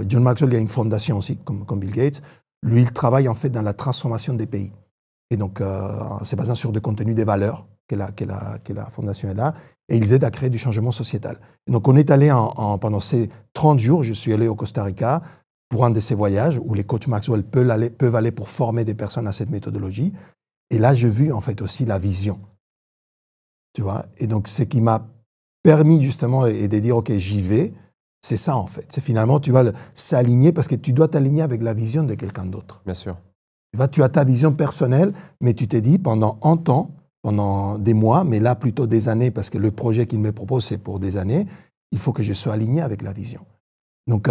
John Maxwell, il y a une fondation aussi, comme Bill Gates. Lui, il travaille en fait dans la transformation des pays. Et donc, c'est basé sur des contenus, des valeurs que la fondation est là. Et ils aident à créer du changement sociétal. Et donc, on est allé pendant ces 30 jours, je suis allé au Costa Rica pour un de ces voyages où les coachs Maxwell peuvent aller pour former des personnes à cette méthodologie. Et là, j'ai vu en fait aussi la vision. Tu vois? Et donc, ce qui m'a permis justement de dire, OK, j'y vais, c'est ça en fait. C'est finalement, tu vas s'aligner parce que tu dois t'aligner avec la vision de quelqu'un d'autre. Bien sûr. Tu as ta vision personnelle, mais tu t'es dit pendant un temps, pendant des mois, mais là plutôt des années, parce que le projet qu'il me propose, c'est pour des années, il faut que je sois aligné avec la vision. Donc,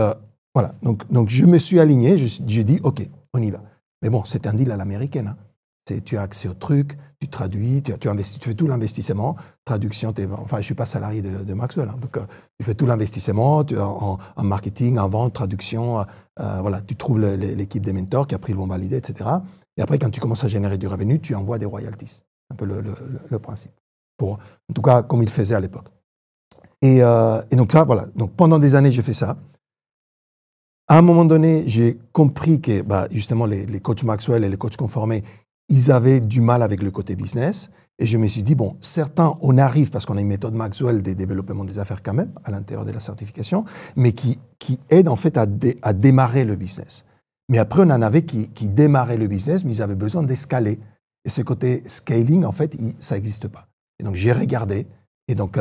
voilà. Donc, je me suis aligné, j'ai dit, OK, on y va. Mais bon, c'est un deal à l'américaine. Hein. Tu as accès au truc, tu traduis, tu fais tout l'investissement, traduction, enfin, je ne suis pas salarié de Maxwell, hein, donc tu fais tout l'investissement en marketing, en vente, traduction, voilà, tu trouves l'équipe des mentors qui après ils vont valider, etc. Et après, quand tu commences à générer du revenu, tu envoies des royalties. C'est un peu le principe. En tout cas, comme il faisait à l'époque. Et donc là, voilà. Donc pendant des années, j'ai fait ça. À un moment donné, j'ai compris que justement les coachs Maxwell et les coachs conformés, ils avaient du mal avec le côté business. Et je me suis dit, bon, certains, on arrive, parce qu'on a une méthode Maxwell de développement des affaires quand même, à l'intérieur de la certification, mais qui aide en fait à démarrer le business. Mais après, on en avait qui démarraient le business, mais ils avaient besoin d'escaler. Et ce côté scaling, en fait, ça n'existe pas. Et donc, j'ai regardé. Et donc,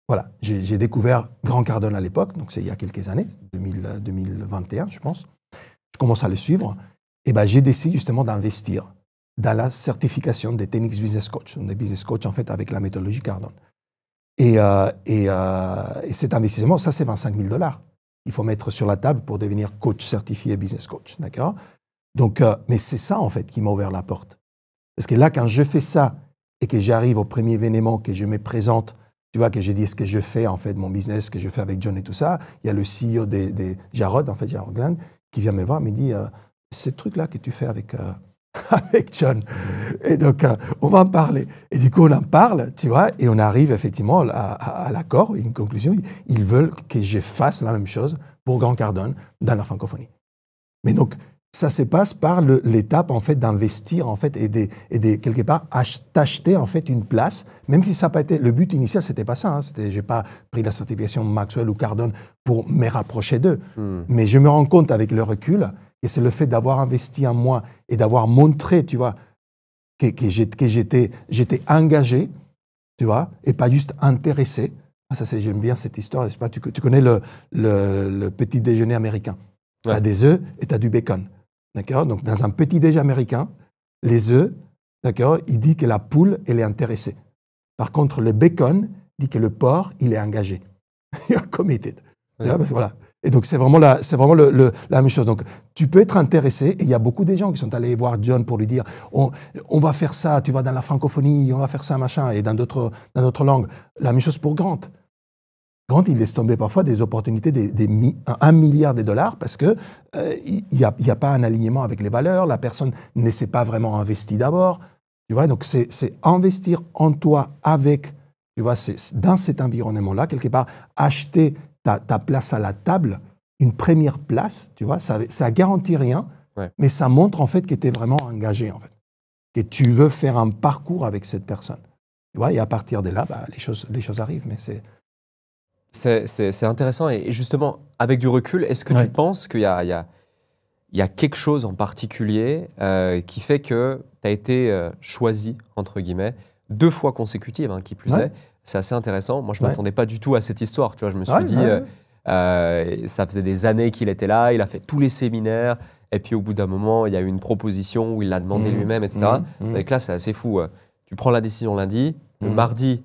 voilà, j'ai découvert Grant Cardone à l'époque, donc c'est il y a quelques années, 2021, je pense. Je commence à le suivre. Et j'ai décidé justement d'investir dans la certification des Tenix Business Coach, des business coach en fait avec la méthodologie Cardone. Et cet investissement, ça c'est 25 000 $. Il faut mettre sur la table pour devenir coach certifié business coach, d'accord? Donc, mais c'est ça en fait qui m'a ouvert la porte. Parce que là, quand je fais ça et que j'arrive au premier événement, que je me présente, tu vois, que je dis ce que je fais en fait, mon business, ce que je fais avec John et tout ça, il y a le CEO des Jarrod, en fait, Jarrod Glenn, qui vient me voir et me dit ce truc-là que tu fais avec John. Et donc, on va en parler. Et du coup, on en parle, tu vois, et on arrive effectivement à l'accord, une conclusion. Ils veulent que je fasse la même chose pour Grant Cardone dans la francophonie. Mais donc, ça se passe par l'étape, en fait, d'investir, en fait, et de quelque part, t'acheter, en fait, une place, même si ça n'a pas été... Le but initial, c'était pas ça. Hein, j'ai pas pris la certification Maxwell ou Cardone pour me rapprocher d'eux. Mais je me rends compte, avec le recul, et c'est le fait d'avoir investi en moi et d'avoir montré, tu vois, que j'étais engagé, tu vois, et pas juste intéressé. Ça, j'aime bien cette histoire. Pas, tu connais le petit déjeuner américain. Ouais. Tu as des œufs et tu as du bacon. D'accord? Donc, dans un petit déjeuner américain, les œufs, d'accord, il dit que la poule, elle est intéressée. Par contre, le bacon dit que le porc, il est engagé. You're committed. Ouais. Parce que, voilà. Et donc, c'est vraiment la même chose. Donc, tu peux être intéressé, et il y a beaucoup de gens qui sont allés voir John pour lui dire on va faire ça, tu vois, dans la francophonie, on va faire ça, machin, et dans d'autres langues. La même chose pour Grant. Grant, il laisse tomber parfois des opportunités, 1 milliard de dollars, parce qu'il n'y a pas un alignement avec les valeurs, la personne ne s'est pas vraiment investie d'abord. Tu vois, donc c'est investir en toi avec, tu vois, c'est dans cet environnement-là, quelque part, acheter ta place à la table, une première place, tu vois, ça garantit rien, mais ça montre en fait que tu es vraiment engagé, en fait, que tu veux faire un parcours avec cette personne. Tu vois, et à partir de là, les choses arrivent, mais c'est intéressant. Et justement, avec du recul, est-ce que tu penses qu'il y a quelque chose en particulier qui fait que tu as été choisi, entre guillemets, 2 fois consécutives, qui plus est. C'est assez intéressant. Moi, je ne m'attendais pas du tout à cette histoire. Tu vois, je me suis dit, ça faisait des années qu'il était là, il a fait tous les séminaires, et puis au bout d'un moment, il y a eu une proposition où il l'a demandé lui-même, etc. Donc là, c'est assez fou. Tu prends la décision lundi, le mardi,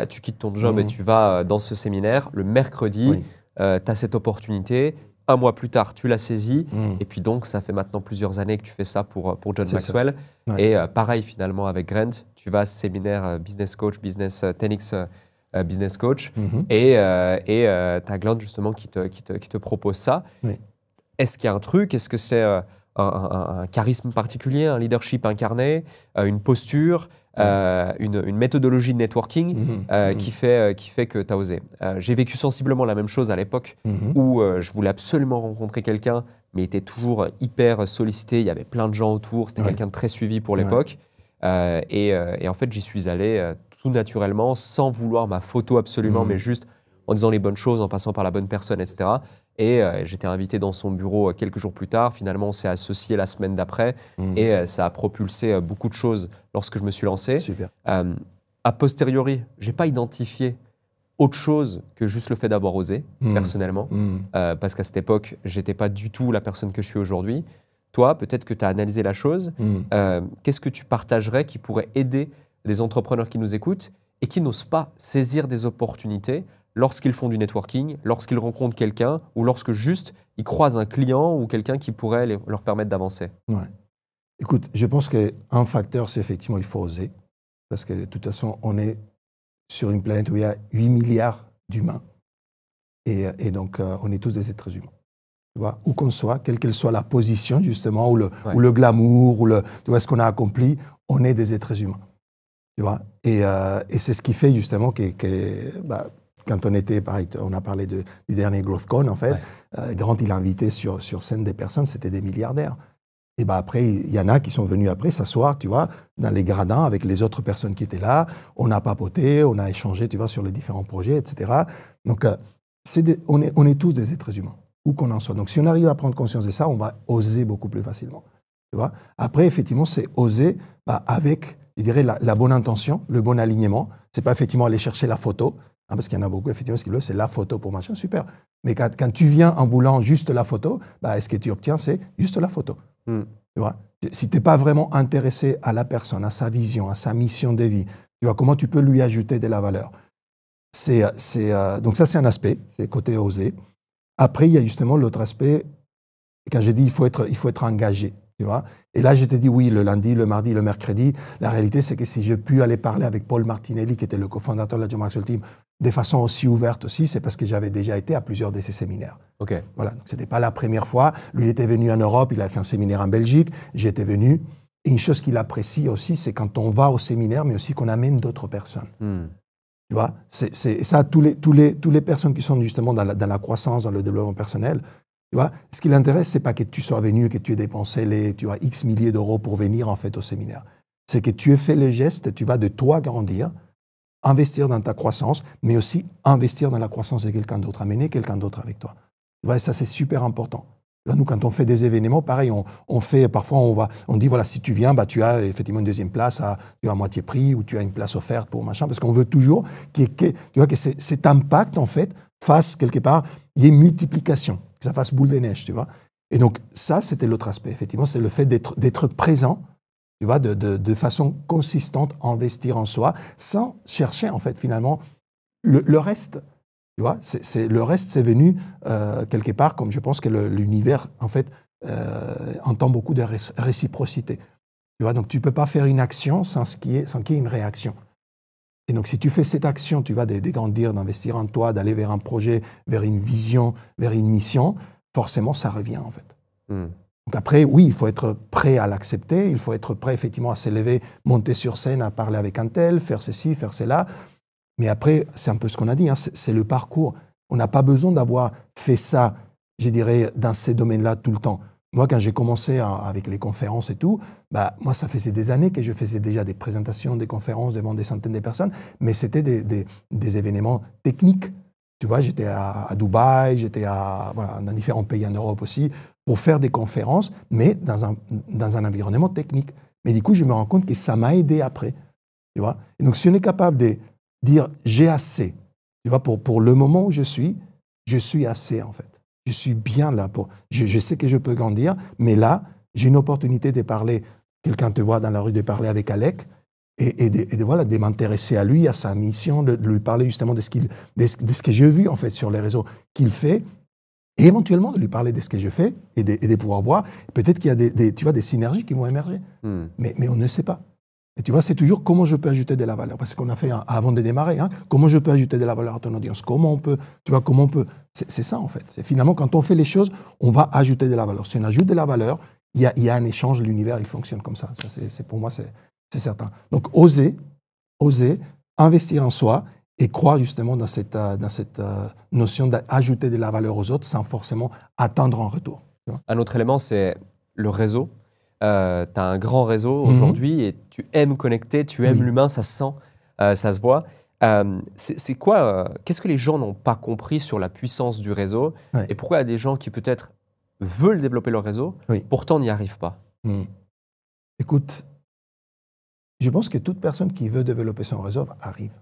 tu quittes ton job et tu vas dans ce séminaire. Le mercredi, tu as cette opportunité. 1 mois plus tard, tu l'as saisi. Et puis donc, ça fait maintenant plusieurs années que tu fais ça pour John Maxwell. Et pareil, finalement, avec Grant, tu vas à ce séminaire Business Coach, 10X Business Coach. Et tu as Grant, justement, qui te propose ça. Est-ce qu'il y a un truc? Est-ce que c'est un charisme particulier, un leadership incarné, une posture, une méthodologie de networking qui fait que tu as osé? J'ai vécu sensiblement la même chose à l'époque où je voulais absolument rencontrer quelqu'un, mais il était toujours hyper sollicité, il y avait plein de gens autour, c'était quelqu'un de très suivi pour l'époque. Et en fait, j'y suis allé tout naturellement, sans vouloir ma photo absolument, mais juste en disant les bonnes choses, en passant par la bonne personne, etc. Et j'étais invité dans son bureau quelques jours plus tard. Finalement, on s'est associé la semaine d'après et ça a propulsé beaucoup de choses lorsque je me suis lancé. Super. A posteriori, je n'ai pas identifié autre chose que juste le fait d'avoir osé, personnellement, parce qu'à cette époque, je n'étais pas du tout la personne que je suis aujourd'hui. Toi, peut-être que tu as analysé la chose. Qu'est-ce que tu partagerais qui pourrait aider des entrepreneurs qui nous écoutent et qui n'osent pas saisir des opportunités lorsqu'ils font du networking, lorsqu'ils rencontrent quelqu'un ou lorsque juste ils croisent un client ou quelqu'un qui pourrait leur permettre d'avancer? Écoute, je pense qu'un facteur, c'est effectivement il faut oser. Parce que de toute façon, on est sur une planète où il y a 8 milliards d'humains. Et donc, on est tous des êtres humains. Tu vois, où qu'on soit, quelle qu'elle soit la position, justement, ou le glamour, tu vois, ce qu'on a accompli, on est des êtres humains. Tu vois, et c'est ce qui fait justement que quand on était, pareil, on a parlé du dernier GrowthCon, en fait, Grant, il a invité sur scène des personnes, c'était des milliardaires. Et après, il y en a qui sont venus après s'asseoir, tu vois, dans les gradins avec les autres personnes qui étaient là. On a papoté, on a échangé, tu vois, sur les différents projets, etc. Donc, on est tous des êtres humains, où qu'on en soit. Donc, si on arrive à prendre conscience de ça, on va oser beaucoup plus facilement. Tu vois. Après, effectivement, c'est oser avec, je dirais, la bonne intention, le bon alignement. C'est pas effectivement aller chercher la photo, parce qu'il y en a beaucoup, effectivement, ce qu'ils veulent, c'est la photo pour machin, super. Mais quand tu viens en voulant juste la photo, ce que tu obtiens, c'est juste la photo. Tu vois, si tu n'es pas vraiment intéressé à la personne, à sa vision, à sa mission de vie, tu vois, comment tu peux lui ajouter de la valeur? Donc ça, c'est un aspect, c'est côté osé. Après, il y a justement l'autre aspect, quand j'ai dit il faut être engagé. Tu vois, et là, je t'ai dit oui, le lundi, le mardi, le mercredi. La réalité, c'est que si j'ai pu aller parler avec Paul Martinelli, qui était le cofondateur de la John Maxwell Team, de façon aussi ouverte aussi, c'est parce que j'avais déjà été à plusieurs de ces séminaires. Voilà, donc ce n'était pas la première fois. Lui, il était venu en Europe, il a fait un séminaire en Belgique, j'étais venu. Et une chose qu'il apprécie aussi, c'est quand on va au séminaire, mais aussi qu'on amène d'autres personnes. Tu vois, c'est ça, tous les personnes qui sont justement dans la croissance, dans le développement personnel. Tu vois, ce qui l'intéresse, c'est pas que tu sois venu, que tu aies dépensé X milliers d'euros pour venir en fait au séminaire. C'est que tu aies fait le geste, tu vas de toi grandir, investir dans ta croissance, mais aussi investir dans la croissance de quelqu'un d'autre, amener quelqu'un d'autre avec toi. Tu vois, ça c'est super important. Nous, quand on fait des événements, pareil, parfois on dit voilà, si tu viens, tu as effectivement une deuxième place à moitié prix ou tu as une place offerte pour machin, parce qu'on veut toujours tu vois, que cet impact en fait fasse quelque part, il y ait une multiplication, que ça fasse boule de neige, tu vois. Et donc ça, c'était l'autre aspect, effectivement, c'est le fait d'être présent, tu vois, de façon consistante, investir en soi, sans chercher en fait finalement le reste. Tu vois, le reste, c'est venu quelque part, comme je pense que l'univers, en fait, entend beaucoup de réciprocité. Tu vois, donc tu ne peux pas faire une action sans qu'il y ait une réaction. Et donc, si tu fais cette action, tu vas d'agrandir, d'investir en toi, d'aller vers un projet, vers une vision, vers une mission, forcément, ça revient, en fait. Donc après, oui, il faut être prêt à l'accepter, il faut être prêt, effectivement, à s'élever, monter sur scène, à parler avec un tel, faire ceci, faire cela. Mais après, c'est un peu ce qu'on a dit, hein, c'est le parcours. On n'a pas besoin d'avoir fait ça, je dirais, dans ces domaines-là tout le temps. Moi, quand j'ai commencé avec les conférences et tout, moi, ça faisait des années que je faisais déjà des présentations, des conférences devant des centaines de personnes, mais c'était des événements techniques. Tu vois, j'étais à Dubaï, j'étais dans différents pays en Europe aussi, pour faire des conférences, mais dans un environnement technique. Mais du coup, je me rends compte que ça m'a aidé après. Tu vois. Et donc, si on est capable de dire « j'ai assez », tu vois, pour le moment où je suis assez, en fait. Je suis bien là. Je sais que je peux grandir, mais là, j'ai une opportunité de parler. Quelqu'un te voit dans la rue, de parler avec Alec et de m'intéresser à lui, à sa mission, de lui parler justement de ce que j'ai vu en fait sur les réseaux qu'il fait, et éventuellement de lui parler de ce que je fais et de pouvoir voir. Peut-être qu'il y a des synergies qui vont émerger, mais on ne sait pas. Et tu vois, c'est toujours comment je peux ajouter de la valeur. Parce qu'on a fait avant de démarrer, hein, comment je peux ajouter de la valeur à ton audience. Comment on peut, c'est ça en fait. C'est finalement, quand on fait les choses, on va ajouter de la valeur. Si on ajoute de la valeur, il y a un échange, l'univers, il fonctionne comme ça. Pour moi, c'est certain. Donc, oser, investir en soi et croire justement dans cette notion d'ajouter de la valeur aux autres sans forcément attendre en retour. Un autre élément, c'est le réseau. Tu as un grand réseau aujourd'hui et tu aimes connecter, tu aimes l'humain, ça se sent, ça se voit. C'est quoi qu'est-ce que les gens n'ont pas compris sur la puissance du réseau et pourquoi il y a des gens qui peut-être veulent développer leur réseau, pourtant n'y arrivent pas? Écoute, je pense que toute personne qui veut développer son réseau arrive.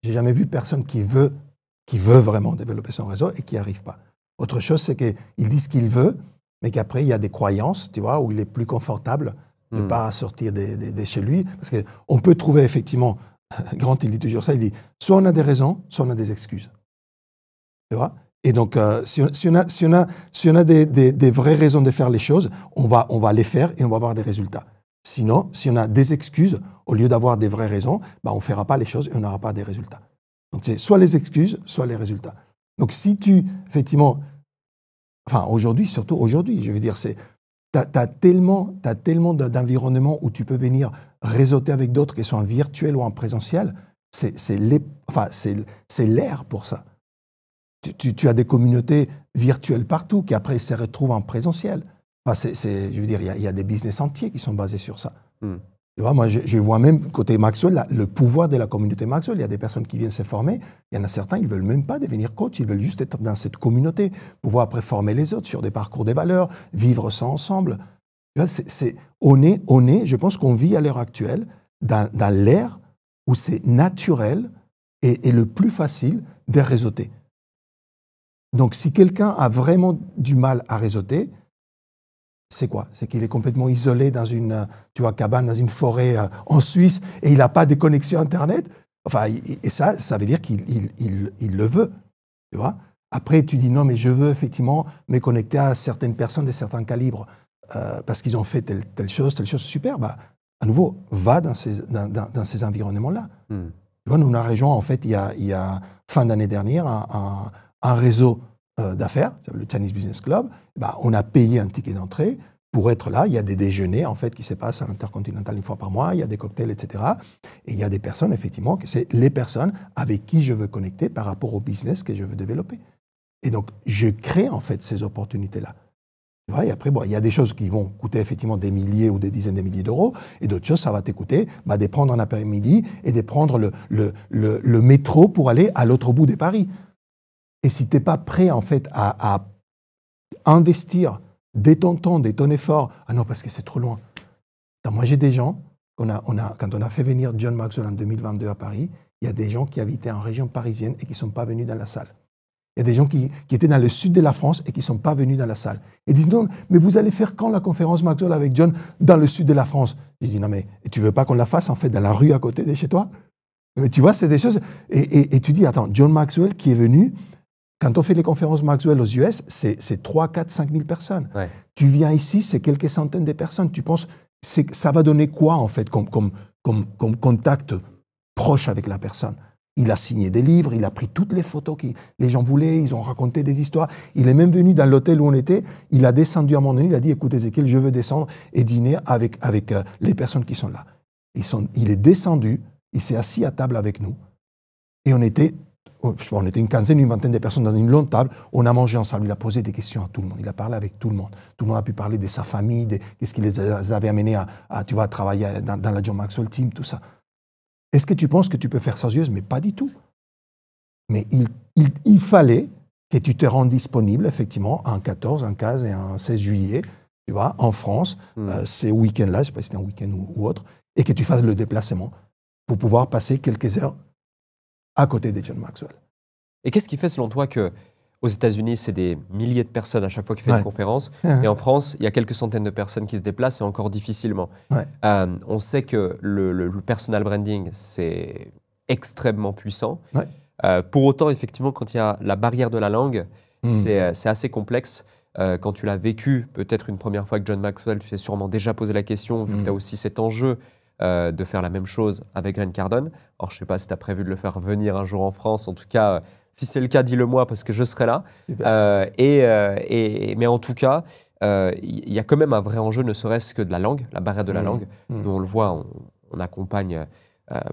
J'ai jamais vu personne qui veut vraiment développer son réseau et qui n'y arrive pas. Autre chose, c'est qu'il dit ce qu'il veut, mais qu'après, il y a des croyances, tu vois, où il est plus confortable de ne pas sortir de chez lui. Parce qu'on peut trouver effectivement, Grant, il dit toujours ça, il dit, soit on a des raisons, soit on a des excuses. Tu vois? Et donc, si on a des vraies raisons de faire les choses, on va les faire et on va avoir des résultats. Sinon, si on a des excuses, au lieu d'avoir des vraies raisons, on ne fera pas les choses et on n'aura pas des résultats. Donc, c'est soit les excuses, soit les résultats. Donc, si tu, effectivement... Enfin, surtout aujourd'hui, je veux dire, tu as tellement d'environnements où tu peux venir réseauter avec d'autres, qui sont en virtuel ou en présentiel. C'est l'air pour ça. Tu as des communautés virtuelles partout qui après se retrouvent en présentiel. Enfin, je veux dire, il y a des business entiers qui sont basés sur ça. Tu vois, moi, je vois même côté Maxwell le pouvoir de la communauté Maxwell. Il y a des personnes qui viennent se former. Il y en a certains, ils ne veulent même pas devenir coach. Ils veulent juste être dans cette communauté, pouvoir après former les autres sur des parcours des valeurs, vivre ça ensemble. Tu vois, je pense qu'on vit à l'heure actuelle dans l'ère où c'est naturel et le plus facile de réseauter. Donc, si quelqu'un a vraiment du mal à réseauter, c'est quoi? C'est qu'il est complètement isolé dans une cabane, dans une forêt en Suisse et il n'a pas de connexion Internet. Enfin, et ça veut dire qu'il le veut. Tu vois? Après, tu dis non, mais je veux effectivement me connecter à certaines personnes de certains calibres parce qu'ils ont fait telle chose, super. À nouveau, va dans ces environnements-là. Tu vois, nous, la région, en fait, il y a fin d'année dernière, un réseau d'affaires, le Chinese Business Club. On a payé un ticket d'entrée pour être là. Il y a des déjeuners, en fait, qui se passent à l'Intercontinental une fois par mois. Il y a des cocktails, etc. Et il y a des personnes, effectivement, que c'est les personnes avec qui je veux connecter par rapport au business que je veux développer. Et donc, je crée, en fait, ces opportunités-là. Tu vois, et après, il y a des choses qui vont coûter effectivement des milliers ou des dizaines de milliers d'euros, et d'autres choses, ça va te coûter de prendre un après-midi et de prendre le métro pour aller à l'autre bout de Paris. Et si tu n'es pas prêt, en fait, à investir de ton temps, de ton effort, ah non, parce que c'est trop loin. Moi, j'ai des gens, quand on a fait venir John Maxwell en 2022 à Paris, il y a des gens qui habitaient en région parisienne et qui ne sont pas venus dans la salle. Il y a des gens qui étaient dans le sud de la France et qui ne sont pas venus dans la salle. Ils disent non, mais vous allez faire quand la conférence Maxwell avec John dans le sud de la France? Je dis non, mais tu ne veux pas qu'on la fasse en fait dans la rue à côté de chez toi? Mais tu vois, c'est des choses... Et tu dis, attends, John Maxwell qui est venu, quand on fait les conférences Maxwell aux US, c'est 3, 4, 5 000 personnes. Ouais. Tu viens ici, c'est quelques centaines de personnes. Tu penses, ça va donner quoi, en fait, comme contact proche avec la personne? Il a signé des livres, il a pris toutes les photos que les gens voulaient, ils ont raconté des histoires. Il est même venu dans l'hôtel où on était, il a descendu à un moment donné, il a dit, écoute Ézéchiel, je veux descendre et dîner avec les personnes qui sont là. Il est descendu, il s'est assis à table avec nous et on était une quinzaine, une vingtaine de personnes dans une longue table, on a mangé ensemble, il a posé des questions à tout le monde, il a parlé avec tout le monde a pu parler de sa famille, de qu'est-ce qui les avait amenés à travailler dans la John Maxwell Team, tout ça. Est-ce que tu penses que tu peux faire ça aux US? Mais pas du tout. Mais il fallait que tu te rendes disponible, effectivement, en 14, en 15 et en 16 juillet, tu vois, en France, ces week-ends-là, je ne sais pas si c'était un week-end ou autre, et que tu fasses le déplacement pour pouvoir passer quelques heures à côté de John Maxwell. Et qu'est-ce qui fait, selon toi, qu'aux États-Unis, c'est des milliers de personnes à chaque fois qu'il fait une conférence, et en France, il y a quelques centaines de personnes qui se déplacent, et encore difficilement. On sait que le personal branding, c'est extrêmement puissant. Pour autant, effectivement, quand il y a la barrière de la langue, c'est assez complexe. Quand tu l'as vécu, peut-être une première fois avec John Maxwell, tu t'es sûrement déjà posé la question, vu que tu as aussi cet enjeu de faire la même chose avec Grant Cardone. Or, je ne sais pas si tu as prévu de le faire venir un jour en France. En tout cas, si c'est le cas, dis-le-moi parce que je serai là. Mais en tout cas, il y a quand même un vrai enjeu, ne serait-ce que de la langue, la barrière de la langue. Nous, on le voit, on accompagne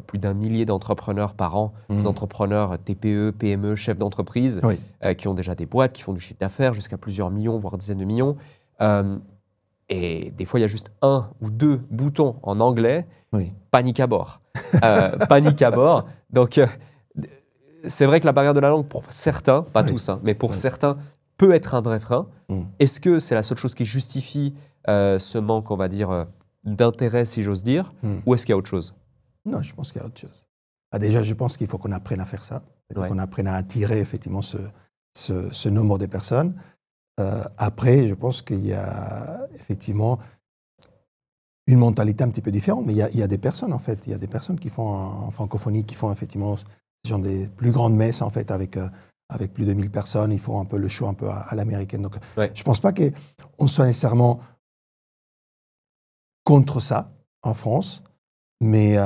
plus d'1 millier d'entrepreneurs par an, d'entrepreneurs TPE, PME, chefs d'entreprise, qui ont déjà des boîtes, qui font du chiffre d'affaires jusqu'à plusieurs millions, voire dizaines de millions. Et des fois, il y a juste 1 ou 2 boutons en anglais, panique à bord. Panique à bord. Donc, c'est vrai que la barrière de la langue, pour certains, pas tous, hein, mais pour certains, peut être un vrai frein. Est-ce que c'est la seule chose qui justifie ce manque, on va dire, d'intérêt, si j'ose dire, ou est-ce qu'il y a autre chose? Non, je pense qu'il y a autre chose. Déjà, je pense qu'il faut qu'on apprenne à faire ça, qu'on apprenne à attirer effectivement ce nombre de personnes. Après, je pense qu'il y a effectivement une mentalité un petit peu différente, mais il y a des personnes, en fait, il y a des personnes qui font en francophonie, qui font effectivement genre des plus grandes messes, en fait, avec plus de 1000 personnes, ils font un peu le show un peu à l'américaine. Donc, je ne pense pas qu'on soit nécessairement contre ça en France, mais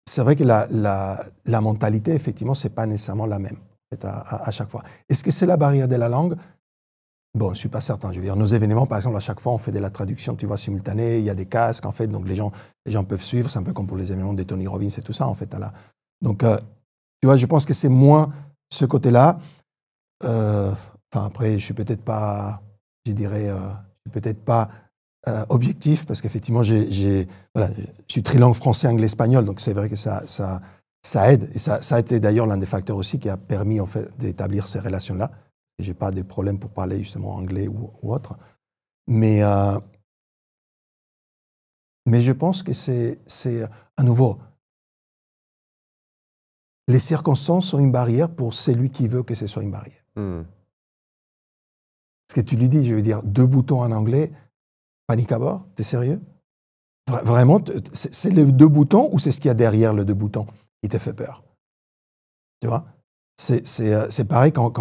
c'est vrai que la mentalité, effectivement, ce n'est pas nécessairement la même à chaque fois. Est-ce que c'est la barrière de la langue? Bon, je ne suis pas certain. Je veux dire, nos événements, par exemple, à chaque fois, on fait de la traduction, tu vois, simultanée. Il y a des casques, en fait, donc les gens peuvent suivre. C'est un peu comme pour les événements de Tony Robbins et tout ça, en fait. Donc, tu vois, je pense que c'est moins ce côté-là. Après, je suis peut-être pas, je dirais, je suis peut-être pas objectif, parce qu'effectivement, je suis trilingue français, anglais, espagnol, donc c'est vrai que ça aide. Et ça a été d'ailleurs l'un des facteurs aussi qui a permis, en fait, d'établir ces relations-là. Je n'ai pas de problème pour parler justement anglais ou autre. Mais je pense que c'est à nouveau, les circonstances sont une barrière pour celui qui veut que ce soit une barrière. Parce que tu lui dis, je veux dire, 2 boutons en anglais, panique à bord, t'es sérieux? Vraiment, c'est les 2 boutons ou c'est ce qu'il y a derrière les 2 boutons qui te fait peur? Tu vois? C'est pareil quand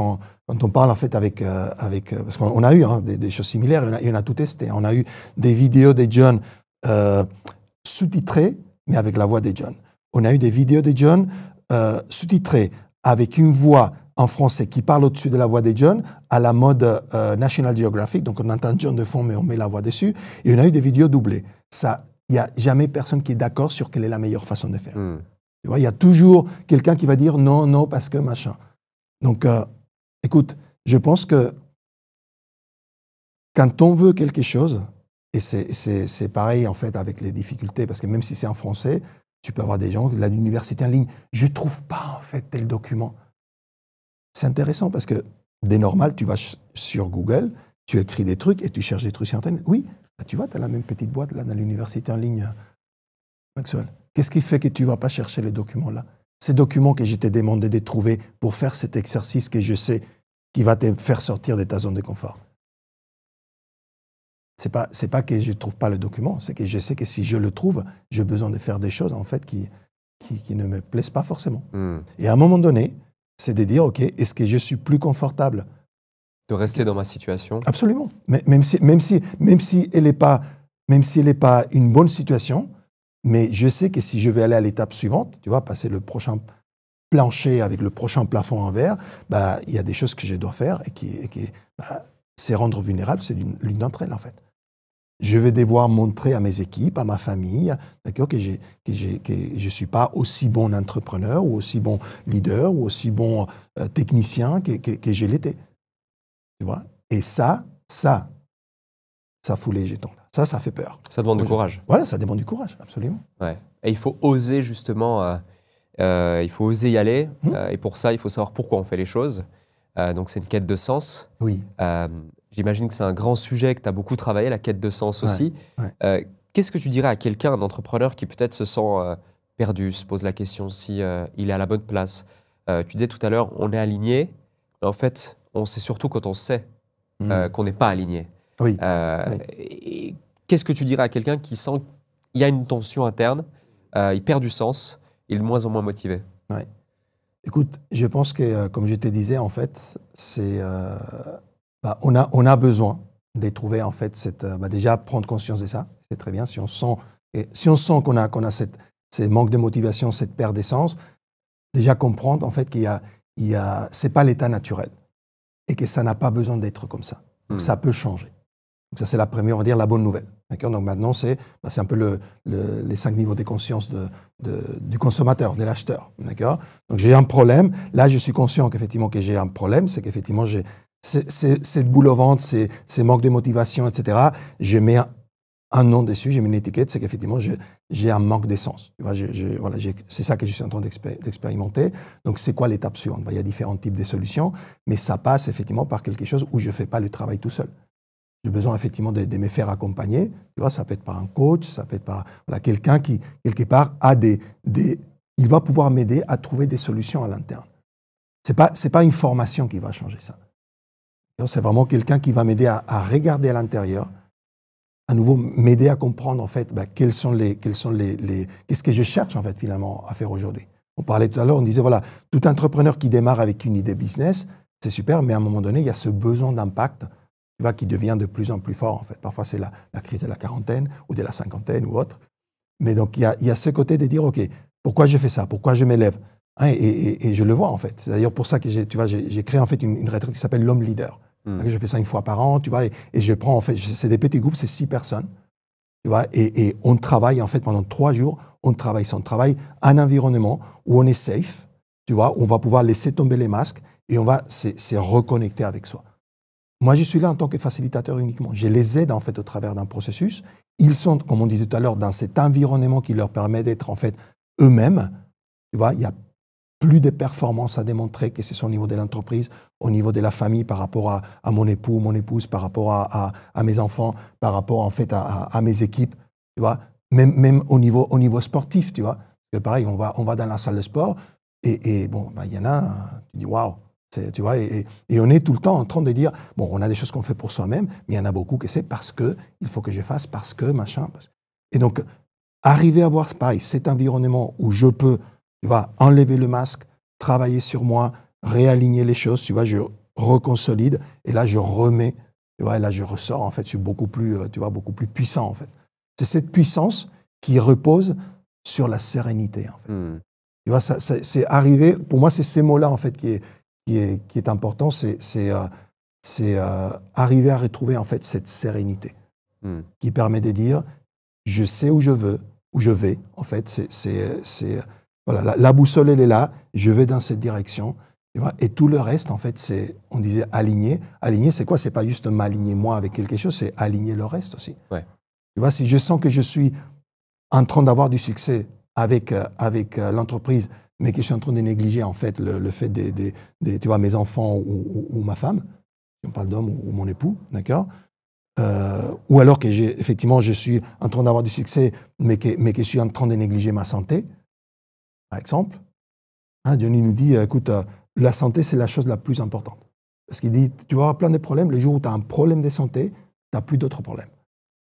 on parle en fait avec parce qu'on a eu des choses similaires, et on a tout testé. On a eu des vidéos de John sous-titrées, mais avec la voix de John. On a eu des vidéos de John sous-titrées avec une voix en français qui parle au-dessus de la voix de John, à la mode National Geographic. Donc on entend John de fond, mais on met la voix dessus. Et on a eu des vidéos doublées. Il n'y a jamais personne qui est d'accord sur quelle est la meilleure façon de faire. Tu vois, il y a toujours quelqu'un qui va dire non, parce que machin. Donc, écoute, je pense que quand on veut quelque chose, et c'est pareil en fait avec les difficultés, parce que même si c'est en français, tu peux avoir des gens de l'université en ligne. Je ne trouve pas en fait tel document. C'est intéressant parce que, dès normal, tu vas sur Google, tu écris des trucs et tu cherches des trucs sur Internet. Oui, tu vois, tu as la même petite boîte là dans l'université en ligne, Maxwell. Qu'est-ce qui fait que tu ne vas pas chercher les documents là? Ces documents que je t'ai demandé de trouver pour faire cet exercice que je sais qui va te faire sortir de ta zone de confort. c'est pas que je ne trouve pas le document, c'est que je sais que si je le trouve, j'ai besoin de faire des choses en fait qui ne me plaisent pas forcément. Et à un moment donné, c'est de dire, OK, est-ce que je suis plus confortable de rester dans ma situation? Absolument. Mais même si elle n'est pas une bonne situation, mais je sais que si je vais aller à l'étape suivante, tu vois, passer le prochain plancher avec le prochain plafond en verre, bah, il y a des choses que je dois faire et bah, c'est rendre vulnérable, c'est l'une d'entre elles en fait. Je vais devoir montrer à mes équipes, à ma famille, d'accord, que je ne suis pas aussi bon entrepreneur ou aussi bon leader ou aussi bon technicien que je l'étais. Tu vois? Et ça fout les jetons. Ça fait peur. Ça demande du courage. Voilà, ça demande du courage, absolument. Ouais. Et il faut oser justement, il faut oser y aller. Et pour ça, il faut savoir pourquoi on fait les choses. Donc c'est une quête de sens. Oui. J'imagine que c'est un grand sujet, que tu as beaucoup travaillé, la quête de sens aussi. Ouais. Qu'est-ce que tu dirais à quelqu'un, un entrepreneur qui peut-être se sent perdu, se pose la question si il est à la bonne place? Tu disais tout à l'heure, on est aligné. Mais en fait, on sait surtout quand on sait qu'on n'est pas aligné. Oui. Et qu'est-ce que tu dirais à quelqu'un qui sent qu'il y a une tension interne, il perd du sens, il est de moins en moins motivé? Ouais. Écoute, je pense que, comme je te disais, en fait, c'est... on a besoin de trouver, en fait, déjà prendre conscience de ça. C'est très bien. Si on sent qu'on a ces manques de motivation, cette perte d'essence, déjà comprendre, en fait, c'est pas l'état naturel et que ça n'a pas besoin d'être comme ça. Donc, ça peut changer. Donc, ça, c'est la première, on va dire, la bonne nouvelle. D'accord? Donc, maintenant, c'est un peu les 5 niveaux de conscience du consommateur, de l'acheteur. D'accord? Donc, j'ai un problème. Là, je suis conscient qu'effectivement, que j'ai un problème. C'est qu'effectivement, j'ai cette boule au ventre, ces manques de motivation, etc. Je mets un nom dessus, j'ai mis une étiquette, c'est qu'effectivement, j'ai un manque d'essence. Tu vois, c'est ça que je suis en train d'expérimenter. Donc, c'est quoi l'étape suivante? Il y a différents types de solutions, mais ça passe effectivement par quelque chose où je ne fais pas le travail tout seul. J'ai besoin effectivement de me faire accompagner. Tu vois, ça peut être par un coach, ça peut être par quelqu'un qui, quelque part, il va pouvoir m'aider à trouver des solutions à l'interne. C'est pas une formation qui va changer ça. C'est vraiment quelqu'un qui va m'aider à regarder à l'intérieur, à nouveau m'aider à comprendre en fait qu'est-ce que je cherche en fait finalement à faire aujourd'hui. On parlait tout à l'heure, on disait voilà, tout entrepreneur qui démarre avec une idée business, c'est super, mais à un moment donné, il y a ce besoin d'impact qui devient de plus en plus fort en fait. Parfois c'est la crise de la quarantaine ou de la cinquantaine ou autre. Mais donc il y a ce côté de dire ok, pourquoi je fais ça, pourquoi je m'élève, hein, et je le vois en fait. C'est d'ailleurs pour ça que j'ai créé en fait une retraite qui s'appelle l'homme leader. Je fais ça une fois par an, tu vois, et je prends en fait, c'est des petits groupes, c'est 6 personnes, tu vois, et on travaille en fait pendant 3 jours, on travaille un environnement où on est safe, tu vois, où on va pouvoir laisser tomber les masques et on va se reconnecter avec soi. Moi, je suis là en tant que facilitateur uniquement. Je les aide en fait au travers d'un processus. Ils sont, comme on disait tout à l'heure, dans cet environnement qui leur permet d'être en fait eux-mêmes. Tu vois, il y a plus de performances à démontrer, que ce soit au niveau de l'entreprise, au niveau de la famille, par rapport à mon époux, mon épouse, par rapport à mes enfants, par rapport en fait à mes équipes, tu vois, même au niveau sportif, tu vois. Parce que pareil, on va dans la salle de sport et bon, il y en a, tu dis waouh, tu vois, et on est tout le temps en train de dire bon, on a des choses qu'on fait pour soi-même, mais il y en a beaucoup que c'est parce que il faut que je fasse, parce que machin. Et donc arriver à avoir pareil cet environnement où je peux, tu vois, enlever le masque, travailler sur moi, réaligner les choses, tu vois, je reconsolide et là je remets, tu vois, et là je ressors en fait, je suis beaucoup plus puissant en fait. C'est cette puissance qui repose sur la sérénité en fait. Tu vois, c'est arriver, pour moi c'est ces mots-là en fait qui est important, c'est arriver à retrouver en fait cette sérénité qui permet de dire je sais où je vais en fait, voilà, la boussole, elle est là, je vais dans cette direction. Tu vois, et tout le reste, en fait, on disait aligner. Aligner, c'est quoi? C'est pas juste m'aligner moi avec quelque chose, c'est aligner le reste aussi. Ouais. Tu vois, si je sens que je suis en train d'avoir du succès avec l'entreprise, mais que je suis en train de négliger, en fait, le fait tu vois, mes enfants ou ma femme, si on parle d'homme ou mon époux, d'accord? Ou alors que effectivement, je suis en train d'avoir du succès, mais que je suis en train de négliger ma santé, par exemple, hein, Johnny nous dit, écoute, la santé, c'est la chose la plus importante. Parce qu'il dit, tu vas avoir plein de problèmes. Le jour où tu as un problème de santé, tu n'as plus d'autres problèmes.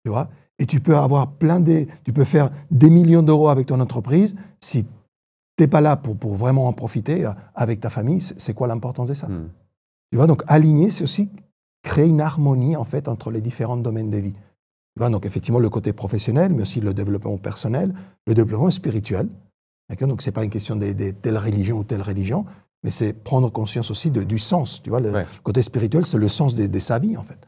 tu vois. Et tu peux avoir tu peux faire des millions d'euros avec ton entreprise. Si tu n'es pas là pour vraiment en profiter avec ta famille, c'est quoi l'importance de ça? Tu vois, donc aligner, c'est aussi créer une harmonie, en fait, entre les différents domaines de vie. Tu vois, donc effectivement, le côté professionnel, mais aussi le développement personnel, le développement spirituel. Donc, ce n'est pas une question de telle religion ou telle religion, mais c'est prendre conscience aussi du sens. Tu vois, le côté spirituel, c'est le sens de sa vie, en fait.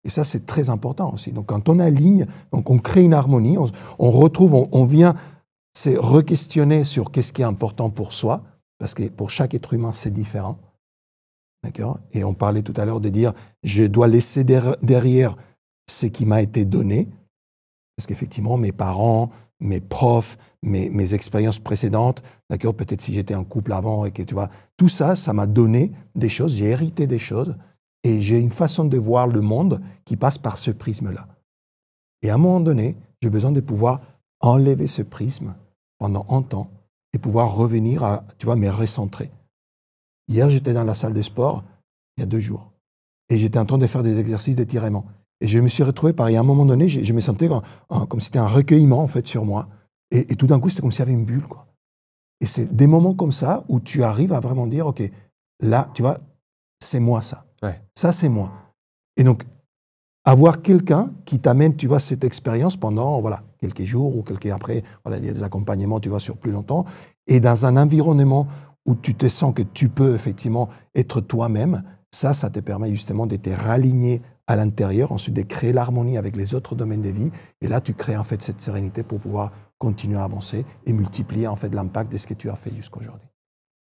Et ça, c'est très important aussi. Donc, quand on aligne, donc on crée une harmonie, on retrouve, on vient se re-questionner sur qu'est-ce qui est important pour soi, parce que pour chaque être humain, c'est différent. D'accord? Et on parlait tout à l'heure de dire, je dois laisser derrière ce qui m'a été donné, parce qu'effectivement, mes parents, mes profs, mes expériences précédentes, d'accord, peut-être si j'étais en couple avant, et que tu vois, tout ça, ça m'a donné des choses, j'ai hérité des choses, et j'ai une façon de voir le monde qui passe par ce prisme-là. Et à un moment donné, j'ai besoin de pouvoir enlever ce prisme pendant un temps et pouvoir revenir à, tu vois, me recentrer. Hier, j'étais dans la salle de sport, il y a 2 jours, et j'étais en train de faire des exercices d'étirement. Et je me suis retrouvé, pareil, à un moment donné, je me sentais comme si c'était un recueillement, en fait, sur moi. Et tout d'un coup, c'était comme s'il y avait une bulle, quoi. Et c'est des moments comme ça où tu arrives à vraiment dire, OK, là, tu vois, c'est moi, ça. Ouais. Ça, c'est moi. Et donc, avoir quelqu'un qui t'amène, tu vois, cette expérience pendant, voilà, quelques jours ou après, voilà, il y a des accompagnements, tu vois, sur plus longtemps, et dans un environnement où tu te sens que tu peux, effectivement, être toi-même, ça te permet justement de te raligner à l'intérieur, ensuite de créer l'harmonie avec les autres domaines de vie. Et là, tu crées en fait cette sérénité pour pouvoir continuer à avancer et multiplier en fait l'impact de ce que tu as fait jusqu'à aujourd'hui.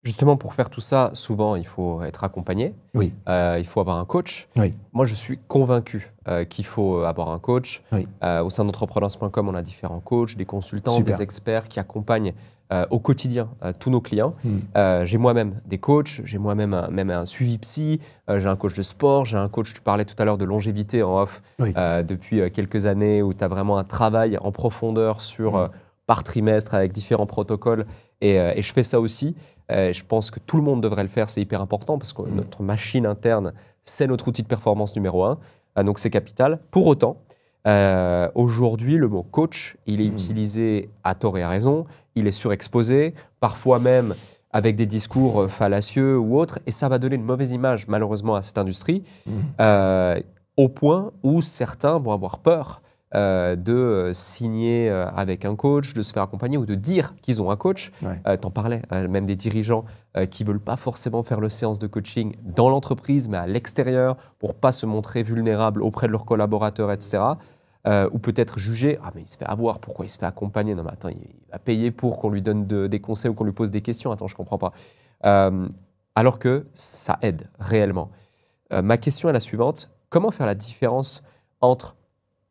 Justement, pour faire tout ça, souvent, il faut être accompagné. Oui. Il faut avoir un coach. Oui. Moi, je suis convaincu qu'il faut avoir un coach. Oui. Au sein d'entrepreneurs.com, on a différents coachs, des consultants, Super. des experts qui accompagnent au quotidien tous nos clients. J'ai moi-même des coachs, j'ai moi-même même un suivi psy, j'ai un coach de sport, j'ai un coach, tu parlais tout à l'heure de longévité en off, Oui. depuis quelques années où tu as vraiment un travail en profondeur sur, par trimestre avec différents protocoles. Et je fais ça aussi. Je pense que tout le monde devrait le faire, c'est hyper important parce que notre machine interne, c'est notre outil de performance numéro 1. Donc c'est capital. Pour autant, aujourd'hui, le mot coach, il est utilisé à tort et à raison. Il est surexposé, parfois même avec des discours fallacieux ou autres. Et ça va donner une mauvaise image, malheureusement, à cette industrie, au point où certains vont avoir peur de signer avec un coach, de se faire accompagner ou de dire qu'ils ont un coach. Ouais. T'en parlais, même des dirigeants qui ne veulent pas forcément faire le séance de coaching dans l'entreprise, mais à l'extérieur, pour ne pas se montrer vulnérables auprès de leurs collaborateurs, etc. Ou peut-être juger, ah mais il se fait avoir, pourquoi il se fait accompagner? Non mais attends, il va payer pour qu'on lui donne des conseils ou qu'on lui pose des questions, attends, je ne comprends pas. Alors que ça aide réellement. Ma question est la suivante, comment faire la différence entre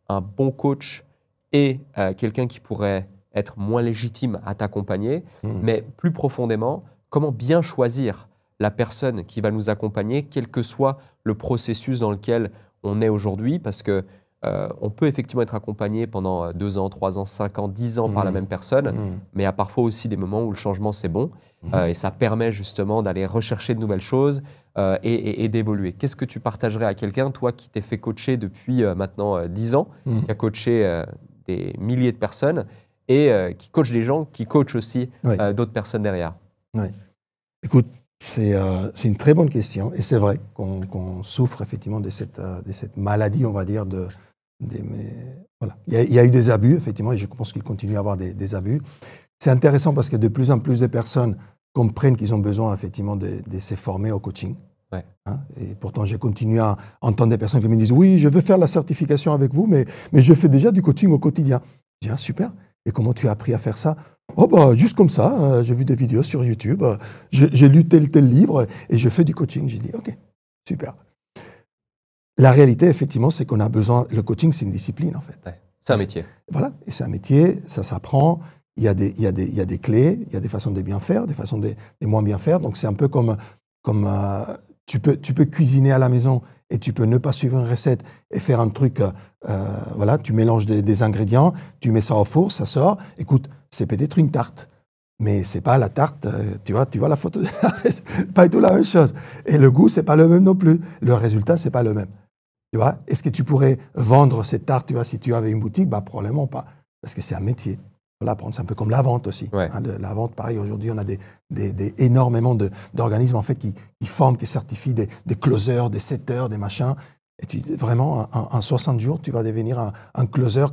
un bon coach et quelqu'un qui pourrait être moins légitime à t'accompagner, mais plus profondément, comment bien choisir la personne qui va nous accompagner, quel que soit le processus dans lequel on est aujourd'hui, parce que on peut effectivement être accompagné pendant 2 ans, 3 ans, 5 ans, 10 ans par la même personne, mais il y a parfois aussi des moments où le changement c'est bon, et ça permet justement d'aller rechercher de nouvelles choses et d'évoluer. Qu'est-ce que tu partagerais à quelqu'un, toi qui t'es fait coacher depuis maintenant 10 ans, qui a coaché des milliers de personnes et qui coach des gens, qui coach aussi d'autres personnes derrière? Oui. Écoute, c'est une très bonne question et c'est vrai qu'on souffre effectivement de cette maladie, on va dire, voilà. Il y a eu des abus, effectivement, et je pense qu'il continue à y avoir des abus. C'est intéressant parce que de plus en plus de personnes comprennent qu'ils ont besoin, effectivement, de se former au coaching. Ouais. Hein, et pourtant, j'ai continué à entendre des personnes qui me disent « Oui, je veux faire la certification avec vous, mais je fais déjà du coaching au quotidien. » Je dis « Ah, super. Et comment tu as appris à faire ça ?» Oh, bah, juste comme ça. J'ai vu des vidéos sur YouTube. J'ai lu tel livre et je fais du coaching. J'ai dit « Ok, super. » La réalité, effectivement, c'est qu'on a besoin. Le coaching, c'est une discipline, en fait. Ouais, c'est un métier. Voilà, et c'est un métier, ça s'apprend. Il y a des clés, il y a des façons de bien faire, des façons de moins bien faire. Donc, c'est un peu comme tu peux cuisiner à la maison et tu peux ne pas suivre une recette et faire un truc. Voilà, tu mélanges des ingrédients, tu mets ça au four, ça sort. Écoute, c'est peut-être une tarte. Mais c'est pas la tarte, tu vois la photo, pas du tout la même chose. Et le goût, c'est pas le même non plus. Le résultat, c'est pas le même. Tu vois, est-ce que tu pourrais vendre cette tarte, tu vois, si tu avais une boutique? Bah, probablement pas, parce que c'est un métier. Voilà, c'est un peu comme la vente aussi. Ouais. Hein, la vente, pareil, aujourd'hui, on a énormément d'organismes en fait, qui forment, qui certifient des closers, des setters, des machins. Et vraiment, en 60 jours, tu vas devenir un closer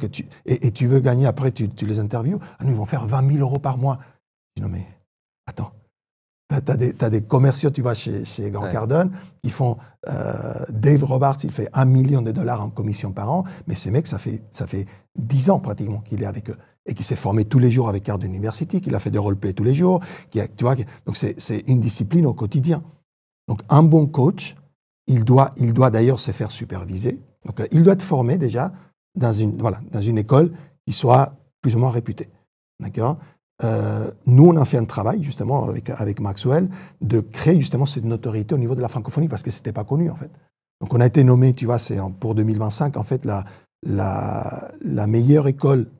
et tu veux gagner. Après, tu les interviews. Ah, nous, ils vont faire 20 000 euros par mois. Je dis, non, mais attends. Tu as des commerciaux, tu vois, chez Grant Cardone, qui font... Dave Robarts, il fait $1 million en commission par an, mais ces mecs, ça fait 10 ans pratiquement qu'il est avec eux. Et qui s'est formé tous les jours avec Card University, qu'il a fait des roleplay tous les jours. Tu vois, donc c'est une discipline au quotidien. Donc un bon coach, il doit d'ailleurs se faire superviser. Donc il doit être formé déjà dans une école qui soit plus ou moins réputée. D'accord ? Nous, on a fait un travail, justement, avec Maxwell, de créer, justement, cette notoriété au niveau de la francophonie, parce que ce n'était pas connu, en fait. Donc, on a été nommé, tu vois, pour 2025, en fait, la meilleure école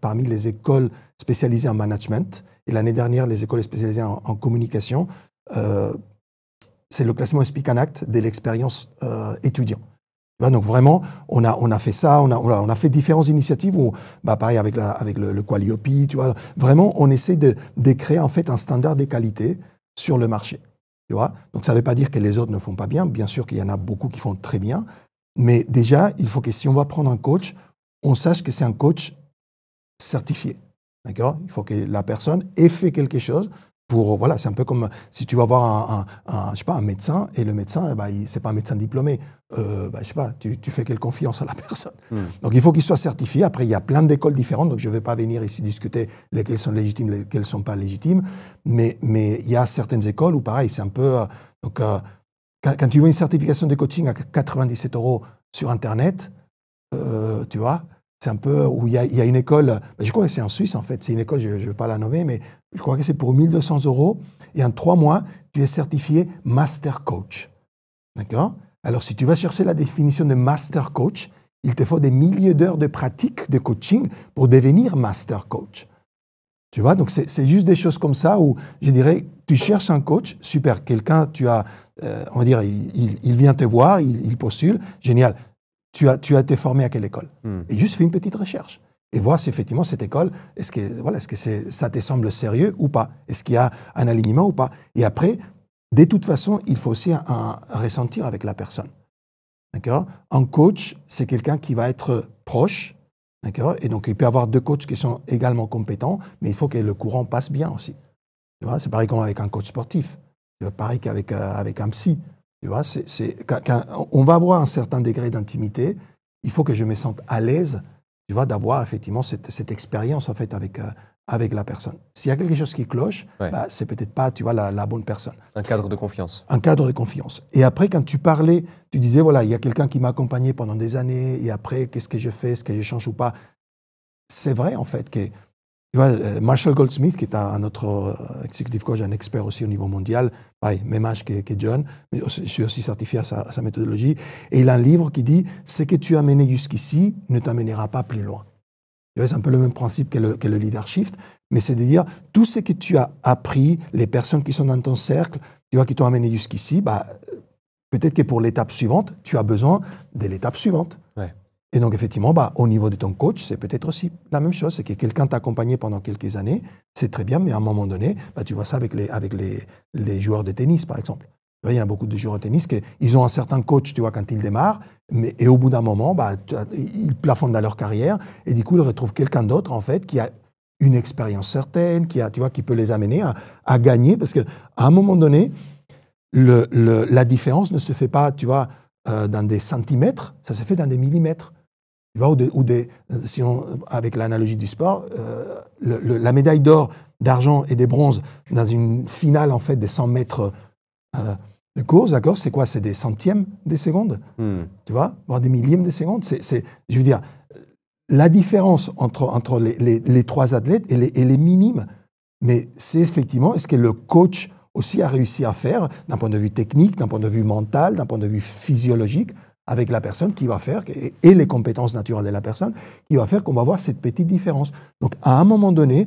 parmi les écoles spécialisées en management. Et l'année dernière, les écoles spécialisées en communication, c'est le classement Speak and Act de l'expérience étudiant. Donc vraiment, on a fait ça, on a fait différentes initiatives où, pareil avec le Qualiope, tu vois, vraiment on essaie de créer en fait un standard de qualité sur le marché, tu vois. Donc ça ne veut pas dire que les autres ne font pas bien sûr qu'il y en a beaucoup qui font très bien, mais déjà il faut que si on va prendre un coach, on sache que c'est un coach certifié, d'accord. Il faut que la personne ait fait quelque chose. Voilà, c'est un peu comme si tu vas voir un médecin et le médecin, c'est pas un médecin diplômé. Je sais pas, tu fais quelle confiance à la personne. Donc il faut qu'il soit certifié. Après, il y a plein d'écoles différentes, donc je ne vais pas venir ici discuter lesquelles sont légitimes, lesquelles ne sont pas légitimes. Mais il y a certaines écoles où, pareil, c'est un peu... quand tu vois une certification de coaching à 97 € sur Internet, tu vois, c'est un peu où il y a une école, je crois que c'est en Suisse en fait, c'est une école, je ne vais pas la nommer, mais je crois que c'est pour 1 200 € et en 3 mois, tu es certifié Master Coach. D'accord ? Alors si tu vas chercher la définition de Master Coach, il te faut des milliers d'heures de pratique de coaching pour devenir Master Coach. Tu vois, donc c'est juste des choses comme ça où je dirais, tu cherches un coach, super, quelqu'un, on va dire, il vient te voir, il postule, génial. Tu as été formé à quelle école? Et juste fais une petite recherche et voir si effectivement cette école, est-ce que ça te semble sérieux ou pas? Est-ce qu'il y a un alignement ou pas? Et après, de toute façon, il faut aussi un ressentir avec la personne. D'accord? Un coach, c'est quelqu'un qui va être proche, d'accord? Et donc, il peut y avoir 2 coachs qui sont également compétents, mais il faut que le courant passe bien aussi. Tu vois? C'est pareil comme avec un coach sportif. C'est pareil qu'avec un psy. Tu vois, quand on va avoir un certain degré d'intimité, il faut que je me sente à l'aise, tu vois, d'avoir effectivement cette expérience en fait avec la personne. S'il y a quelque chose qui cloche, c'est peut-être pas, tu vois, la bonne personne. Un cadre de confiance. Un cadre de confiance. Et après, quand tu parlais, tu disais, voilà, il y a quelqu'un qui m'a accompagné pendant des années, et après, qu'est-ce que je fais, est-ce que je change ou pas? C'est vrai, en fait, que tu vois, Marshall Goldsmith, qui est un autre executive coach, un expert aussi au niveau mondial, pareil, même âge que John, mais je suis aussi certifié à sa méthodologie, et il a un livre qui dit « Ce que tu as mené jusqu'ici ne t'amènera pas plus loin ». C'est un peu le même principe que le leadership, mais c'est de dire tout ce que tu as appris, les personnes qui sont dans ton cercle, tu vois, qui t'ont amené jusqu'ici, peut-être que pour l'étape suivante, tu as besoin de l'étape suivante. Ouais. Et donc, effectivement, au niveau de ton coach, c'est peut-être aussi la même chose. C'est que quelqu'un t'a accompagné pendant quelques années, c'est très bien, mais à un moment donné, tu vois ça avec les joueurs de tennis, par exemple. Il y a beaucoup de joueurs de tennis qui ont un certain coach, tu vois, quand ils démarrent, et au bout d'un moment, ils plafonnent dans leur carrière, et du coup, ils retrouvent quelqu'un d'autre, en fait, qui a une expérience certaine, qui peut les amener à gagner, parce qu'à un moment donné, la différence ne se fait pas, tu vois, dans des centimètres, ça se fait dans des millimètres. Tu vois, avec l'analogie du sport, la médaille d'or, d'argent et des bronzes dans une finale en fait des 100 mètres de course, d'accord, c'est quoi? C'est des centièmes des secondes, tu vois, voire des millièmes des secondes. Je veux dire, la différence entre les 3 athlètes, elle est minime, mais c'est effectivement, est-ce que le coach aussi a réussi à faire, d'un point de vue technique, d'un point de vue mental, d'un point de vue physiologique, avec la personne qui va faire, et les compétences naturelles de la personne, qui va faire qu'on va voir cette petite différence. Donc, à un moment donné,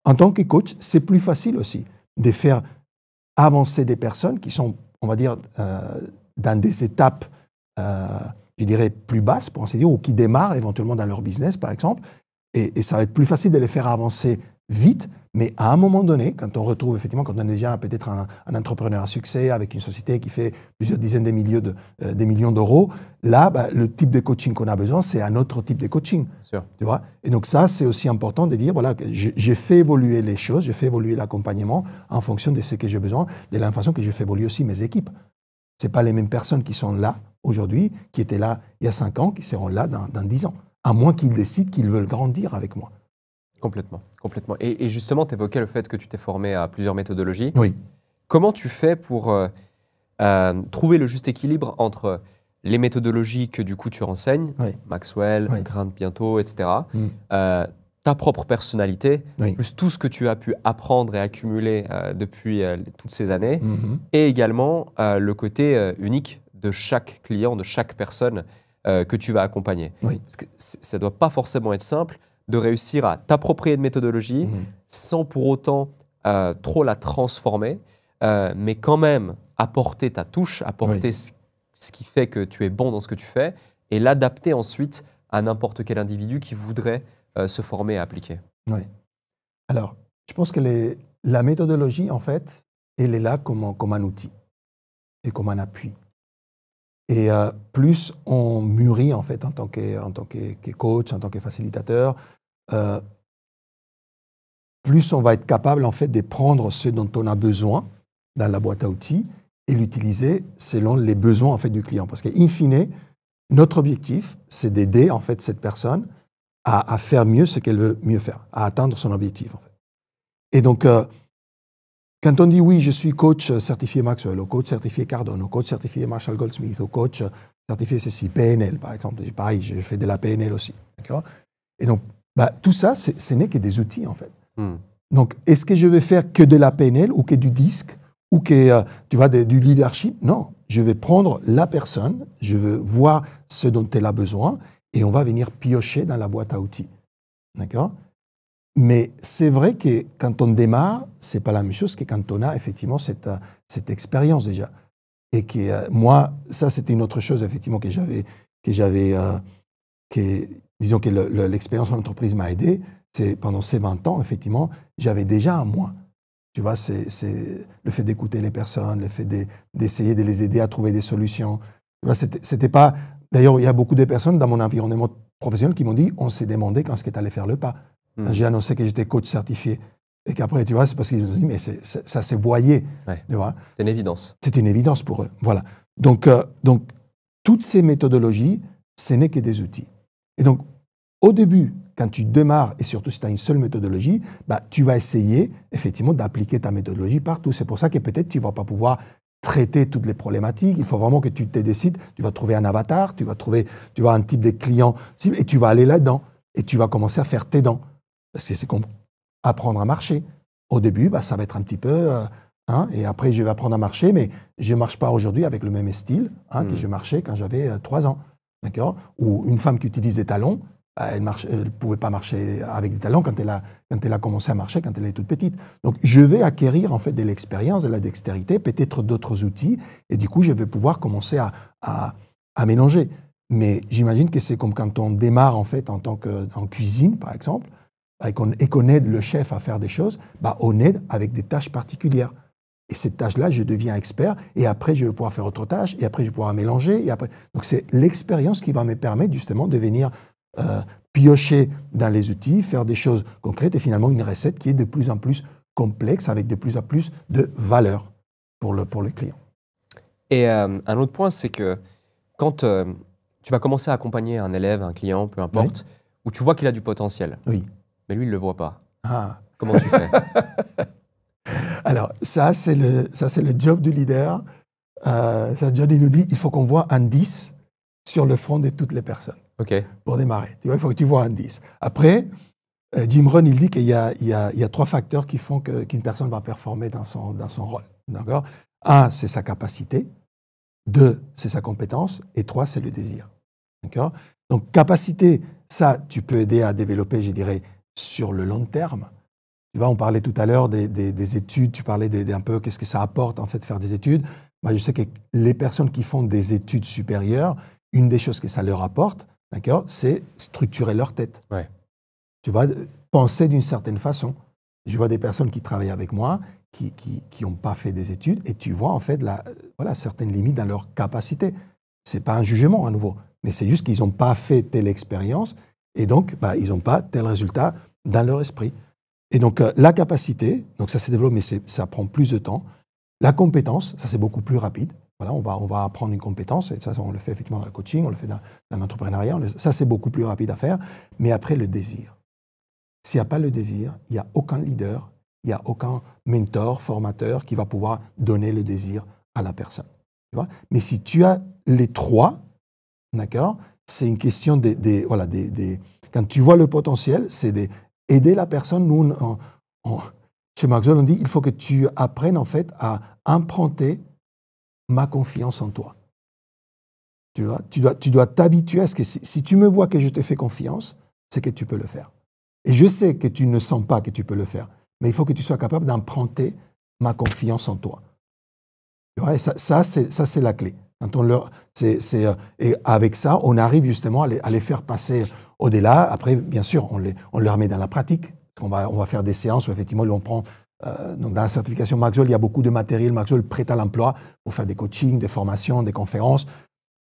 en tant que coach, c'est plus facile aussi de faire avancer des personnes qui sont, on va dire, dans des étapes je dirais, plus basses, pour ainsi dire, ou qui démarrent éventuellement dans leur business, par exemple. Et ça va être plus facile de les faire avancer vite, mais à un moment donné, quand on retrouve effectivement, quand on est déjà peut-être un entrepreneur à succès avec une société qui fait plusieurs dizaines de millions d'euros, là, le type de coaching qu'on a besoin, c'est un autre type de coaching. Sûr. Tu vois? Et donc ça, c'est aussi important de dire, voilà, que j'ai fait évoluer les choses, j'ai fait évoluer l'accompagnement en fonction de ce que j'ai besoin, de la même façon que j'ai fait évoluer aussi mes équipes. Ce n'est pas les mêmes personnes qui sont là aujourd'hui, qui étaient là il y a 5 ans, qui seront là dans 10 ans, à moins qu'ils décident qu'ils veulent grandir avec moi. Complètement, complètement. Et justement, tu évoquais le fait que tu t'es formé à plusieurs méthodologies. Oui. Comment tu fais pour trouver le juste équilibre entre les méthodologies que du coup tu renseignes, Oui. Maxwell, Oui. Grant bientôt, etc., ta propre personnalité, Oui. plus tout ce que tu as pu apprendre et accumuler depuis toutes ces années, Mhm. et également le côté unique de chaque client, de chaque personne que tu vas accompagner. Oui. Parce que ça ne doit pas forcément être simple de réussir à t'approprier une méthodologie sans pour autant trop la transformer, mais quand même apporter ta touche, apporter ce qui fait que tu es bon dans ce que tu fais et l'adapter ensuite à n'importe quel individu qui voudrait se former et appliquer. Oui. Alors, je pense que la méthodologie, en fait, elle est là comme un outil et comme un appui. Et plus on mûrit, en fait, en tant que coach, en tant que facilitateur, plus on va être capable, en fait, de prendre ce dont on a besoin dans la boîte à outils et l'utiliser selon les besoins, en fait, du client. Parce qu'in fine, notre objectif, c'est d'aider, en fait, cette personne à faire mieux ce qu'elle veut mieux faire, à atteindre son objectif, en fait. Et donc, quand on dit oui, je suis coach certifié Maxwell, ou coach certifié Cardone, ou coach certifié Marshall Goldsmith, ou coach certifié ceci, PNL, par exemple. Pareil, je fais de la PNL aussi. D'accord ? Et donc, tout ça, ce n'est que des outils, en fait. Donc, est-ce que je vais faire que de la PNL, ou que du disque, ou que, tu vois, du leadership? Non, je vais prendre la personne, je veux voir ce dont elle a besoin, et on va venir piocher dans la boîte à outils. D'accord ? Mais c'est vrai que quand on démarre, ce n'est pas la même chose que quand on a effectivement cette expérience déjà. Et que moi, ça c'était une autre chose effectivement disons que l'expérience en entreprise m'a aidé. C'est pendant ces 20 ans, effectivement, j'avais déjà un moi. Tu vois, c'est le fait d'écouter les personnes, le fait d'essayer de les aider à trouver des solutions. Tu vois, c'était pas... D'ailleurs, il y a beaucoup de personnes dans mon environnement professionnel qui m'ont dit, on s'est demandé quand est-ce que tu allais faire le pas. J'ai annoncé que j'étais coach certifié. Et qu'après, tu vois, c'est parce qu'ils ont dit, mais ça s'est voyé. Ouais. Tu vois. C'est une évidence. C'est une évidence pour eux. Voilà. Donc, toutes ces méthodologies, ce n'est que des outils. Et donc, au début, quand tu démarres, et surtout si tu as une seule méthodologie, tu vas essayer effectivement d'appliquer ta méthodologie partout. C'est pour ça que peut-être tu ne vas pas pouvoir traiter toutes les problématiques. Il faut vraiment que tu te décides. Tu vas trouver un avatar, tu vas un type de client cible, et tu vas aller là-dedans. Et tu vas commencer à faire tes dents. Parce que c'est comme apprendre à marcher. Au début, ça va être un petit peu... et après, je vais apprendre à marcher, mais je ne marche pas aujourd'hui avec le même style que je marchais quand j'avais 3 ans. D'accord ? Ou une femme qui utilise des talons, elle ne pouvait pas marcher avec des talons quand elle a commencé à marcher, quand elle est toute petite. Donc, je vais acquérir en fait de l'expérience, de la dextérité, peut-être d'autres outils, et du coup, je vais pouvoir commencer à mélanger. Mais j'imagine que c'est comme quand on démarre en fait en cuisine, par exemple, et qu'on aide le chef à faire des choses, on aide avec des tâches particulières. Et cette tâche-là, je deviens expert, et après, je vais pouvoir faire autre tâche, et après, je vais pouvoir mélanger. Et après... Donc, c'est l'expérience qui va me permettre justement de venir piocher dans les outils, faire des choses concrètes, et finalement, une recette qui est de plus en plus complexe, avec de plus en plus de valeur pour le client. Et un autre point, c'est que quand tu vas commencer à accompagner un élève, un client, peu importe, où tu vois qu'il a du potentiel, mais lui, il ne le voit pas. Comment tu fais? Alors, ça, c'est le job du leader. Ça, John, il nous dit, il faut qu'on voit un 10 sur le front de toutes les personnes pour démarrer. Tu vois, il faut que tu vois un 10. Après, Jim Rohn, il dit qu'il y a 3 facteurs qui font qu'une personne va performer dans son rôle. D'accord ? 1, c'est sa capacité. 2, c'est sa compétence. Et 3, c'est le désir. D'accord ? Donc, capacité, ça, tu peux aider à développer, je dirais, sur le long terme. Tu vois, on parlait tout à l'heure des études, tu parlais un peu qu'est-ce que ça apporte, en fait, faire des études. Moi, je sais que les personnes qui font des études supérieures, une des choses que ça leur apporte, d'accord, c'est structurer leur tête. Ouais. Tu vois, penser d'une certaine façon. Je vois des personnes qui travaillent avec moi, qui n'ont pas fait des études, et tu vois en fait certaines limites dans leur capacité. Ce n'est pas un jugement à nouveau, mais c'est juste qu'ils n'ont pas fait telle expérience, et donc ils n'ont pas tel résultat dans leur esprit. Et donc la capacité, donc ça se développe, mais ça prend plus de temps. La compétence, ça c'est beaucoup plus rapide. Voilà, on va apprendre une compétence, et ça on le fait effectivement dans le coaching, on le fait dans l'entrepreneuriat, ça c'est beaucoup plus rapide à faire. Mais après, le désir. S'il n'y a pas le désir, il n'y a aucun leader, il n'y a aucun mentor, formateur qui va pouvoir donner le désir à la personne. Tu vois? Mais si tu as les trois, d'accord, c'est une question quand tu vois le potentiel, c'est d'aider la personne. Nous, chez Maxwell, on dit il faut que tu apprennes en fait à emprunter ma confiance en toi. Tu vois? Tu dois t'habituer à ce que si tu me vois que je te fais confiance, c'est que tu peux le faire. Et je sais que tu ne sens pas que tu peux le faire, mais il faut que tu sois capable d'emprunter ma confiance en toi. Tu vois, et ça c'est la clé. Et avec ça, on arrive justement à les faire passer au-delà. Après, bien sûr, on les remet dans la pratique. On va faire des séances où effectivement, on prend. Donc dans la certification Maxwell, il y a beaucoup de matériel Maxwell prêt à l'emploi pour faire des coachings, des formations, des conférences.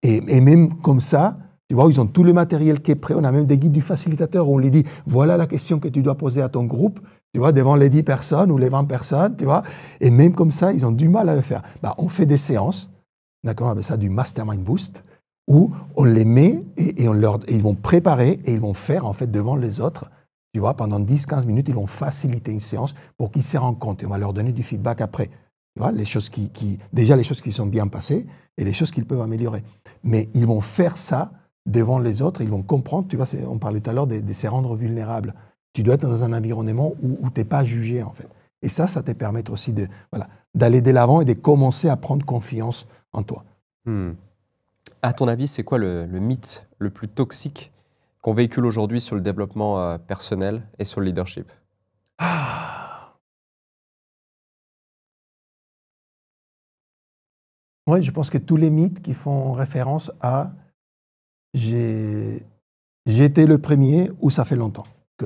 Et même comme ça, tu vois, ils ont tout le matériel qui est prêt. On a même des guides du facilitateur où on lui dit, voilà la question que tu dois poser à ton groupe, tu vois, devant les 10 personnes ou les 20 personnes, tu vois. Et même comme ça, ils ont du mal à le faire. On fait des séances, d'accord, avec ça, du Mastermind Boost, où on les met et ils vont préparer et ils vont faire, en fait, devant les autres, tu vois, pendant 10-15 minutes, ils vont faciliter une séance pour qu'ils se rendent compte et on va leur donner du feedback après. Tu vois, les choses déjà les choses qui sont bien passées et les choses qu'ils peuvent améliorer. Mais ils vont faire ça devant les autres, ils vont comprendre, tu vois, on parlait tout à l'heure de se rendre vulnérable. Tu dois être dans un environnement où tu n'es pas jugé, en fait. Et ça te permet aussi d'aller de l'avant et de commencer à prendre confiance en toi. À ton avis, c'est quoi le mythe le plus toxique qu'on véhicule aujourd'hui sur le développement personnel et sur le leadership? Oui, je pense que tous les mythes qui font référence à j'ai été le premier ou ça fait longtemps que.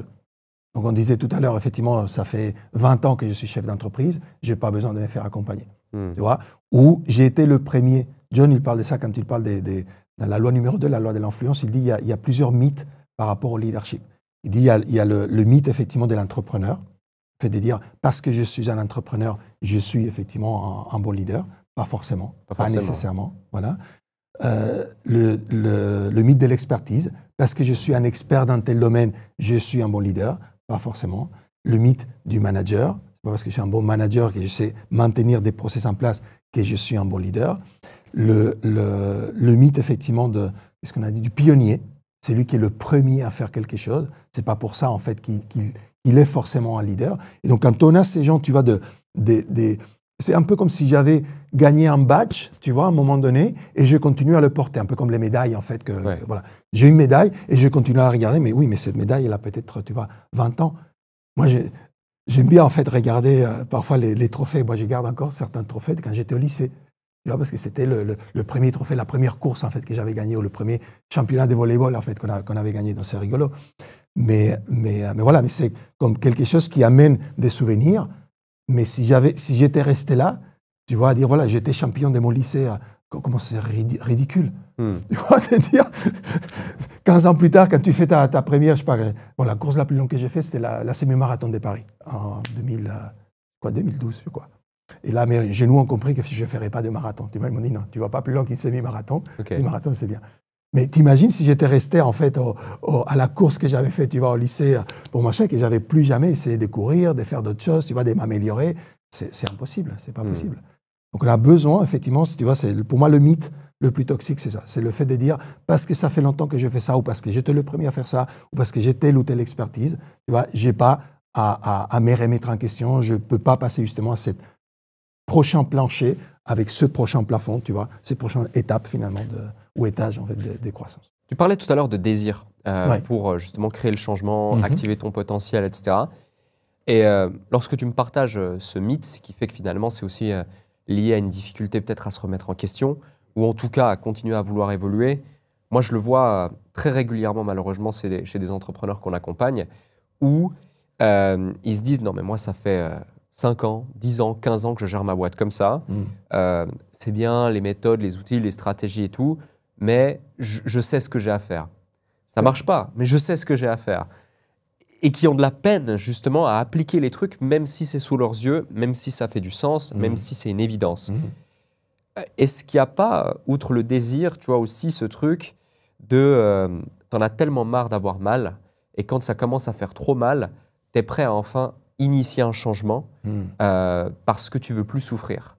Donc on disait tout à l'heure, effectivement, ça fait 20 ans que je suis chef d'entreprise, je n'ai pas besoin de me faire accompagner. Tu vois? Ou j'ai été le premier. John, il parle de ça quand il parle dans la loi numéro 2, la loi de l'influence, il dit il y a plusieurs mythes par rapport au leadership. Il dit il y a le mythe effectivement de l'entrepreneur, le fait de dire parce que je suis un entrepreneur, je suis effectivement un bon leader. Pas forcément, pas nécessairement. Voilà. Le mythe de l'expertise, parce que je suis un expert dans tel domaine, je suis un bon leader, pas forcément. Le mythe du manager, c'est pas parce que je suis un bon manager que je sais maintenir des process en place que je suis un bon leader. Le mythe effectivement qu'est-ce qu'on a dit, du pionnier, c'est lui qui est le premier à faire quelque chose. C'est pas pour ça en fait qu'il est forcément un leader. Et donc quand on a ces gens, tu vois, c'est un peu comme si j'avais gagné un badge, tu vois, à un moment donné, et je continue à le porter, un peu comme les médailles, en fait. Voilà. J'ai une médaille et je continue à regarder, mais oui, mais cette médaille, elle a peut-être, tu vois, 20 ans. Moi, j'aime bien, en fait, regarder parfois les trophées. Moi, je garde encore certains trophées de quand j'étais au lycée. Tu vois, parce que c'était le premier trophée, la première course, en fait, que j'avais gagné, ou le premier championnat de volleyball, en fait, qu'on avait gagné. Donc, c'est rigolo. Mais voilà, mais c'est comme quelque chose qui amène des souvenirs. Mais si j'étais resté là, tu vois, à dire, voilà, j'étais champion de mon lycée, comment c'est ridicule. Tu vois, te dire, 15 ans plus tard, quand tu fais ta première, je sais pas, la course la plus longue que j'ai faite, c'était la semi-marathon de Paris, en 2012, je crois. Et là, mes genoux ont compris que je ne ferais pas de marathon. Tu vois, ils m'ont dit, non, tu ne vas pas plus loin qu'une semi-marathon. Okay. Le marathon, c'est bien. Mais t'imagines si j'étais resté en fait à la course que j'avais faite, tu vois, au lycée pour machin, que j'avais plus jamais essayé de courir, de faire d'autres choses, tu vois, de m'améliorer, c'est impossible, c'est pas possible. Donc on a besoin effectivement, tu vois, pour moi le mythe le plus toxique, c'est ça, c'est le fait de dire parce que ça fait longtemps que je fais ça, ou parce que j'étais le premier à faire ça, ou parce que j'ai telle ou telle expertise, tu vois, j'ai pas à me remettre en question, je peux pas passer justement à ce prochain plancher avec ce prochain plafond, tu vois, ces prochaines étapes finalement ou étages en fait de croissance. Tu parlais tout à l'heure de désir pour justement créer le changement, activer ton potentiel, etc. Et lorsque tu me partages ce mythe qui fait que finalement c'est aussi liées à une difficulté peut-être à se remettre en question, ou en tout cas à continuer à vouloir évoluer. Moi, je le vois très régulièrement, malheureusement, chez des entrepreneurs qu'on accompagne, où ils se disent « Non, mais moi, ça fait 5 ans, 10 ans, 15 ans que je gère ma boîte comme ça. C'est bien les méthodes, les outils, les stratégies et tout, mais je sais ce que j'ai à faire. Ça ne marche pas, mais je sais ce que j'ai à faire. » Et qui ont de la peine, justement, à appliquer les trucs, même si c'est sous leurs yeux, même si ça fait du sens, même si c'est une évidence. Est-ce qu'il n'y a pas, outre le désir, tu vois, aussi ce truc de t'en as tellement marre d'avoir mal, et quand ça commence à faire trop mal, tu es prêt à enfin initier un changement parce que tu veux plus souffrir.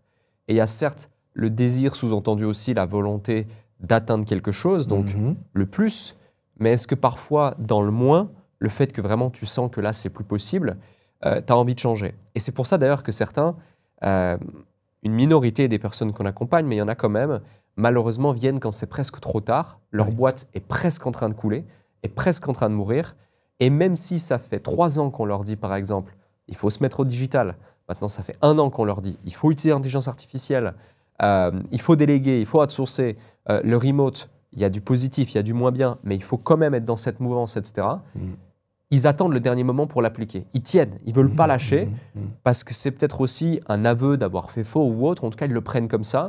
Et il y a certes le désir, sous-entendu aussi la volonté d'atteindre quelque chose, donc le plus, mais est-ce que parfois, dans le moins, le fait que vraiment tu sens que là, c'est plus possible, tu as envie de changer. Et c'est pour ça d'ailleurs que certains, une minorité des personnes qu'on accompagne, mais il y en a quand même, malheureusement viennent quand c'est presque trop tard, leur boîte est presque en train de couler, est presque en train de mourir, et même si ça fait 3 ans qu'on leur dit par exemple, il faut se mettre au digital, maintenant ça fait 1 an qu'on leur dit, il faut utiliser l'intelligence artificielle, il faut déléguer, il faut outsourcer, le remote, il y a du positif, il y a du moins bien, mais il faut quand même être dans cette mouvance, etc. Ils attendent le dernier moment pour l'appliquer. Ils tiennent, ils ne veulent pas lâcher parce que c'est peut-être aussi un aveu d'avoir fait faux ou autre. En tout cas, ils le prennent comme ça.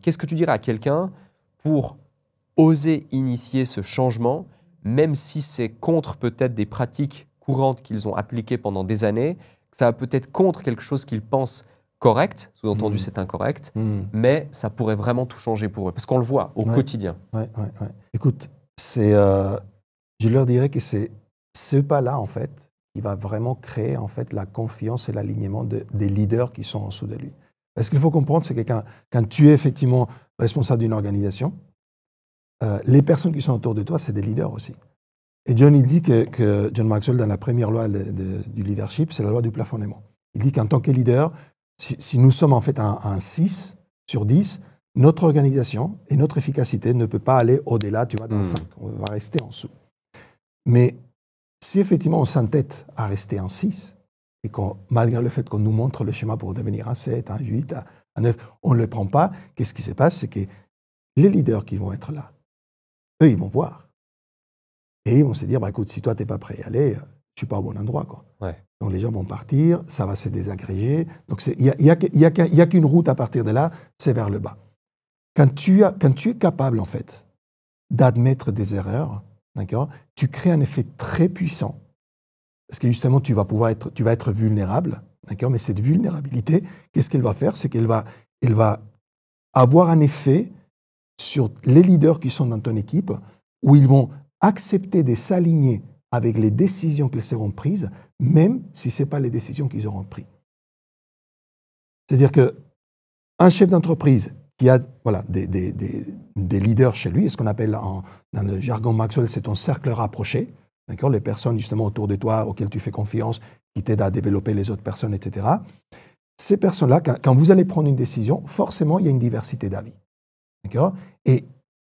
Qu'est-ce que tu dirais à quelqu'un pour oser initier ce changement, même si c'est contre peut-être des pratiques courantes qu'ils ont appliquées pendant des années, que ça va peut-être contre quelque chose qu'ils pensent correct, sous-entendu c'est incorrect, mais ça pourrait vraiment tout changer pour eux, parce qu'on le voit au quotidien. Écoute, je leur dirais que c'est ce pas-là, en fait, qui va vraiment créer, en fait, la confiance et l'alignement des leaders qui sont en dessous de lui. Parce qu'il faut comprendre, c'est que quand tu es effectivement responsable d'une organisation, les personnes qui sont autour de toi, c'est des leaders aussi. Et John, il dit que John Maxwell, dans la première loi du leadership, c'est la loi du plafonnement. Il dit qu'en tant que leader, si nous sommes en fait un 6 sur 10, notre organisation et notre efficacité ne peut pas aller au-delà, tu vois, d'un 5. On va rester en dessous. Mais si effectivement on s'entête à rester en 6, et malgré le fait qu'on nous montre le schéma pour devenir un 7, un 8, un 9, on ne le prend pas, qu'est-ce qui se passe? C'est que les leaders qui vont être là, eux, ils vont voir. Et ils vont se dire, bah, écoute, si toi, tu n'es pas prêt à aller, je ne suis pas au bon endroit, quoi. Donc les gens vont partir, ça va se désagréger. Donc il n'y a qu'une route à partir de là, c'est vers le bas. Quand tu es capable, en fait, d'admettre des erreurs, d'accord, tu crées un effet très puissant. Parce que justement, tu vas être vulnérable, d'accord, mais cette vulnérabilité, qu'est-ce qu'elle va faire? C'est qu'elle va avoir un effet sur les leaders qui sont dans ton équipe, où ils vont accepter de s'aligner avec les décisions qu'elles seront prises, même si ce n'est pas les décisions qu'ils auront prises. C'est-à-dire qu'un chef d'entreprise qui a des leaders chez lui, et ce qu'on appelle dans le jargon Maxwell, c'est ton cercle rapproché, d'accord, les personnes justement autour de toi auxquelles tu fais confiance, qui t'aident à développer les autres personnes, etc. Ces personnes-là, quand vous allez prendre une décision, forcément, il y a une diversité d'avis. D'accord? Et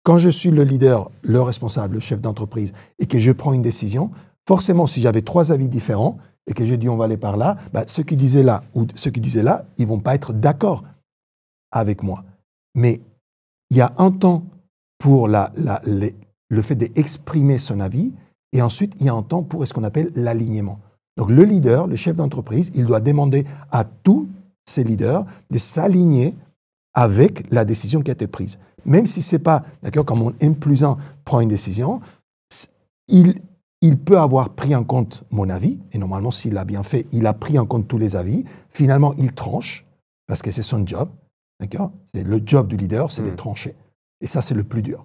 quand je suis le leader, le responsable, le chef d'entreprise, et que je prends une décision, forcément, si j'avais 3 avis différents, et que j'ai dit on va aller par là, bah, ceux qui disaient là ou ceux qui disaient là, ils ne vont pas être d'accord avec moi. Mais il y a un temps pour le fait d'exprimer son avis, et ensuite, il y a un temps pour ce qu'on appelle l'alignement. Donc, le leader, le chef d'entreprise, il doit demander à tous ses leaders de s'aligner avec la décision qui a été prise. Même si ce n'est pas, d'accord, comme mon N+1 prend une décision, il peut avoir pris en compte mon avis, et normalement, s'il l'a bien fait, il a pris en compte tous les avis. Finalement, il tranche, parce que c'est son job, d'accord? C'est le job du leader, c'est de trancher. Et ça, c'est le plus dur.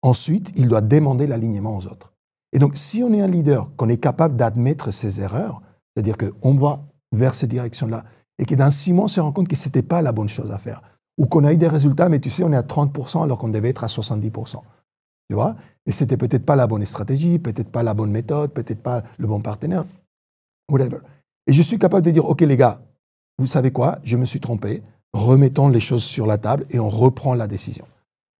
Ensuite, il doit demander l'alignement aux autres. Et donc, si on est un leader, qu'on est capable d'admettre ses erreurs, c'est-à-dire qu'on va vers cette direction-là, et que dans 6 mois, on se rend compte que ce n'était pas la bonne chose à faire, ou qu'on a eu des résultats, mais tu sais, on est à 30% alors qu'on devait être à 70%. Tu vois? Et ce n'était peut-être pas la bonne stratégie, peut-être pas la bonne méthode, peut-être pas le bon partenaire, whatever. Et je suis capable de dire, OK les gars, vous savez quoi? Je me suis trompé, remettons les choses sur la table et on reprend la décision.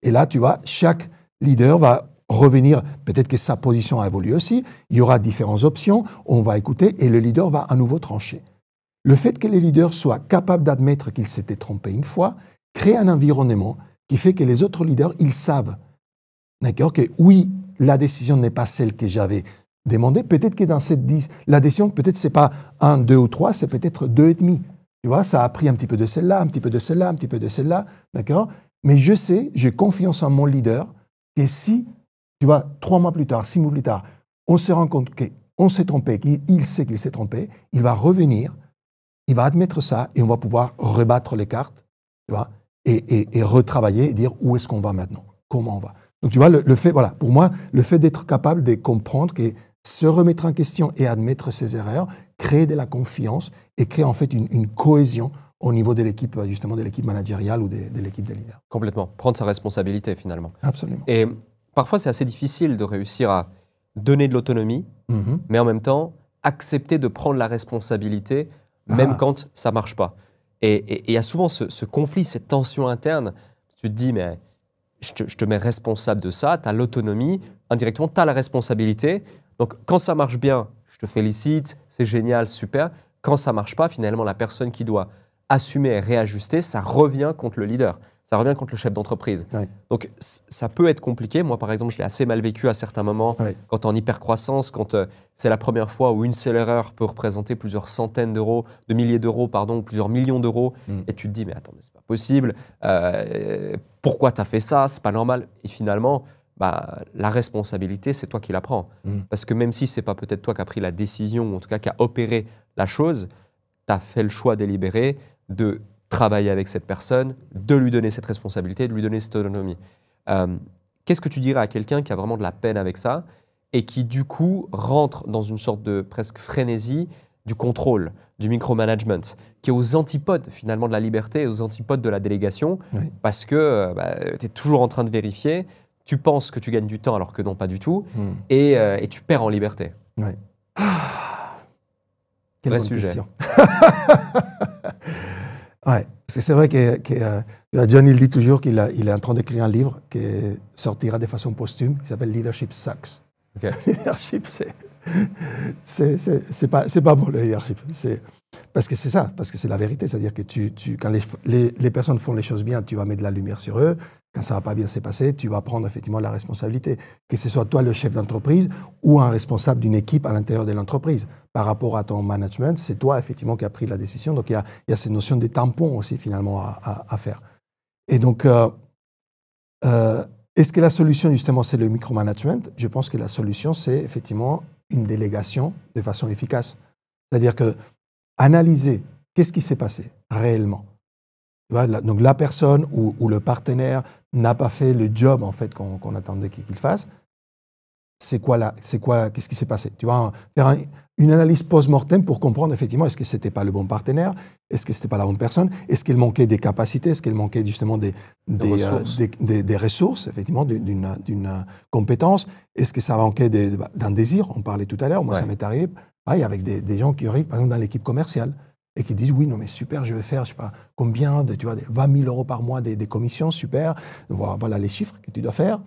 Et là, tu vois, chaque leader va revenir, peut-être que sa position a évolué aussi, il y aura différentes options, on va écouter et le leader va à nouveau trancher. le fait que les leaders soient capables d'admettre qu'ils s'étaient trompés une fois, crée un environnement qui fait que les autres leaders, ils savent, d'accord, que oui, la décision n'est pas celle que j'avais demandée. Peut-être que dans cette la décision, peut-être c'est pas 1, 2 ou 3, c'est peut-être 2,5. Tu vois, ça a pris un petit peu de celle-là, un petit peu de celle-là, un petit peu de celle-là, d'accord? Mais je sais, j'ai confiance en mon leader, que si, tu vois, 3 mois plus tard, 6 mois plus tard, on se rend compte qu'on s'est trompé, qu'il sait qu'il s'est trompé, il va revenir, il va admettre ça et on va pouvoir rebattre les cartes, tu vois, et retravailler et dire où est-ce qu'on va maintenant, comment on va. Donc tu vois, le fait, voilà, pour moi, le fait d'être capable de comprendre que se remettre en question et admettre ses erreurs crée de la confiance et crée en fait une cohésion au niveau de l'équipe, justement de l'équipe managériale ou de l'équipe des leaders. Complètement. Prendre sa responsabilité finalement. Absolument. Et parfois, c'est assez difficile de réussir à donner de l'autonomie, mais en même temps, accepter de prendre la responsabilité, même quand ça ne marche pas. Et il y a souvent ce conflit, cette tension interne. Tu te dis, mais je te mets responsable de ça, tu as l'autonomie, indirectement, tu as la responsabilité. Donc, quand ça marche bien, je te félicite, c'est génial, super. Quand ça ne marche pas, finalement, la personne qui doit assumer et réajuster, ça revient contre le leader, ça revient contre le chef d'entreprise. Oui. Donc, ça peut être compliqué. Moi, par exemple, je l'ai assez mal vécu à certains moments, quand tu es en hypercroissance, quand c'est la première fois où une seule erreur peut représenter plusieurs centaines d'euros, de milliers d'euros, pardon, plusieurs millions d'euros. Et tu te dis, mais attends, c'est pas possible. Pourquoi tu as fait ça? C'est pas normal. Et finalement, la responsabilité, c'est toi qui la prends. Parce que même si c'est pas peut-être toi qui as pris la décision, ou en tout cas qui a opéré la chose, tu as fait le choix délibéré de travailler avec cette personne, de lui donner cette responsabilité, de lui donner cette autonomie. Qu'est-ce que tu dirais à quelqu'un qui a vraiment de la peine avec ça et qui, du coup, rentre dans une sorte de presque frénésie du contrôle, du micromanagement, qui est aux antipodes, finalement, de la liberté, aux antipodes de la délégation, parce que tu es toujours en train de vérifier, tu penses que tu gagnes du temps alors que non, pas du tout, et tu perds en liberté. Oui. Quel vrai bonne sujet. Question. Ouais, parce que c'est vrai que John, il dit toujours qu'il est en train d'écrire un livre qui sortira de façon posthume, qui s'appelle Leadership Sucks. Okay. Leadership, c'est pas bon le leadership. Parce que c'est ça, parce que c'est la vérité. C'est-à-dire que quand les personnes font les choses bien, tu vas mettre de la lumière sur eux. Quand ça ne va pas bien se passer, tu vas prendre effectivement la responsabilité. Que ce soit toi le chef d'entreprise ou un responsable d'une équipe à l'intérieur de l'entreprise. Par rapport à ton management, c'est toi effectivement qui as pris la décision. Donc il y a cette notion des tampons aussi finalement à faire. Et donc, est-ce que la solution justement c'est le micromanagement? Je pense que la solution c'est effectivement une délégation de façon efficace. C'est-à-dire que analyser qu'est-ce qui s'est passé réellement. Tu vois, donc la personne ou le partenaire n'a pas fait le job en fait qu'on attendait qu'il fasse. Qu'est-ce qui s'est passé? Tu vas faire une analyse post-mortem pour comprendre effectivement est-ce que c'était pas le bon partenaire, est-ce que c'était pas la bonne personne, est-ce qu'il manquait des capacités, est-ce qu'il manquait justement des ressources, effectivement, d'une compétence, est-ce que ça manquait d'un désir? On parlait tout à l'heure, moi ça m'est arrivé, pareil, avec des gens qui arrivent par exemple dans l'équipe commerciale et qui disent oui, non mais super, je vais faire, je sais pas combien, tu vois, 20 000 € par mois des commissions, super, voilà les chiffres que tu dois faire.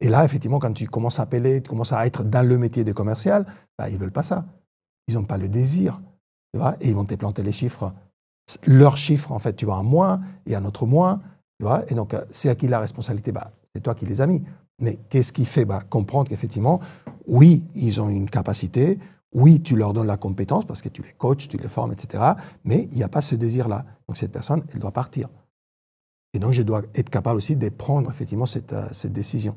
Et là, effectivement, quand tu commences à appeler, tu commences à être dans le métier des commercial, ils ne veulent pas ça. Ils n'ont pas le désir. Tu vois, et ils vont te planter les chiffres. Leurs chiffres, en fait, tu vois, un moins et un autre moins. Tu vois, et donc, c'est à qui la responsabilité? C'est toi qui les as mis. Mais qu'est-ce qui fait? Comprendre qu'effectivement, oui, ils ont une capacité. Oui, tu leur donnes la compétence parce que tu les coaches, tu les formes, etc. Mais il n'y a pas ce désir-là. Donc, cette personne, elle doit partir. Et donc, je dois être capable aussi de prendre, effectivement, cette décision.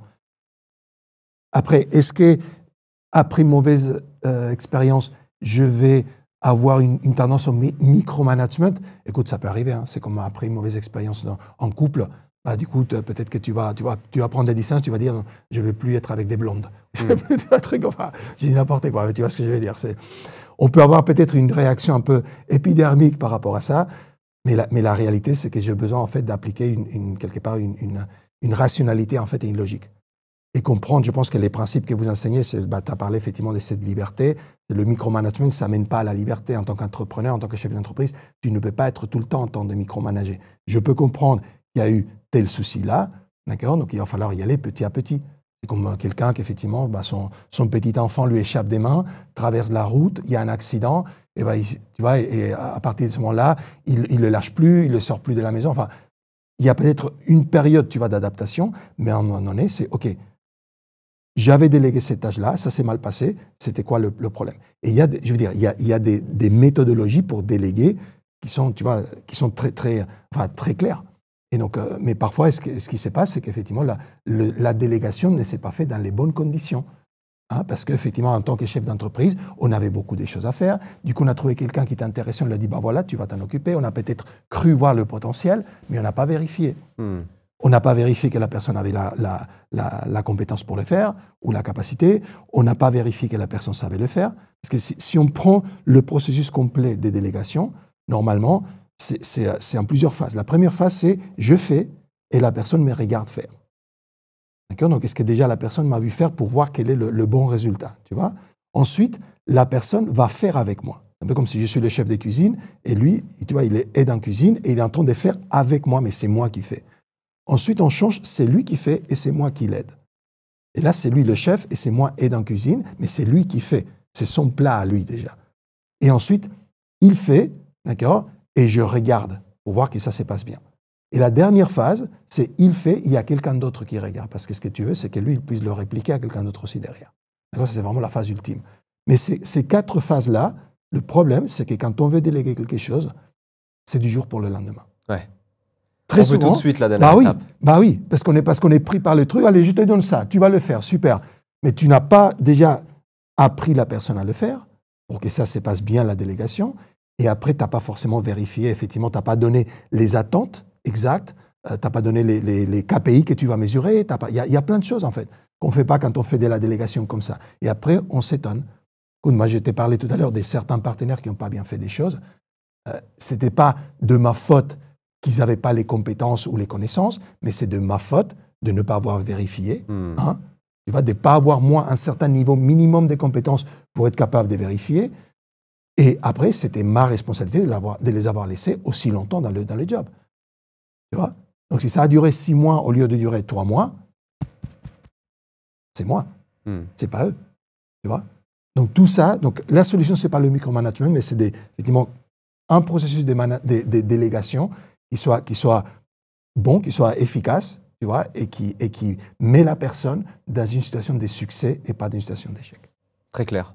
Après, est-ce qu'après une mauvaise expérience, je vais avoir une tendance au micromanagement? Écoute, ça peut arriver. Hein. C'est comme après une mauvaise expérience en couple. Du coup, peut-être que tu vas prendre des distances, tu vas dire « je ne veux plus être avec des blondes ». Je ne veux plus être un truc enfin, je dis n'importe quoi, mais tu vois ce que je veux dire. On peut avoir peut-être une réaction un peu épidermique par rapport à ça, mais la réalité, c'est que j'ai besoin en fait d'appliquer quelque part une rationalité en fait et une logique. Et comprendre, je pense que les principes que vous enseignez, tu as parlé effectivement de cette liberté. Le micromanagement, ça ne mène pas à la liberté en tant qu'entrepreneur, en tant que chef d'entreprise. Tu ne peux pas être tout le temps en train de micromanager. Je peux comprendre qu'il y a eu tel souci là, d'accord? Donc il va falloir y aller petit à petit. C'est comme quelqu'un qui, effectivement, son petit enfant lui échappe des mains, traverse la route, il y a un accident, et tu vois, et à partir de ce moment-là, il ne le lâche plus, il ne le sort plus de la maison. Enfin, il y a peut-être une période, tu vois, d'adaptation, mais à un moment donné, c'est OK. J'avais délégué cette tâche-là, ça s'est mal passé, c'était quoi le problème? Et il y a, je veux dire, il y a des méthodologies pour déléguer qui sont, tu vois, qui sont très claires. Et donc, mais parfois, ce qui se passe, c'est qu'effectivement, la délégation ne s'est pas faite dans les bonnes conditions. Hein, parce qu'effectivement, en tant que chef d'entreprise, on avait beaucoup de choses à faire. Du coup, on a trouvé quelqu'un qui était intéressant, on lui a dit, voilà, tu vas t'en occuper. On a peut-être cru voir le potentiel, mais on n'a pas vérifié. On n'a pas vérifié que la personne avait la compétence pour le faire, ou la capacité. On n'a pas vérifié que la personne savait le faire. Parce que si on prend le processus complet des délégations, normalement, c'est en plusieurs phases. La première phase, c'est je fais et la personne me regarde faire. D'accord? Donc, est-ce que déjà la personne m'a vu faire pour voir quel est le bon résultat, tu vois? Ensuite, la personne va faire avec moi. C'est un peu comme si je suis le chef de cuisine et lui, tu vois, il est aide en cuisine et il est en train de faire avec moi, mais c'est moi qui fais. Ensuite, on change, c'est lui qui fait et c'est moi qui l'aide. Et là, c'est lui le chef et c'est moi aide en cuisine, mais c'est lui qui fait. C'est son plat à lui déjà. Et ensuite, il fait, d'accord? Et je regarde pour voir que ça se passe bien. Et la dernière phase, c'est il fait, il y a quelqu'un d'autre qui regarde. Parce que ce que tu veux, c'est que lui, il puisse le répliquer à quelqu'un d'autre aussi derrière. D'accord? C'est vraiment la phase ultime. Mais ces 4 phases-là, le problème, c'est que quand on veut déléguer quelque chose, c'est du jour pour le lendemain. Ouais. Très souvent, tout de suite la dernière étape. Oui, parce qu'on est pris par le truc. Allez, je te donne ça, tu vas le faire, super. Mais tu n'as pas déjà appris la personne à le faire pour que ça se passe bien, la délégation. Et après, tu n'as pas forcément vérifié, effectivement, tu n'as pas donné les attentes exactes, tu n'as pas donné les KPI que tu vas mesurer. Il y a plein de choses, en fait, qu'on ne fait pas quand on fait de la délégation comme ça. Et après, on s'étonne. Moi, je t'ai parlé tout à l'heure de certains partenaires qui n'ont pas bien fait des choses. Ce n'était pas de ma faute qu'ils n'avaient pas les compétences ou les connaissances, mais c'est de ma faute de ne pas avoir vérifié. Hein, tu vois, de ne pas avoir, moi, un certain niveau minimum de compétences pour être capable de vérifier. Et après, c'était ma responsabilité de les avoir laissés aussi longtemps dans le job. Tu vois? Donc, si ça a duré 6 mois au lieu de durer 3 mois, c'est moi. C'est pas eux. Tu vois? Donc, tout ça, donc, la solution, ce n'est pas le micromanagement, mais c'est effectivement un processus de délégation qui soit bon, qui soit efficace, tu vois, et qui met la personne dans une situation de succès et pas dans une situation d'échec. Très clair.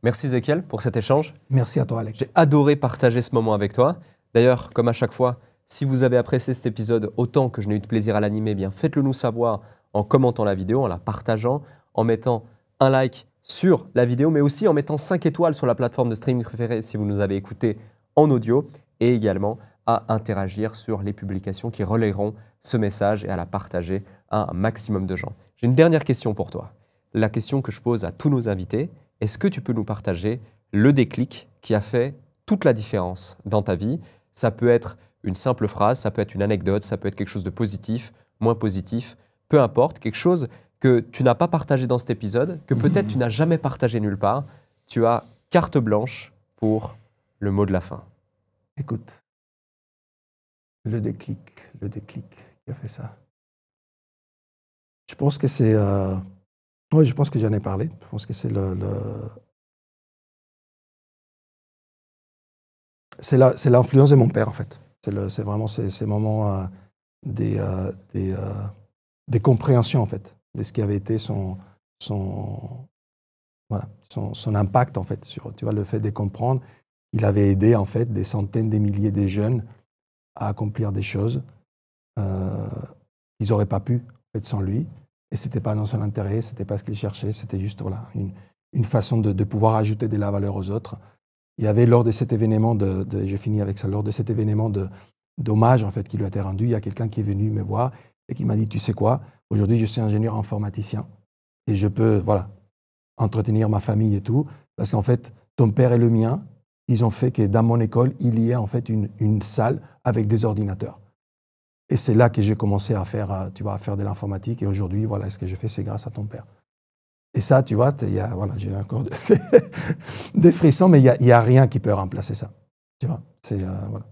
Merci Ezequiel pour cet échange. Merci à toi, Alex. J'ai adoré partager ce moment avec toi. D'ailleurs, comme à chaque fois, si vous avez apprécié cet épisode autant que je n'ai eu de plaisir à l'animer, bien faites-le nous savoir en commentant la vidéo, en la partageant, en mettant un like sur la vidéo, mais aussi en mettant 5 étoiles sur la plateforme de streaming préférée si vous nous avez écouté en audio, et également à interagir sur les publications qui relayeront ce message et à la partager à un maximum de gens. J'ai une dernière question pour toi. La question que je pose à tous nos invités, est-ce que tu peux nous partager le déclic qui a fait toute la différence dans ta vie? Ça peut être une simple phrase, ça peut être une anecdote, ça peut être quelque chose de positif, moins positif, peu importe, quelque chose que tu n'as pas partagé dans cet épisode, que peut-être tu n'as jamais partagé nulle part. Tu as carte blanche pour le mot de la fin. Écoute, le déclic qui a fait ça. Je pense que c'est... oui, je pense que j'en ai parlé. Je pense que c'est c'est l'influence de mon père, en fait. C'est vraiment ces moments des compréhensions, en fait, de ce qui avait été son impact, en fait, sur, tu vois, le fait de comprendre. Il avait aidé, en fait, des centaines, des milliers de jeunes à accomplir des choses qu'ils n'auraient pas pu, en fait, sans lui. Et ce n'était pas dans son intérêt, ce n'était pas ce qu'il cherchait, c'était juste voilà, une façon de pouvoir ajouter de la valeur aux autres. Il y avait lors de cet événement, je finis avec ça, lors de cet événement d'hommage en fait, qui lui a été rendu, il y a quelqu'un qui est venu me voir et qui m'a dit, tu sais quoi, aujourd'hui je suis ingénieur informaticien et je peux voilà, entretenir ma famille et tout, parce qu'en fait, ton père et le mien, ils ont fait que dans mon école, il y ait en fait une salle avec des ordinateurs. Et c'est là que j'ai commencé à faire, tu vois, à faire de l'informatique. Et aujourd'hui, voilà, ce que je fais, c'est grâce à ton père. Et ça, tu vois, voilà, j'ai encore des frissons, mais il y a rien qui peut remplacer ça. Tu vois, voilà.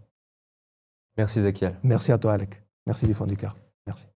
Merci, Ezequiel. Merci à toi, Alec. Merci du fond du cœur. Merci.